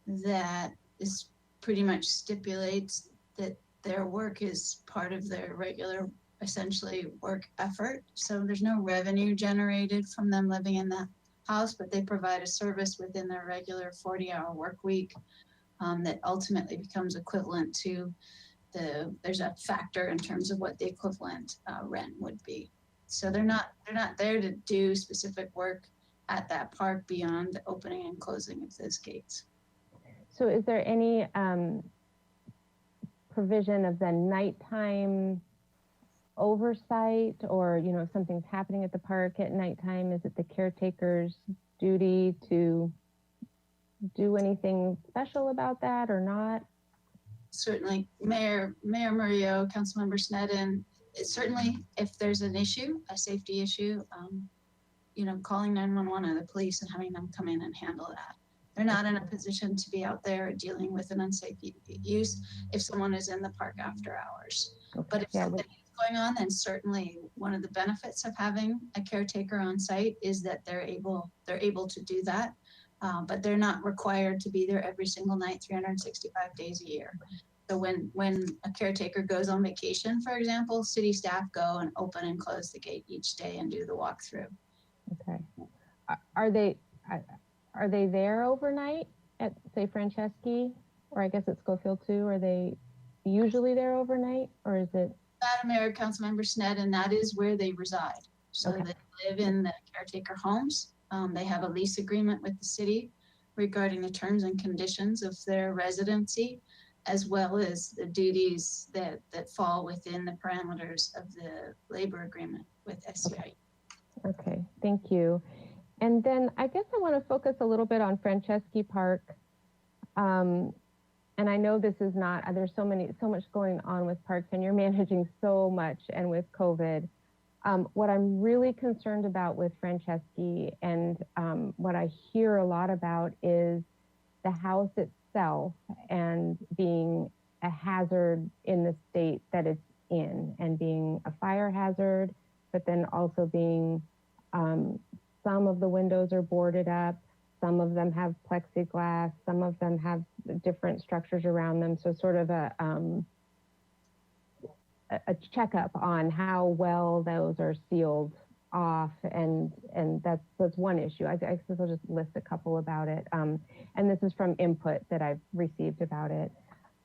that is pretty much stipulates that their work is part of their regular, essentially, work effort. So there's no revenue generated from them living in the house, but they provide a service within their regular 40-hour work week that ultimately becomes equivalent to there's a factor in terms of what the equivalent rent would be. So they're not there to do specific work at that park beyond the opening and closing of those gates. So is there any provision of the nighttime oversight, or if something's happening at the park at nighttime, is it the caretaker's duty to do anything special about that or not? Certainly, Mayor Murillo, Councilmember Sneddon, certainly if there's an issue, a safety issue, calling 911 or the police and having them come in and handle that. They're not in a position to be out there dealing with an unsafe use if someone is in the park after hours. Okay. But if something is going on, then certainly one of the benefits of having a caretaker on site is that they're able to do that. But they're not required to be there every single night, 365 days a year. So when a caretaker goes on vacation, for example, city staff go and open and close the gate each day and do the walkthrough. Okay. Are they there overnight at, say, Franceschi, or I guess at Schofield too? Are they usually there overnight, or is it? Madam Mayor, Councilmember Sneddon, that is where they reside. So okay. They live in the caretaker homes. They have a lease agreement with the city regarding the terms and conditions of their residency. as well as the duties that fall within the parameters of the labor agreement with SEIU. Okay, thank you. And then I guess I want to focus a little bit on Franceschi Park. And I know this is not, there's so much going on with parks, and you're managing so much, and with COVID. What I'm really concerned about with Franceschi, and what I hear a lot about, is the house itself and being a hazard in the state that it's in, and being a fire hazard, but then also being, some of the windows are boarded up, some of them have plexiglass, some of them have different structures around them. So sort of a checkup on how well those are sealed off, and that's one issue. I guess I'll just list a couple about it. And this is from input that I've received about it,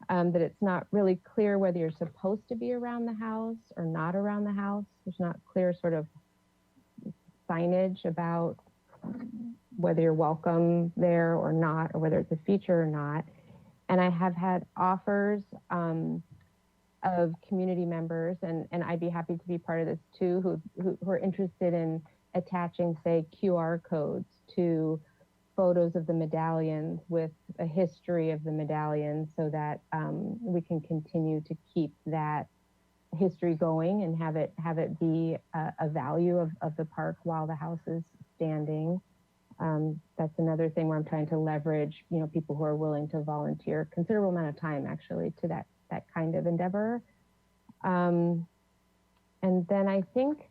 that it's not really clear whether you're supposed to be around the house or not around the house. There's not clear sort of signage about whether you're welcome there or not, or whether it's a feature or not. And I have had offers of community members, and I'd be happy to be part of this too, who are interested in attaching, say, QR codes to photos of the medallions with a history of the medallions, so that we can continue to keep that history going and have it be a value of the park while the house is standing. That's another thing where I'm trying to leverage, people who are willing to volunteer considerable amount of time actually to that kind of endeavor. And then I think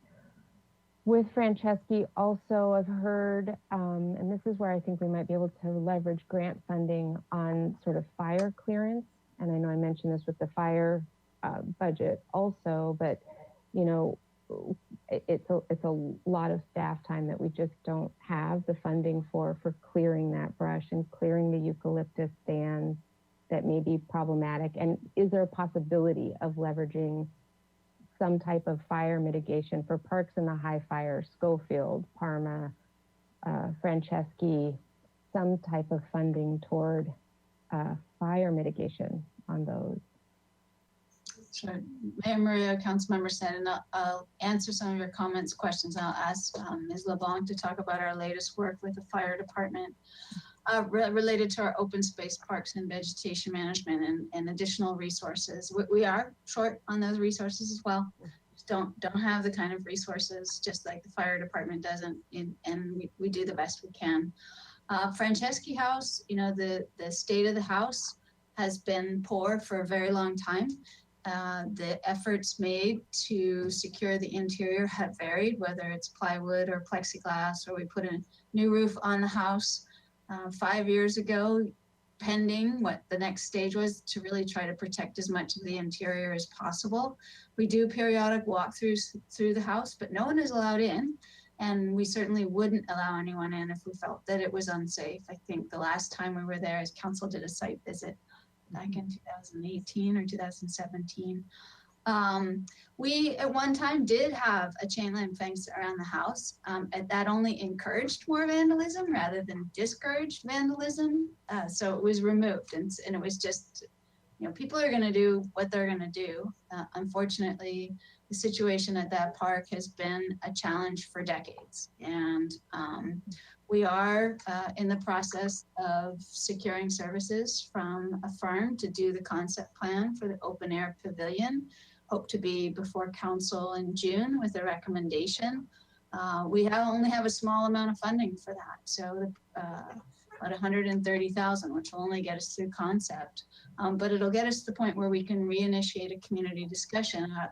with Franceschi also, I've heard, and this is where I think we might be able to leverage grant funding on sort of fire clearance. And I know I mentioned this with the fire budget also, but it's a lot of staff time that we just don't have the funding for clearing that brush and clearing the eucalyptus stands that may be problematic. And is there a possibility of leveraging some type of fire mitigation for parks in the high fire, Schofield, Parma, Franceschi, some type of funding toward fire mitigation on those? Sure. Mayor Murillo, Councilmember said, and I'll answer some of your comments, questions. I'll ask Ms. LeBlanc to talk about our latest work with the fire department related to our open space, parks, and vegetation management, and additional resources. We are short on those resources as well. Just don't have the kind of resources, just like the fire department doesn't, and we do the best we can. Franceschi House, the state of the house has been poor for a very long time. The efforts made to secure the interior have varied, whether it's plywood or plexiglass, or we put a new roof on the house 5 years ago, pending what the next stage was to really try to protect as much of the interior as possible. We do periodic walkthroughs through the house, but no one is allowed in. And we certainly wouldn't allow anyone in if we felt that it was unsafe. I think the last time we were there, as council did a site visit back in 2018 or 2017. We at one time did have a chain link fence around the house, and that only encouraged more vandalism rather than discouraged vandalism. So it was removed, and it was just, people are gonna do what they're gonna do. Unfortunately, the situation at that park has been a challenge for decades. And we are in the process of securing services from a firm to do the concept plan for the open air pavilion. Hope to be before council in June with a recommendation. We only have a small amount of funding for that. So about 130,000, which will only get us through concept. But it'll get us to the point where we can reinitiate a community discussion about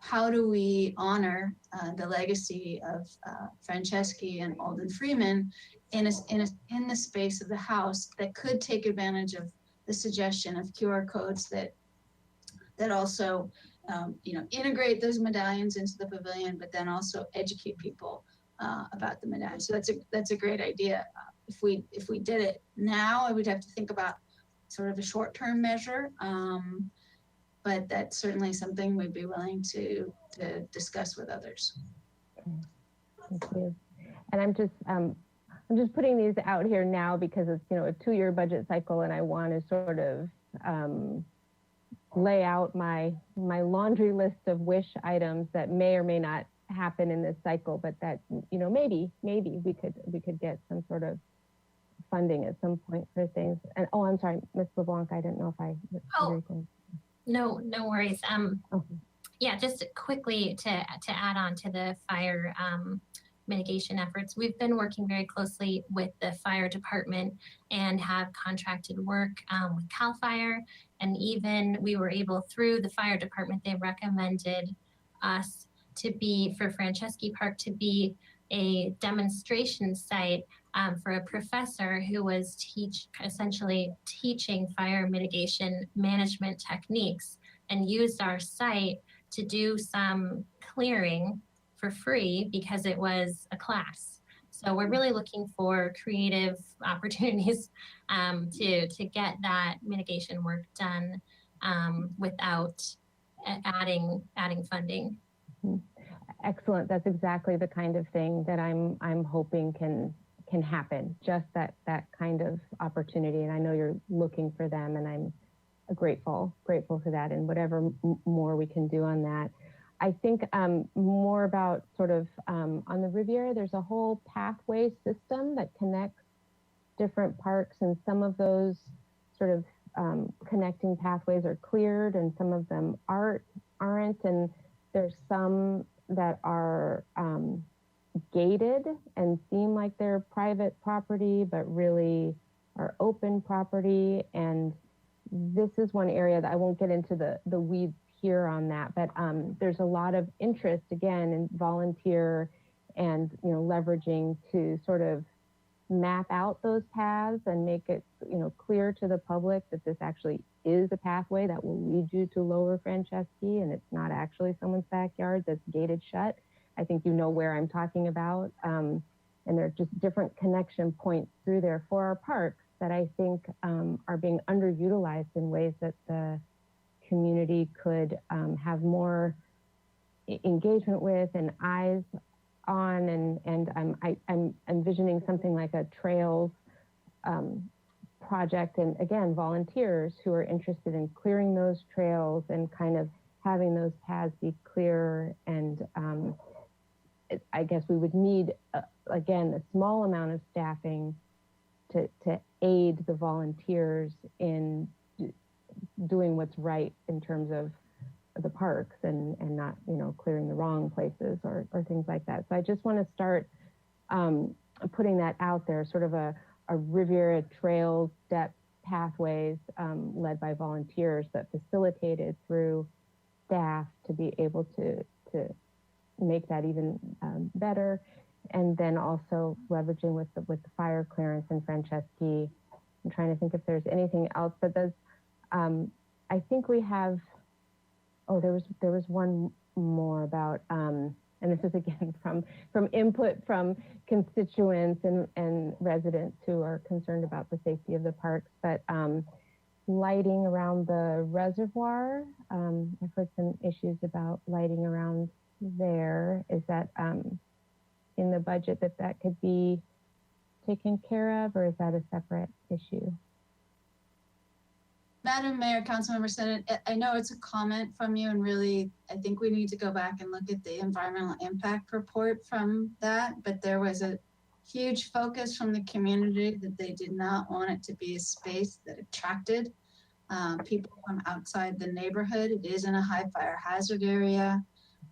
how do we honor the legacy of Franceschi and Alden Freeman in the space of the house that could take advantage of the suggestion of QR codes that also integrate those medallions into the pavilion, but then also educate people about the medallions. So that's a great idea. If we did it now, I would have to think about sort of a short-term measure. But that's certainly something we'd be willing to discuss with others. Thank you. And I'm just putting these out here now because it's a 2-year budget cycle, and I want to sort of lay out my laundry list of wish items that may or may not happen in this cycle, but that, you know, maybe we could get some sort of funding at some point for things. And oh, I'm sorry, Ms. LeBlanc, I didn't know if I. No worries. Okay. Yeah, just quickly to add on to the fire mitigation efforts, we've been working very closely with the fire department and have contracted work with CAL FIRE, and even we were able, through the fire department, they recommended us to be, for Franceschi Park, to be a demonstration site for a professor who was essentially teaching fire mitigation management techniques, and used our site to do some clearing for free because it was a class. So we're really looking for creative opportunities to get that mitigation work done without adding funding. Excellent. That's exactly the kind of thing that I'm hoping can happen. Just that kind of opportunity. And I know you're looking for them, and I'm grateful for that, and whatever more we can do on that. I think more about sort of on the Riviera, there's a whole pathway system that connects different parks, and some of those sort of connecting pathways are cleared and some of them aren't, and there's some that are gated and seem like they're private property, but really are open property. And this is one area that I won't get into the weeds here on that, but there's a lot of interest, again, in volunteer and, you know, leveraging to sort of map out those paths and make it, you know, clear to the public that this actually is a pathway that will lead you to Lower Franceschi, and it's not actually someone's backyard that's gated shut. I think you know where I'm talking about. And there are just different connection points through there for our parks that I think are being underutilized in ways that the community could have more engagement with and eyes on, and I'm envisioning something like a trails project, and again, volunteers who are interested in clearing those trails and kind of having those paths be clear. And I guess we would need, again, a small amount of staffing to aid the volunteers in doing what's right in terms of the parks and not, you know, clearing the wrong places or things like that. So I just want to start putting that out there, sort of a Riviera Trails step pathways led by volunteers, but facilitated through staff to be able to make that even better. And then also leveraging with the fire clearance in Franceschi. I'm trying to think if there's anything else, but there's, I think we have, there was one more about, and this is again from input from constituents and residents who are concerned about the safety of the parks, but lighting around the reservoir. I've heard some issues about lighting around there. Is that in the budget that could be taken care of, or is that a separate issue? Madam Mayor, Councilmember Senate, I know it's a comment from you, and really, I think we need to go back and look at the environmental impact report from that, but there was a huge focus from the community that they did not want it to be a space that attracted people from outside the neighborhood. It is in a high fire hazard area.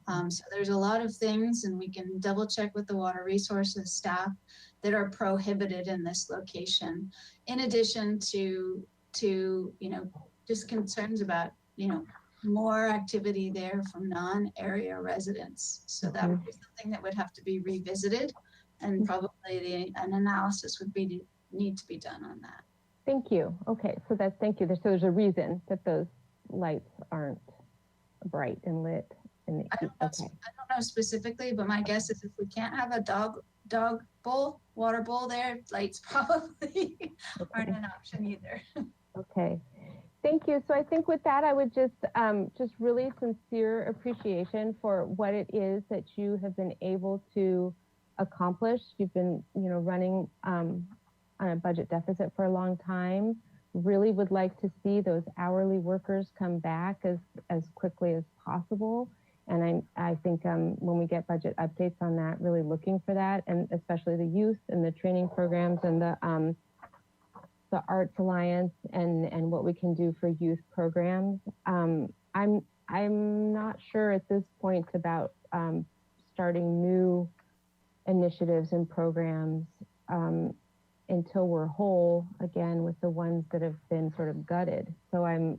So there's a lot of things, and we can double check with the water resources staff, that are prohibited in this location. In addition to you know, just concerns about, you know, more activity there from non-area residents. So that would be something that would have to be revisited, and probably an analysis would need to be done on that. Thank you. Okay, so thank you. So there's a reason that those lights aren't bright and lit. I don't know specifically, but my guess is if we can't have a dog bowl, water bowl there, lights probably aren't an option either. Okay, thank you. So I think with that, I would just really sincere appreciation for what it is that you have been able to accomplish. You've been, you know, running on a budget deficit for a long time. really would like to see those hourly workers come back as quickly as possible. And I think when we get budget updates on that, really looking for that, and especially the youth and the training programs and the Arts Alliance and what we can do for youth programs. I'm not sure at this point about starting new initiatives and programs until we're whole again with the ones that have been sort of gutted. So I'm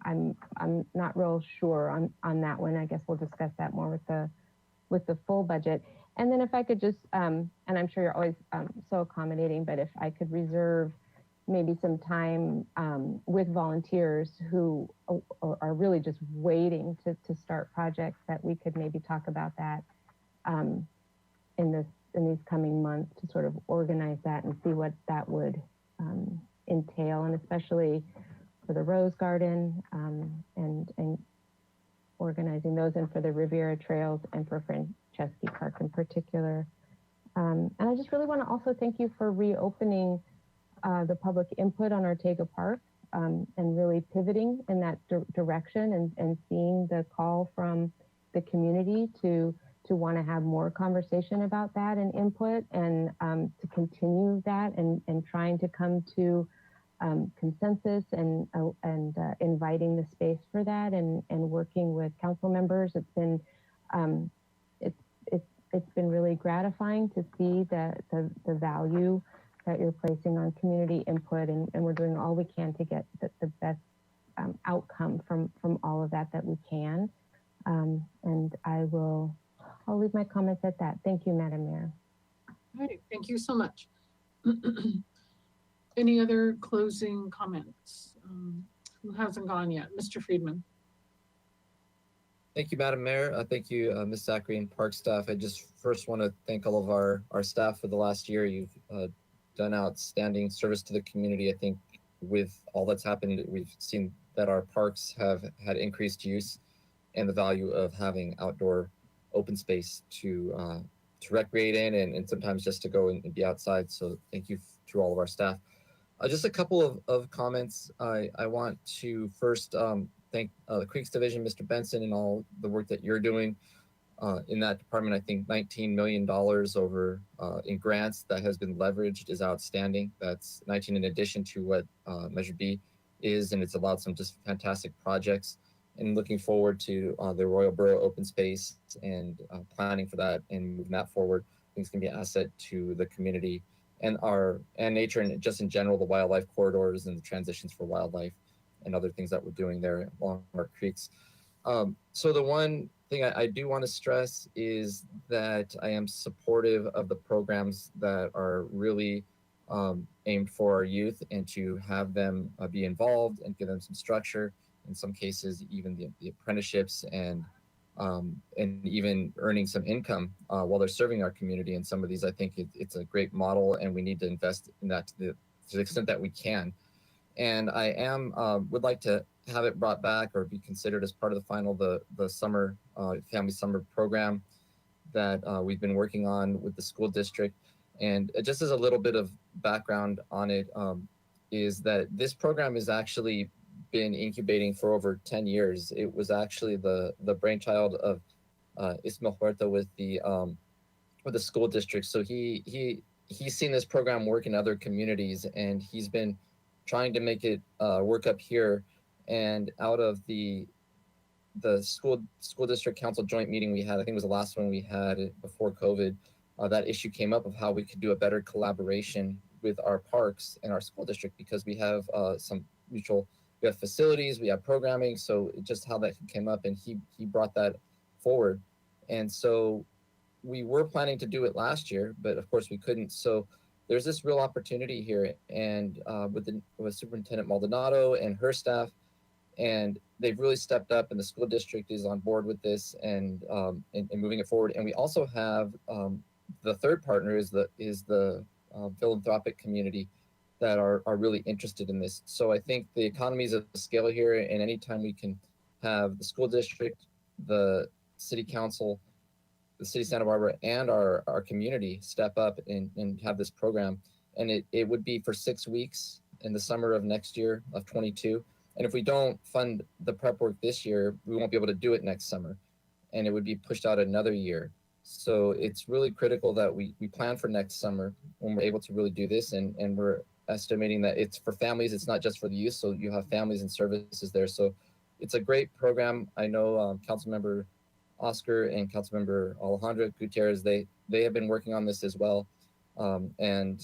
not real sure on that one. I guess we'll discuss that more with the full budget. And then if I could just, and I'm sure you're always so accommodating, but if I could reserve maybe some time with volunteers who are really just waiting to start projects, that we could maybe talk about that in these coming months to sort of organize that and see what that would entail, and especially for the Rose Garden and organizing those, and for the Riviera Trails and for Franceschi Park in particular. And I just really want to also thank you for reopening the public input on Ortega Park and really pivoting in that direction and seeing the call from the community to want to have more conversation about that and input, and to continue that and trying to come to consensus and inviting the space for that and working with council members. It's been it's been really gratifying to see the value that you're placing on community input, and we're doing all we can to get the best outcome from all of that we can. And I'll leave my comments at that. Thank you, Madam Mayor. All right, thank you so much. Any other closing comments? Who hasn't gone yet? Mr. Friedman. Thank you, Madam Mayor. Thank you, Ms. Zachary and Park staff. I just first want to thank all of our staff for the last year. You've done outstanding service to the community. I think with all that's happened, we've seen that our parks have had increased use and the value of having outdoor open space to recreate in and sometimes just to go and be outside. So thank you to all of our staff. Just a couple of comments. I want to first thank the Creeks Division, Mr. Benson, and all the work that you're doing in that department. I think $19 million over in grants that has been leveraged is outstanding. That's 19 in addition to what Measure B is, and it's allowed some just fantastic projects. And looking forward to the Royal Borough open space and planning for that and moving that forward. I think it's going to be an asset to the community and nature, and just in general, the wildlife corridors and the transitions for wildlife and other things that we're doing there along our creeks. So the one thing I do want to stress is that I am supportive of the programs that are really aimed for our youth, and to have them be involved and give them some structure. In some cases, even the apprenticeships and even earning some income while they're serving our community. In some of these, I think it's a great model, and we need to invest in that to the extent that we can. And I would like to have it brought back or be considered as part of the final the summer family summer program that we've been working on with the school district. And just as a little bit of background on it, is that this program has actually been incubating for over 10 years. It was actually the brainchild of Ismael Huerta with the school district. So he's seen this program work in other communities, and he's been trying to make it work up here. And out of the school district council joint meeting we had, I think it was the last one we had before COVID, that issue came up of how we could do a better collaboration with our parks and our school district, because we have some mutual. We have facilities, we have programming, so just how that came up, and he brought that forward. And so we were planning to do it last year, but of course we couldn't. So there's this real opportunity here, and with Superintendent Maldonado and her staff, and they've really stepped up, and the school district is on board with this and moving it forward. And we also have the third partner is the philanthropic community that are really interested in this. So I think the economies of scale here, and anytime we can have the school district, the city council, the city of Santa Barbara, and our community step up and have this program. And it would be for 6 weeks in the summer of next year of 22. And if we don't fund the prep work this year, we won't be able to do it next summer, and it would be pushed out another year. So it's really critical that we plan for next summer when we're able to really do this. And we're estimating that it's for families, it's not just for the youth. So you have families and services there. So it's a great program. I know Councilmember Oscar and Councilmember Alejandra Gutierrez, they have been working on this as well, and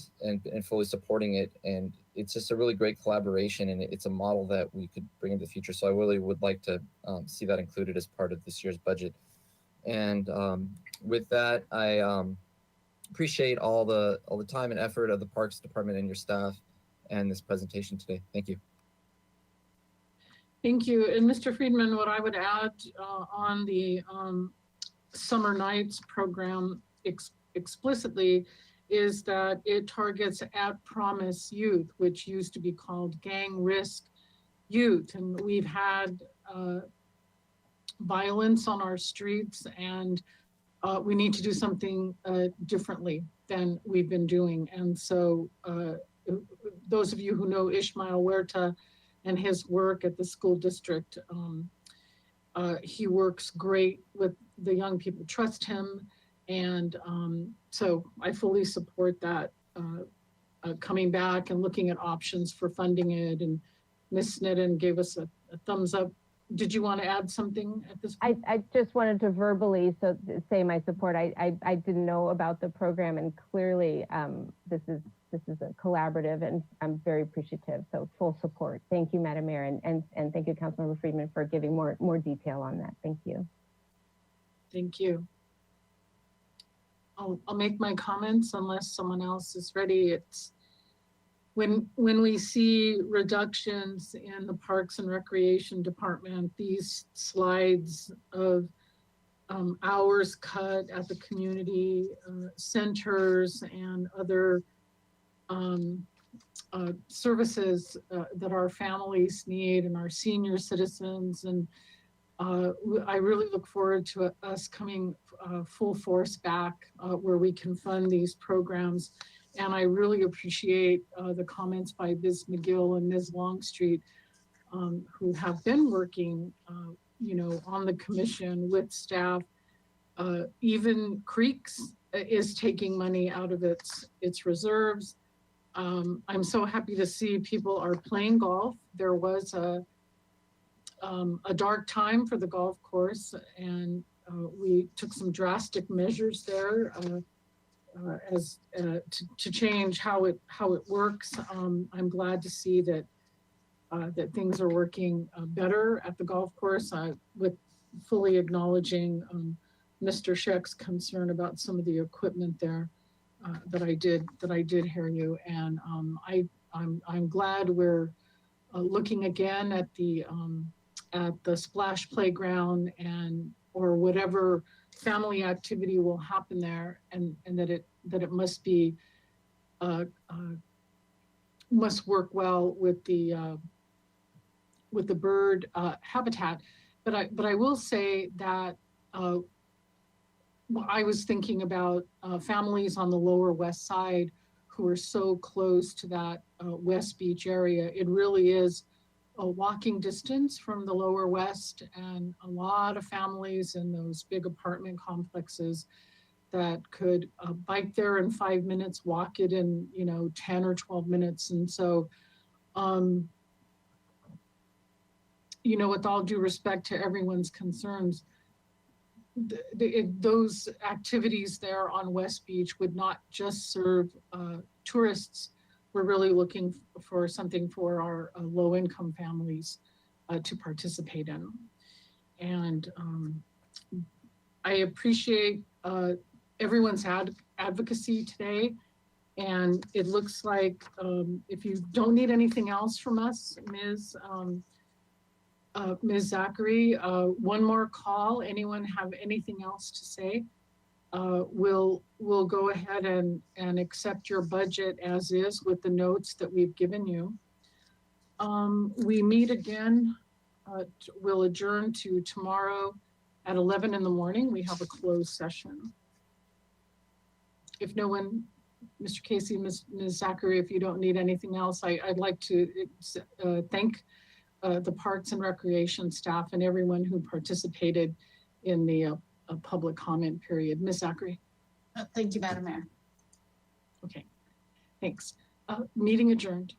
fully supporting it. And it's just a really great collaboration, and it's a model that we could bring into the future. So I really would like to see that included as part of this year's budget. And with that, I appreciate all the time and effort of the Parks Department and your staff and this presentation today. Thank you. Thank you. And Mr. Friedman, what I would add on the Summer Nights program explicitly is that it targets at promise youth, which used to be called gang risk youth. And we've had violence on our streets, and we need to do something differently than we've been doing. And so those of you who know Ishmael Huerta and his work at the school district, he works great with the young people, trust him. And so I fully support that, coming back and looking at options for funding it. And Ms. Snedden gave us a thumbs up. Did you want to add something at this point? I just wanted to verbally say my support. I didn't know about the program, and clearly this is a collaborative, and I'm very appreciative. So full support. Thank you, Madam Mayor, and thank you, Councilmember Friedman, for giving more detail on that. Thank you. Thank you. I'll make my comments unless someone else is ready. It's when we see reductions in the Parks and Recreation Department, these slides of hours cut at the community centers and other services that our families need and our senior citizens. And I really look forward to us coming full force back where we can fund these programs. And I really appreciate the comments by Ms. McGill and Ms. Longstreet, who have been working, on the commission with staff. Even Creeks is taking money out of its reserves. I'm so happy to see people are playing golf. There was a dark time for the golf course, and we took some drastic measures there to change how it works. I'm glad to see that things are working better at the golf course, with fully acknowledging Mr. Scheck's concern about some of the equipment there that I did hear you. And I'm glad we're looking again at the splash playground or whatever family activity will happen there, and that it must be must work well with the bird habitat. But I will say that I was thinking about families on the Lower West Side who are so close to that West Beach area. It really is a walking distance from the Lower West, and a lot of families in those big apartment complexes that could bike there in 5 minutes, walk it in 10 or 12 minutes. And so, with all due respect to everyone's concerns, those activities there on West Beach would not just serve tourists. We're really looking for something for our low-income families to participate in. And I appreciate everyone's advocacy today. And it looks like if you don't need anything else from us, Ms. Zachary, one more call. Anyone have anything else to say? We'll go ahead and accept your budget as is with the notes that we've given you. We meet again, we'll adjourn to tomorrow at 11 in the morning. We have a closed session. If no one Mr. Casey, Ms. Zachary, if you don't need anything else, I'd like to thank the Parks and Recreation staff and everyone who participated in the public comment period. Ms. Zachary? Thank you, Madam Mayor. Okay, thanks. Meeting adjourned.